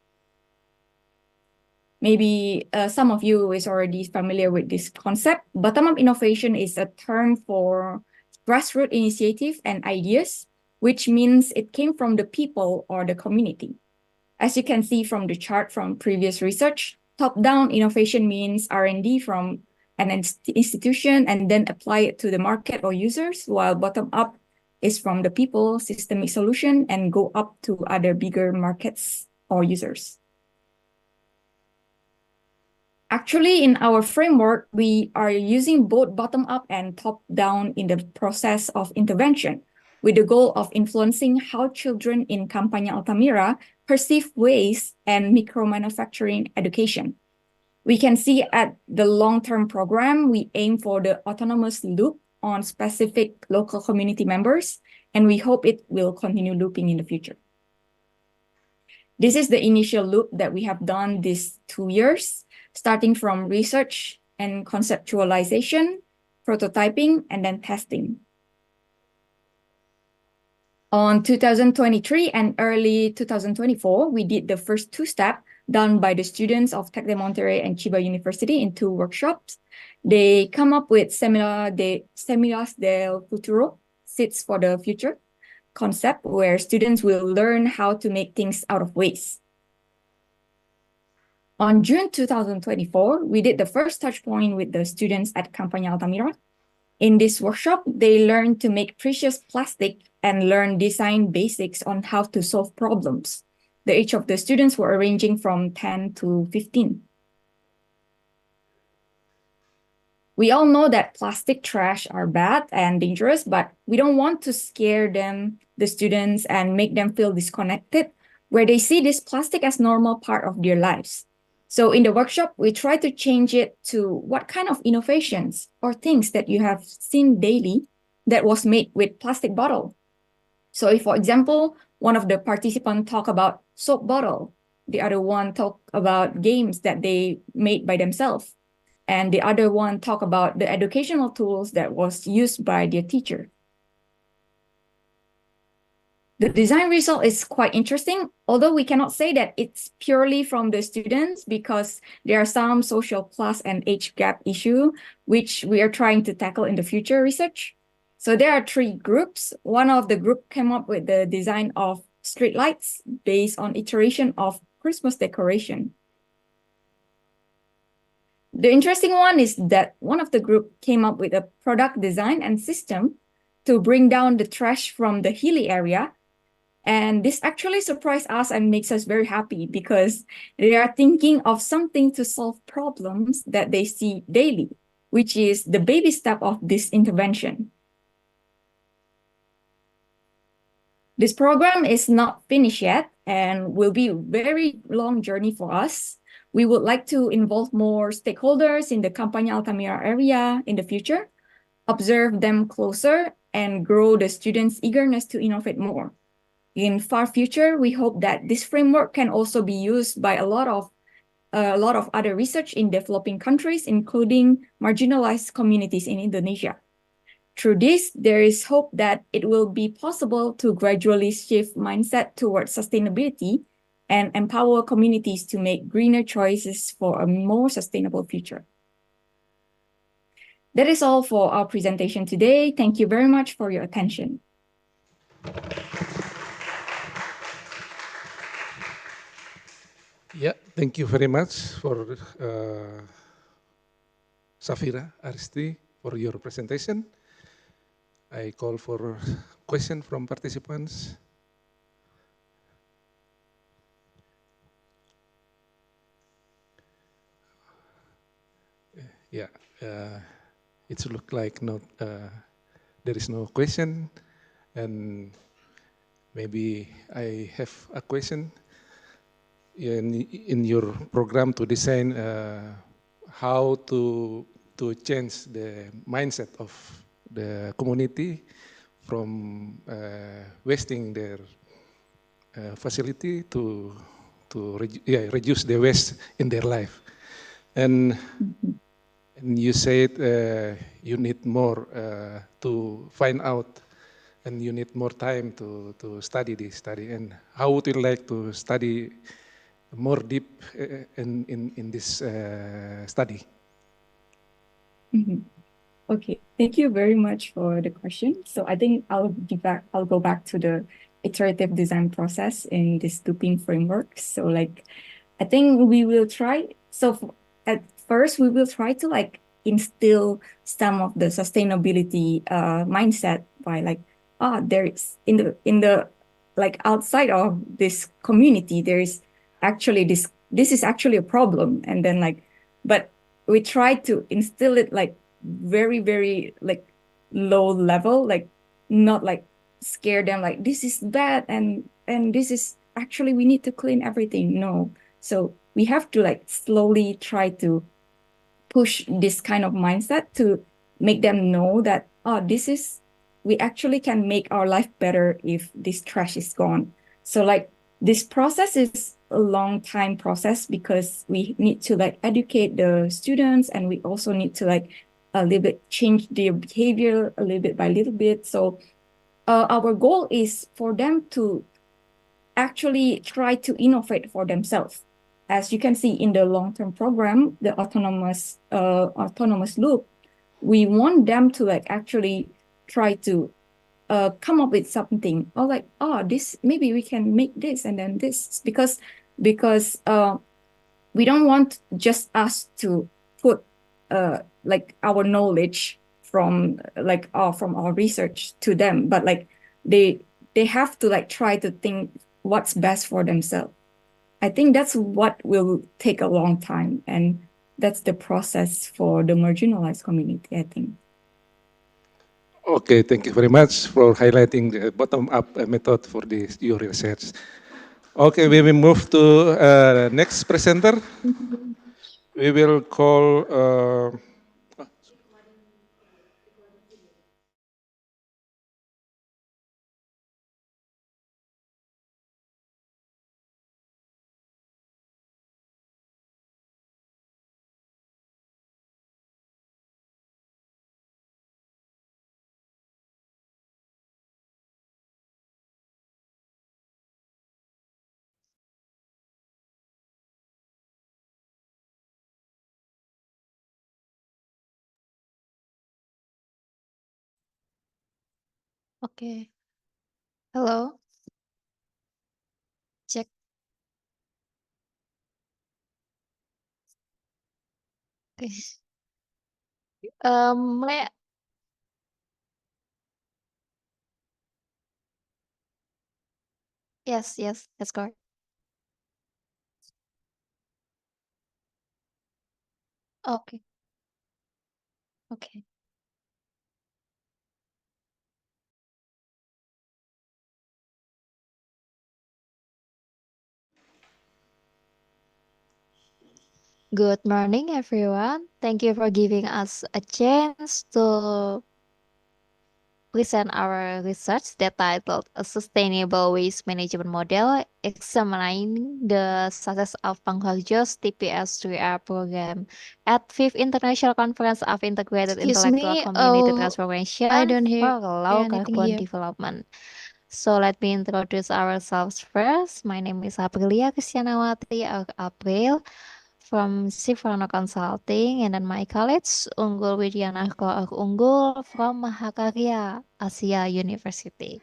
N: Maybe some of you is already familiar with this concept. Bottom-up innovation is a term for grassroots initiative and ideas, which means it came from the people or the community. As you can see from the chart from previous research, top-down innovation means R&D from an institution and then apply it to the market or users, while bottom-up is from the people, systemic solution, and go up to other bigger markets or users. Actually, in our framework, we are using both bottom-up and top-down in the process of intervention, with the goal of influencing how children in Campanya Altamira perceive waste and micro-manufacturing education. We can see at the long-term program, we aim for the autonomous loop on specific local community members, and we hope it will continue looping in the future. This is the initial loop that we have done these 2 years, starting from research and conceptualization, prototyping, and then testing. On 2023 and early 2024, we did the first 2 steps done by the students of Tec de Monterrey and Chiba University in 2 workshops. They come up with Seminas del Futuro, Seeds for the Future concept, where students will learn how to make things out of waste. On June 2024, we did the first touch point with the students at Campanya Altamira. In this workshop, they learned to make precious plastic and learn design basics on how to solve problems. The age of the students were ranging from 10 to 15. We all know that plastic trash are bad and dangerous, but we don't want to scare them, the students, and make them feel disconnected, where they see this plastic as normal part of their lives. So in the workshop, we try to change it to what kind of innovations or things that you have seen daily that was made with plastic bottle. So if, for example, one of the participants talk about soap bottle, the other one talk about games that they made by themselves, and the other one talk about the educational tools that was used by their teacher. The design result is quite interesting, although we cannot say that it's purely from the students because there are some social class and age gap issue, which we are trying to tackle in the future research. So there are 3 groups. One of the group came up with the design of street lights based on iteration of Christmas decoration. The interesting one is that one of the group came up with a product design and system to bring down the trash from the hilly area. And this actually surprised us and makes us very happy because they are thinking of something to solve problems that they see daily, which is the baby step of this intervention. This program is not finished yet and will be a very long journey for us. We would like to involve more stakeholders in the Campanya Altamira area in the future, observe them closer, and grow the students' eagerness to innovate more. In far future, we hope that this framework can also be used by a lot of other research in developing countries, including marginalized communities in Indonesia. Through this, there is hope that it will be possible to gradually shift mindset towards sustainability and empower communities to make greener choices for a more sustainable future. That is all for our presentation today. Thank you very much for your attention.
A: Yeah, thank you very much for Safira Aristi for your presentation. I call for question from participants. Yeah, it look like not there is no question, and maybe I have a question. In your program to design how to change the mindset of the community from wasting their facility to reduce the waste in their life. And you said you need more to find out, and you need more time to study this study. And how would you like to study more deep in this study?
N: Mm-hmm. Okay, thank you very much for the question. So I think I'll go back to the iterative design process in this looping framework. So like, I think we will try. So at first we will try to like instill some of the sustainability mindset by like, there is in the like outside of this community, there is actually this is actually a problem, and then like, but we try to instill it like very, very like low level, like not like scare them like this is bad and this is actually we need to clean everything. No. So we have to like slowly try to push this kind of mindset to make them know that, this is, we actually can make our life better if this trash is gone. So like this process is a long time process because we need to like educate the students, and we also need to like a little bit change their behavior a little bit by little bit. So our goal is for them to actually try to innovate for themselves. as you can see in the long-term program, the autonomous loop, we want them to like actually try to come up with something, or like, oh, this, maybe we can make this and then this, because we don't want just us to put like our knowledge from our research to them, but like they have to like try to think what's best for themselves. I think that's what will take a long time, and that's the process for the marginalized community, I think.
A: Okay, thank you very much for highlighting the bottom-up method for your research. Okay, we will move to next presenter. We will call.
O: Okay. Hello. Check. Okay. Mulai. Yes, yes, that's correct. Okay. Okay. Good morning, everyone. Thank you for giving us a chance to present our research that titled A Sustainable Waste Management Model, examining the success of Pangharjo's TPS3R program at 5th International Conference of Integrated
P: Excuse
O: Intellectual
P: me.
O: Community
P: Oh,
O: Transformation
P: I don't
O: for
P: hear
O: Low
P: anything
O: Carbon
P: here.
O: Development. So let me introduce ourselves first. My name is Aprilia Krisyanawati, or April, from Sifrano Consulting, and then my colleagues Unggul Widyanarko or Unggul from Mahakarya Asia University.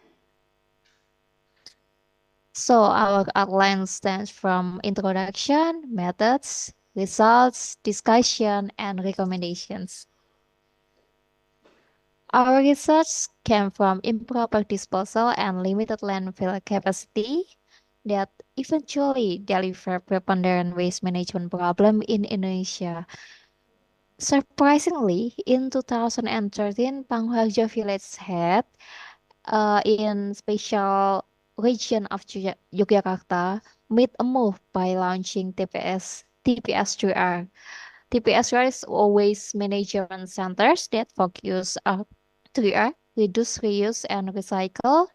O: So our outline stands from introduction, methods, results, discussion, and recommendations. Our research came from improper disposal and limited landfill capacity that eventually deliver preponderant waste management problem in Indonesia. Surprisingly, in 2013, Pangharjo Village had in special region of Yogyakarta made a move by launching TPS3R. TPS3R is always management centers that focus on 3R, reduce, reuse, and recycle.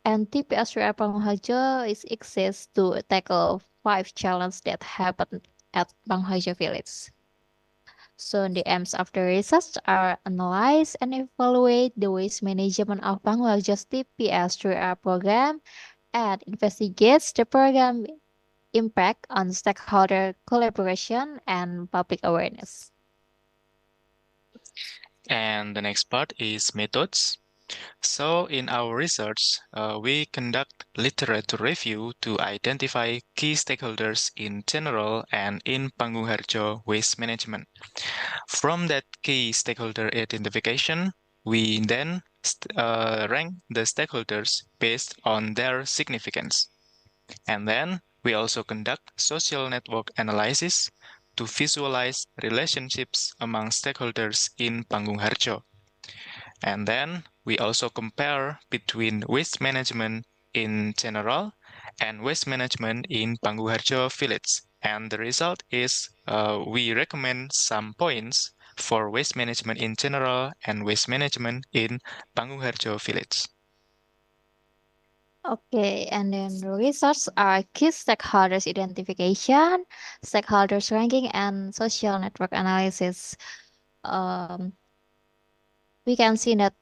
O: And TPS3R Pangharjo is exists to tackle 5 challenges that happened at Pangharjo Village. So the aims of the research are analyze and evaluate the waste management of Bangladesh's TPS3R program and investigates the program impact on stakeholder collaboration and public awareness.
Q: And the next part is methods. So in our research, we conduct literature review to identify key stakeholders in general and in Panggung Harjo waste management. From that key stakeholder identification, we then rank the stakeholders based on their significance. And then we also conduct social network analysis to visualize relationships among stakeholders in Panggung Harjo. And then we also compare between waste management in general and waste management in Panggung Harjo village. And the result is we recommend some points for waste management in general and waste management in Panggung Harjo village.
O: Okay, and then the results are key stakeholders identification, stakeholders ranking, and social network analysis. We can see that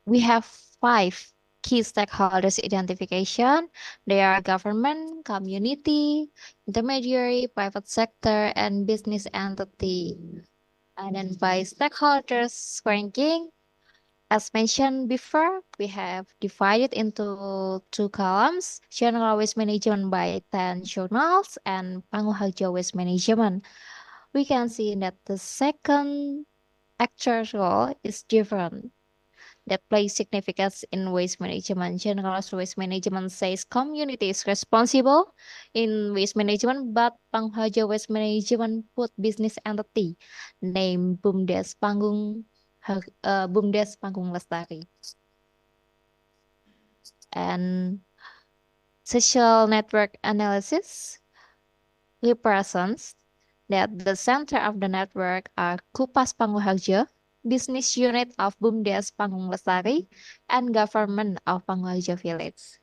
O: we have 5 key stakeholders identification. They are government, community, intermediary, private sector, and business entity. And then by stakeholders ranking, as mentioned before, we have divided into two columns, general waste management by 10 journals and Panggung Harjo waste management. We can see that the second actor role is different that plays significance in waste management. General waste management says community is responsible in waste management, but Panghaja waste management put business entity named Bumdes Panggung Lestari. And social network analysis represents that the center of the network are Kupas Panggung Harjo, business unit of BUMDes Panggung Lestari, and government of Panggung Harjo Village.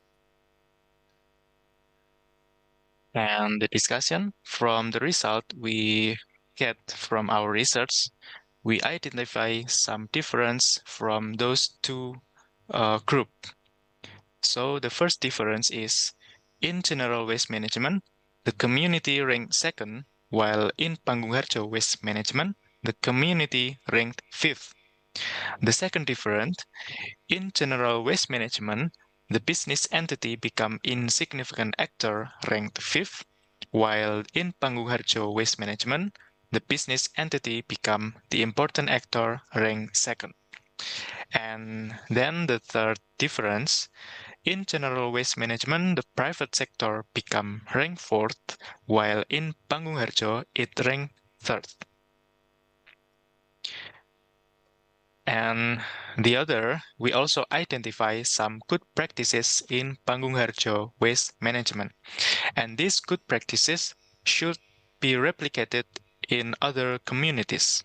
Q: And the discussion from the result we get from our research, we identify some difference from those two groups. So the first difference is in general waste management, the community ranked second, while in Panggung Harjo waste management, the community ranked fifth. The second difference, in general waste management, the business entity become insignificant actor ranked fifth, while in Panggung Harjo waste management, the business entity become the important actor ranked second. And then the third difference, in general waste management, the private sector become ranked fourth, while in Panggung Harjo it ranked third. And the other, we also identify some good practices in Panggung Harjo waste management. And these good practices should be replicated in other communities.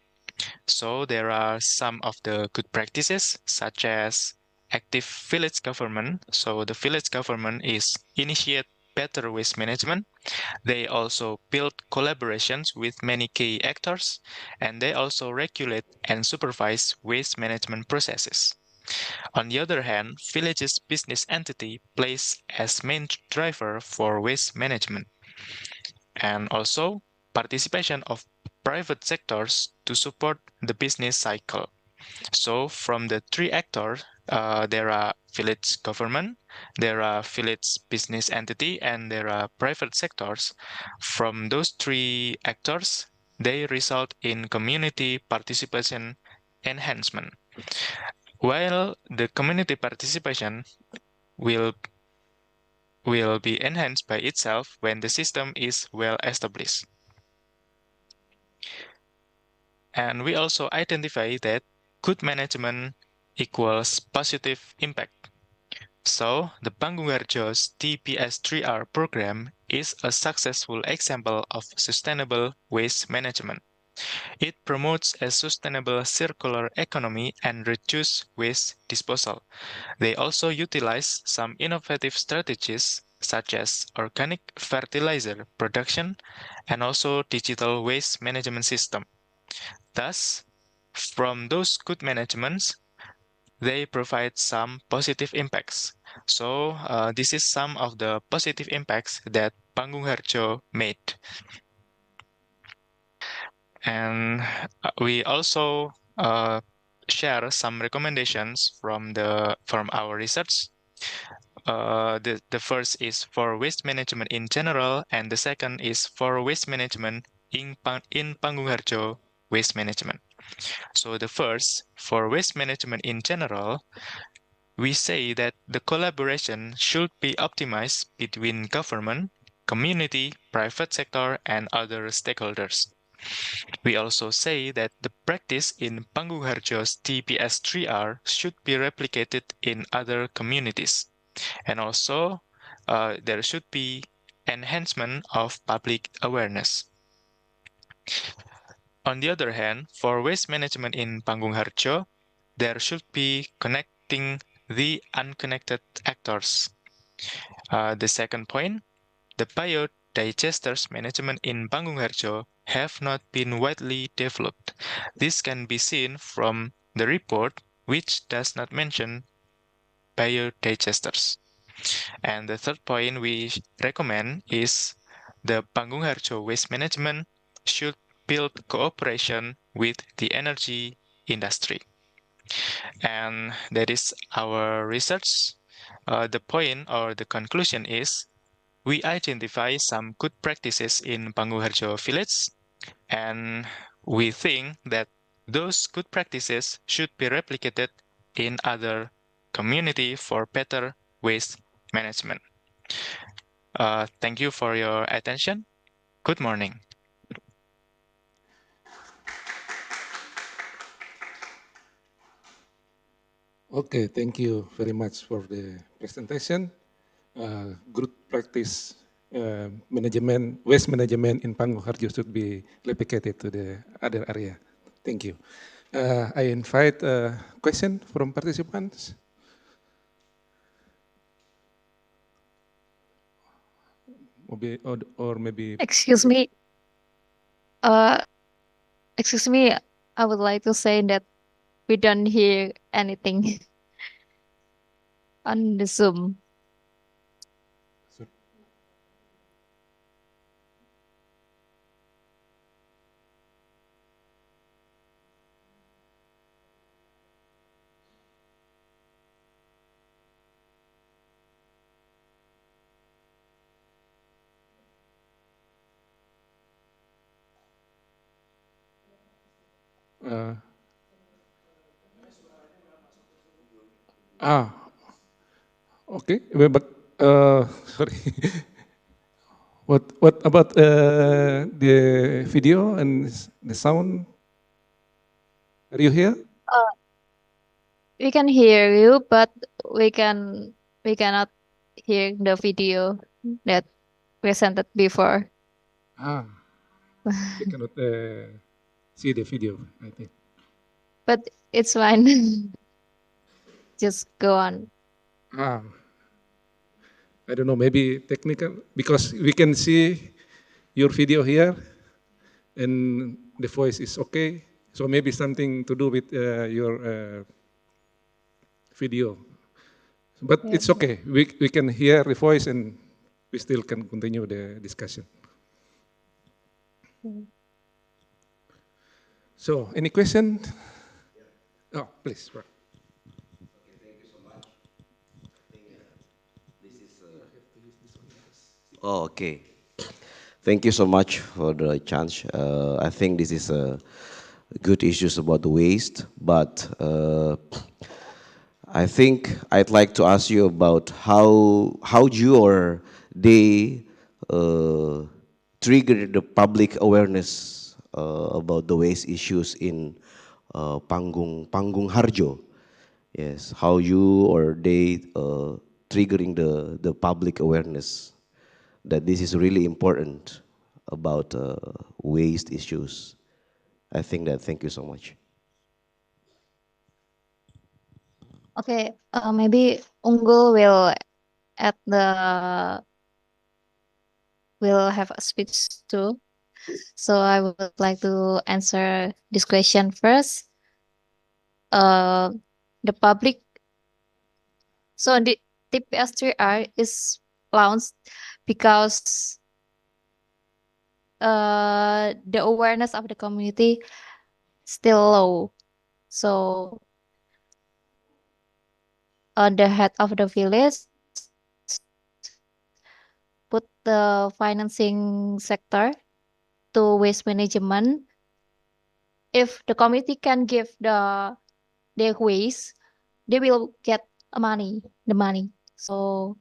Q: So there are some of the good practices, such as active village government. So the village government is initiate better waste management. They also build collaborations with many key actors, and they also regulate and supervise waste management processes. On the other hand, villages business entity plays as main driver for waste management. And also participation of private sectors to support the business cycle. So from the three actors, there are village government, there are village business entity, and there are private sectors. From those three actors, they result in community participation enhancement. While the community participation will be enhanced by itself when the system is well established. And we also identify that good management equals positive impact. So the Panggung Harjo's TPS3R program is a successful example of sustainable waste management. It promotes a sustainable circular economy and reduce waste disposal. They also utilize some innovative strategies such as organic fertilizer production and also digital waste management system. Thus, from those good managements, they provide some positive impacts. So this is some of the positive impacts that Panggung Harjo made. And we also share some recommendations from our research. The first is for waste management in general, and the second is for waste management in Panggung Harjo waste management. So the first, for waste management in general, we say that the collaboration should be optimized between government, community, private sector, and other stakeholders. We also say that the practice in Panggung Harjo's TPS3R should be replicated in other communities. And also, there should be enhancement of public awareness. On the other hand, for waste management in Panggung Harjo, there should be connecting the unconnected actors. The second point, the biodigesters management in Panggung Harjo have not been widely developed. This can be seen from the report, which does not mention biodigesters. And the third point we recommend is the Panggung Harjo waste management should build cooperation with the energy industry. And that is our research. The point or the conclusion is we identify some good practices in Panggung Harjo village, and we think that those good practices should be replicated in other community for better waste management. Thank you for your attention. Good morning.
A: Okay, thank you very much for the presentation. Good practice management, waste management in Panggung Harjo should be replicated to the other area. Thank you. I invite a question from participants. Or maybe.
O: Excuse me. Excuse me. I would like to say that we don't hear anything on the Zoom.
A: Okay, but sorry. What about the video and the sound? Are you here?
O: We can hear you, but we cannot hear the video that presented before.
A: We cannot see the video, I think.
O: But it's fine. Just go on.
A: I don't know, maybe technical, because we can see your video here and the voice is okay. So maybe something to do with your video. But it's okay. We can hear the voice and we still can continue the discussion. So, any question? Oh, please.
P: Oh, okay. Thank you so much for the chance. I think this is a good issues about the waste, but I think I'd like to ask you about how you or they trigger the public awareness about the waste issues in Panggung Harjo. Yes, how you or they triggering the public awareness that this is really important about waste issues. I think that. Thank you so much.
O: Okay, maybe Unggul will have a speech too. So I would like to answer this question first. The public. So the TPS3R is launched because the awareness of the community still low. So the head of the village put the financing sector to waste management. If the community can give their waste, they will get the money. So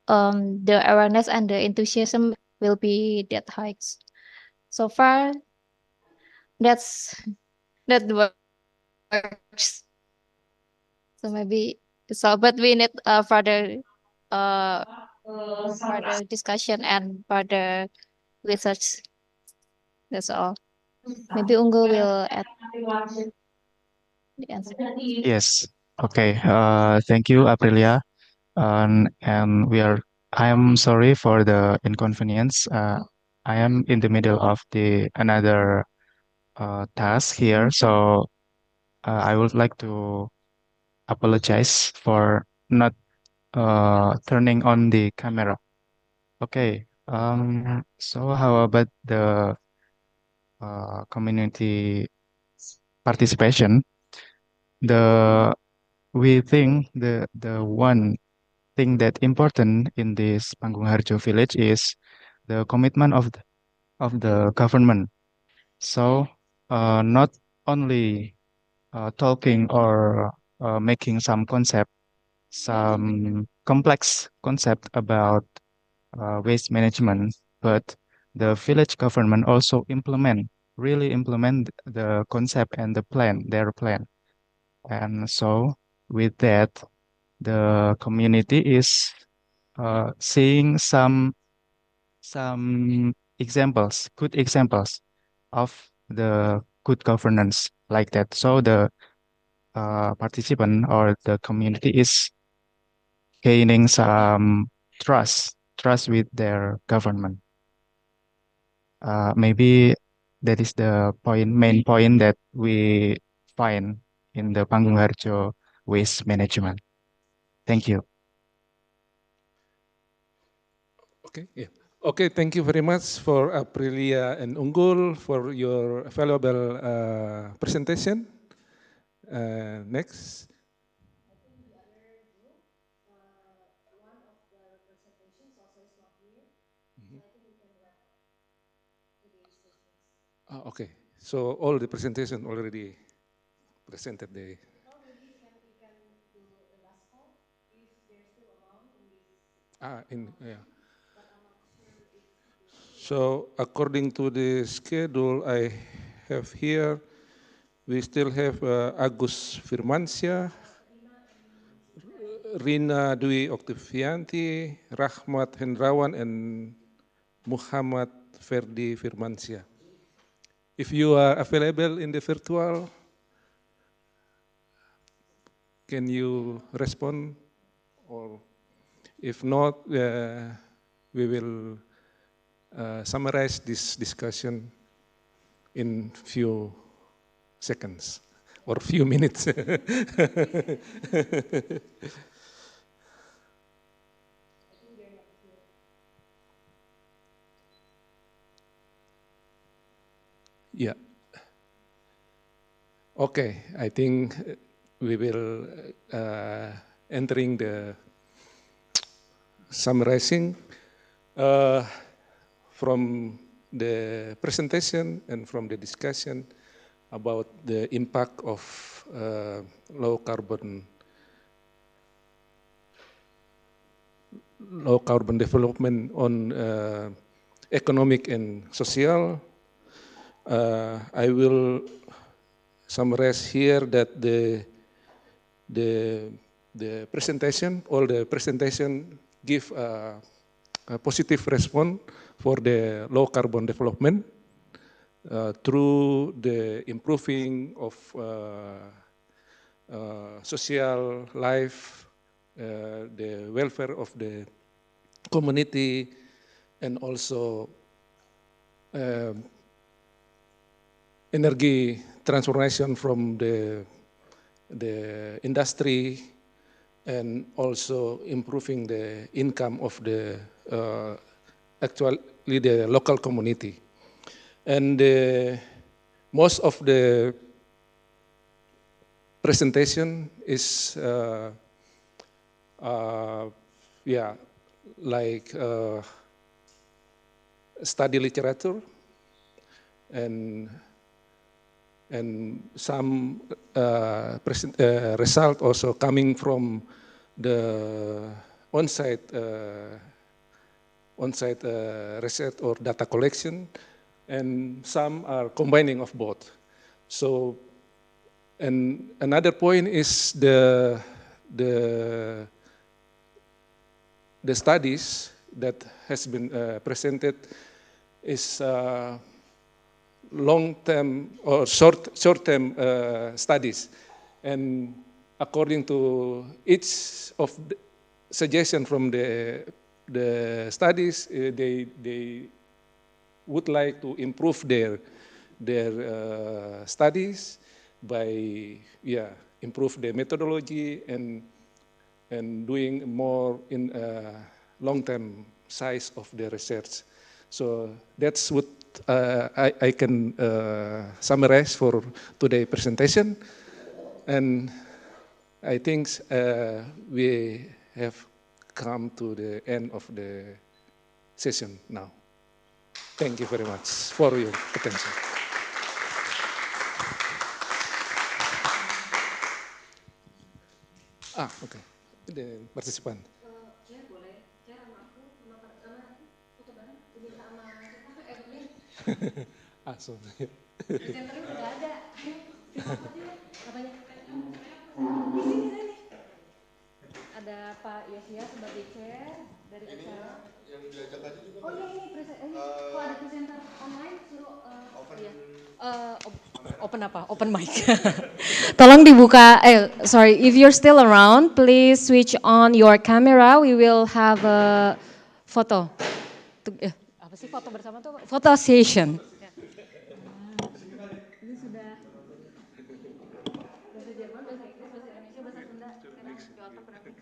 O: the awareness and the enthusiasm will be that high. So far, that works. So maybe so, but we need further discussion and further research. That's all. Maybe Unggul will add the answer.
Q: Yes. Okay. Thank you, Aprilia. And I am sorry for the inconvenience. I am in the middle of another task here, so I would like to apologize for
R: not turning on the camera. Okay. So how about the community participation? We think the one thing that important in this Panggung Harjo village is the commitment of the government. So not only talking or making some complex concept about waste management, but the village government also really implement the concept and their plan. And so with that, the community is seeing some good examples of the good governance like that. So the participant or the community is gaining some trust with their government. Maybe that is the main point that we find in the Panggung Harjo waste management. Thank you.
A: Okay, yeah. Okay, thank you very much for Aprilia and Unggul for your valuable presentation. Next. Okay, so all the presentation already presented. The yeah. So according to the schedule I have here, we still have Agus Firmansyah, Rina Dwi Oktavianti, Rahmat Hendrawan, and Muhammad Ferdi Firmansyah. If you are available in the virtual, can you respond? Or if not, we will summarize this discussion in few seconds or few minutes. Yeah. Okay, I think we will entering the summarizing from the presentation and from the discussion about the impact of low carbon development on economic and social. I will summarize here that the presentation, all the presentation give a positive response for the low carbon development through the improving of social life, the welfare of the community, and also energy transformation from the industry, and also improving the income of the actually the local community. And most of the presentation is like study literature and some result also coming from the on-site research or data collection, and some are combining of both. So, and another point is the studies that has been presented is long-term or short-term studies, and according to each of the suggestion from the studies, they would like to improve their studies by improve the methodology and and doing more in long-term size of the research. So that's what I can summarize for today's presentation. And I think we have come to the end of the session now. Thank you very much for your attention. Oke. The partisipan. Sorry.
G: Presenternya udah ada. Ada Pak Yosia sebagai chair dari acara. Yang diajak aja juga. Oh iya ini kalau ada presenter online suruh open apa? Open mic. Tolong dibuka. Sorry, if you're still around, please switch on your camera. We will have a photo. Apa sih foto bersama tuh? Photo session. Ini sudah bahasa Jerman, bahasa Inggris, bahasa Indonesia, bahasa Sunda, sekarang di otak udah mix.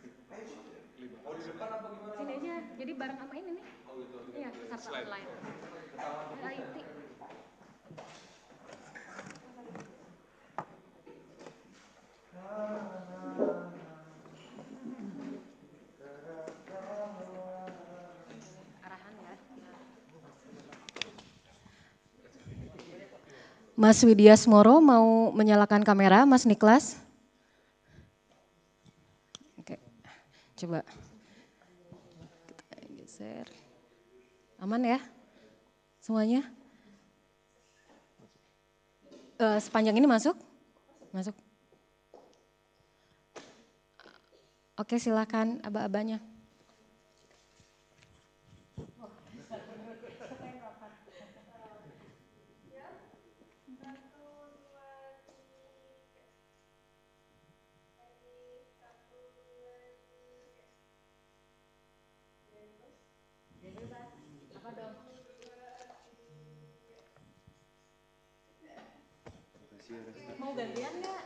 G: Oh di depan apa gimana? Sini aja, jadi bareng sama ini nih. Iya, serta online. IT. Arahan ya. Mas Widya Smoro mau menyalakan kamera, Mas Niklas? Oke, coba. Kita geser. Aman ya? Semuanya? Sepanjang ini masuk? Masuk. Oke, silakan aba-abanya. Mau gantian nggak?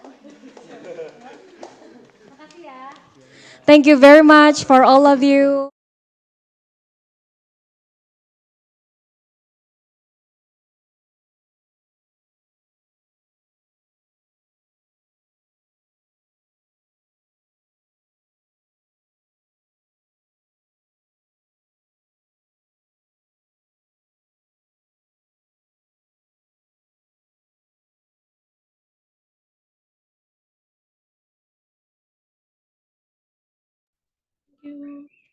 G: Makasih ya. Thank you very much for all of you.
K: Thank you.